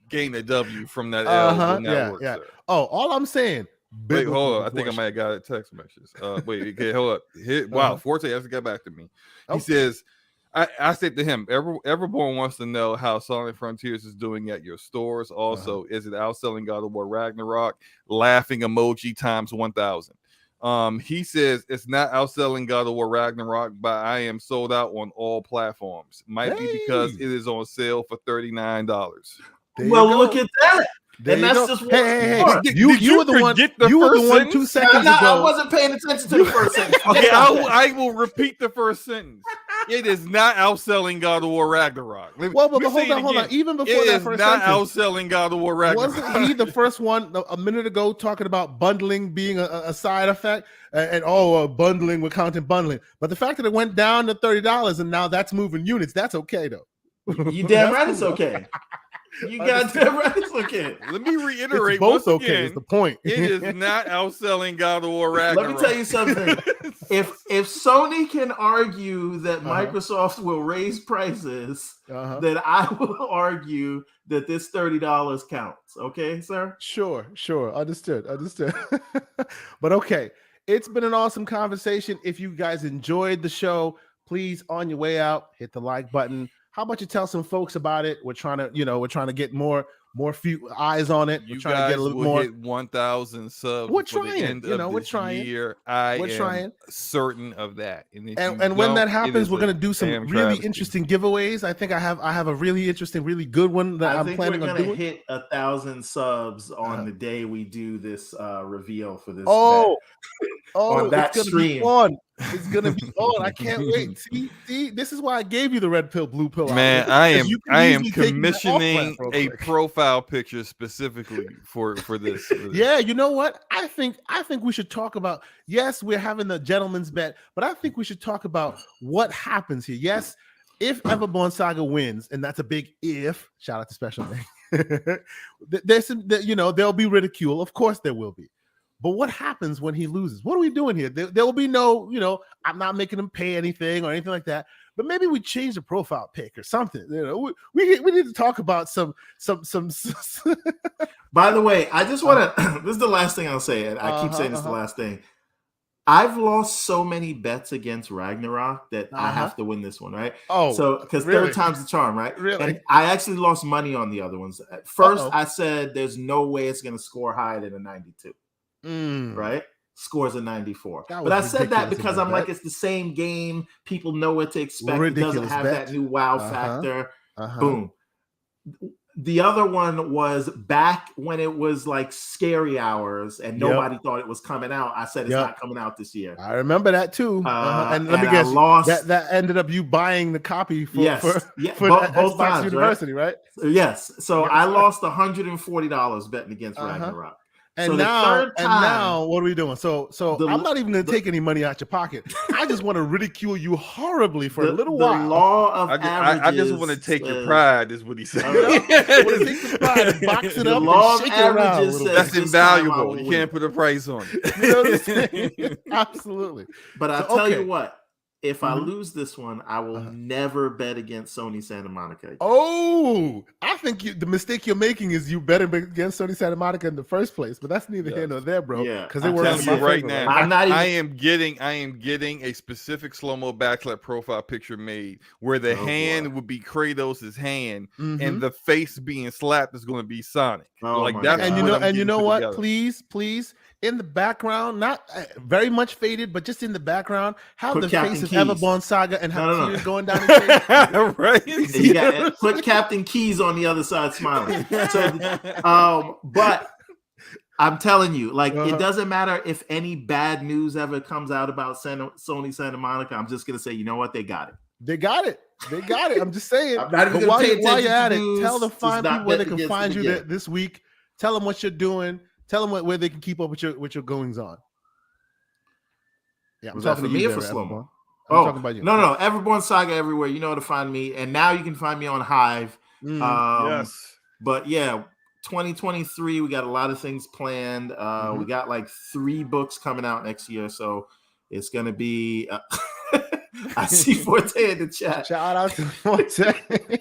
Speaker 4: gain a W from that L will not work.
Speaker 1: Yeah. Oh, all I'm saying.
Speaker 4: Wait, hold on. I think I might have got a text message. Wait, okay, hold up. Wow, Forte has to get back to me. He says, I said to him, Everborn wants to know how Sonic Frontiers is doing at your stores. Also, is it outselling God of War Ragnarok? Laughing emoji times 1,000. He says it's not outselling God of War Ragnarok, but I am sold out on all platforms. Might be because it is on sale for $39.
Speaker 2: Well, look at that. And that's just
Speaker 1: hey. You were the one. You were the one 2 seconds ago.
Speaker 2: I wasn't paying attention to the first sentence.
Speaker 4: Okay, I will repeat the first sentence. It is not outselling God of War Ragnarok.
Speaker 1: But hold on. Even before that first
Speaker 4: sentence, not
Speaker 1: sentence,
Speaker 4: outselling God of War Ragnarok.
Speaker 1: Wasn't he the first one a minute ago talking about bundling being a side effect and bundling, we're counting bundling. But the fact that it went down to $30 and now that's moving units, that's okay though.
Speaker 2: You damn right it's okay. You got damn right it's okay.
Speaker 4: Let me reiterate.
Speaker 1: It's both
Speaker 4: once
Speaker 1: okay.
Speaker 4: Again,
Speaker 1: is the point.
Speaker 4: It is not outselling God of War Ragnarok.
Speaker 2: Let me tell you something. If Sony can argue that Microsoft will raise prices, then I will argue that this $30 counts. Okay, sir?
Speaker 1: Sure. Understood. But okay, it's been an awesome conversation. If you guys enjoyed the show, please, on your way out, hit the like button. How about you tell some folks about it? We're trying to get more few eyes on it. We're trying to get a little more.
Speaker 4: Hit 1,000 subs.
Speaker 1: We're trying. We're trying.
Speaker 4: Year. We're trying. Certain of that.
Speaker 1: And when that happens, we're going to do some really interesting giveaways. I think I have a really interesting, really good one that I'm planning on doing.
Speaker 2: We're going to hit 1,000 subs on the day we do this reveal for this.
Speaker 1: On that stream. It's gonna be on. I can't wait. See, this is why I gave you the red pill, blue pill.
Speaker 4: Man, I am commissioning a profile picture specifically for this.
Speaker 1: Yeah, you know what? I think we should talk about. Yes, we're having the gentleman's bet, but I think we should talk about what happens here. Yes, if Everborn Saga wins, and that's a big if. Shout out to Special Day. There'll be ridicule. Of course, there will be. But what happens when he loses? What are we doing here? There will be no, I'm not making him pay anything or anything like that. But maybe we change the profile pic or something. We need to talk about some.
Speaker 2: By the way, I just want to. This is the last thing I'll say, and I keep saying this is the last thing. I've lost so many bets against Ragnarok that I have to win this one, right? Oh, so because third time's the charm, right?
Speaker 1: Really?
Speaker 2: And I actually lost money on the other ones. At first, I said there's no way it's going to score higher than a 92. Right? Scores a 94. But I said that because I'm like, it's the same game. People know what to expect. It doesn't have that new wow factor. Boom. The other one was back when it was like Scary Hours and nobody thought it was coming out. I said it's not coming out this year.
Speaker 1: I remember that too. And let me guess, that ended up you buying the copy for both
Speaker 2: Xbox
Speaker 1: times, University, right?
Speaker 2: Yes. So I lost $140 betting against Ragnarok.
Speaker 1: And now, what are we doing? So I'm not even going to take any money out your pocket. I just want to ridicule you horribly for a little while.
Speaker 2: The law of averages.
Speaker 4: I just want to take your pride, is what he said.
Speaker 1: Take the pride and box it up and shake it around.
Speaker 4: That's invaluable. You can't put a price on it.
Speaker 1: You know what I'm saying? Absolutely.
Speaker 2: But I'll tell you what. If I lose this one, I will never bet against Sony Santa Monica again.
Speaker 1: Oh, I think the mistake you're making is you betting against Sony Santa Monica in the first place. But that's neither here nor there, bro.
Speaker 2: Yeah,
Speaker 1: because it works
Speaker 4: right now. I am getting a specific slow-mo backlit profile picture made where the hand would be Kratos' hand and the face being slapped is going to be Sonic.
Speaker 1: That's and you know what? Please. In the background, not very much faded, but just in the background, have the face of Everborn Saga and have tears going down his face.
Speaker 4: Right?
Speaker 2: You got put Captain Keys on the other side smiling. So, but I'm telling you, like,
Speaker 1: Uh-huh.
Speaker 2: it doesn't matter if any bad news ever comes out about Sony Santa Monica. I'm just gonna say, you know what? They got it.
Speaker 1: They got it. They got it. I'm just saying.
Speaker 2: I'm not even
Speaker 1: But
Speaker 2: gonna
Speaker 1: while,
Speaker 2: pay
Speaker 1: while you're
Speaker 2: attention
Speaker 1: at
Speaker 2: to
Speaker 1: it,
Speaker 2: news,
Speaker 1: tell the
Speaker 2: just
Speaker 1: fine
Speaker 2: not
Speaker 1: people where they
Speaker 2: bet
Speaker 1: can
Speaker 2: against
Speaker 1: find
Speaker 2: them
Speaker 1: you
Speaker 2: again.
Speaker 1: this week. Tell them what you're doing. Tell them where they can keep up with your goings on. Yeah, I'm
Speaker 2: Was that
Speaker 1: talking
Speaker 2: for
Speaker 1: to
Speaker 2: me
Speaker 1: you
Speaker 2: or for
Speaker 1: there,
Speaker 2: Slow-Mo?
Speaker 1: Everborn. I'm
Speaker 2: Oh,
Speaker 1: talking about you.
Speaker 2: no, Everborn Saga everywhere. You know where to find me. And now you can find me on Hive.
Speaker 4: Yes.
Speaker 2: But yeah, 2023, we got a lot of things planned. We got like 3 books coming out next year. So it's going to be, I see Forte in the chat.
Speaker 1: Shout out to Forte.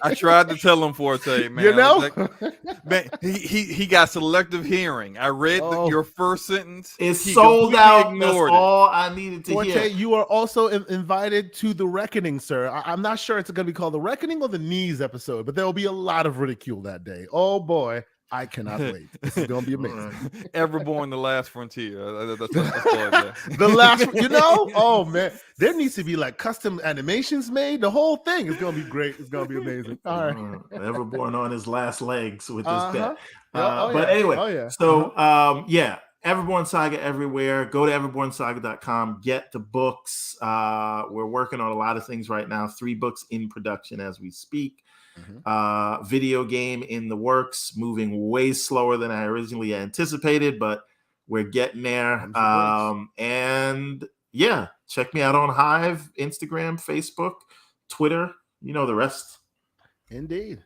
Speaker 4: I tried to tell him Forte, man.
Speaker 1: You know?
Speaker 4: Man, he got selective hearing. I read your first sentence.
Speaker 2: It's
Speaker 4: He
Speaker 2: sold
Speaker 4: completely
Speaker 2: out. That's
Speaker 4: ignored it.
Speaker 2: all I needed to
Speaker 1: Forte,
Speaker 2: hear.
Speaker 1: you are also invited to the Reckoning, sir. I'm not sure it's going to be called the Reckoning or the Knees episode, but there will be a lot of ridicule that day. Oh boy, I cannot wait. This is going to be amazing.
Speaker 4: Everborn, the last frontier. That's that.
Speaker 1: The last, oh man, there needs to be like custom animations made. The whole thing is going to be great. It's going to be amazing. All right.
Speaker 2: Everborn on his last legs with this bet.
Speaker 1: But
Speaker 2: anyway, so Everborn Saga everywhere. Go to everbornsaga.com. Get the books. We're working on a lot of things right now. 3 books in production as we speak. Video game in the works, moving way slower than I originally anticipated, but we're getting there. And yeah, check me out on Hive, Instagram, Facebook, Twitter. You know the rest.
Speaker 1: Indeed.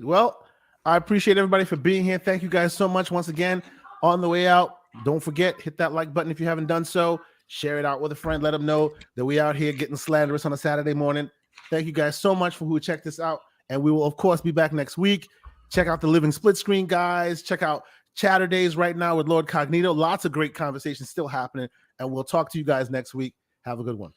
Speaker 1: Well, I appreciate everybody for being here. Thank you guys so much once again. On the way out, don't forget, hit that like button if you haven't done so. Share it out with a friend. Let them know that we out here getting slanderous on a Saturday morning. Thank you guys so much for who checked this out. And we will, of course, be back next week. Check out the Living Split Screen, guys. Check out Chatter Days right now with Lord Cognito. Lots of great conversations still happening. And we'll talk to you guys next week. Have a good one.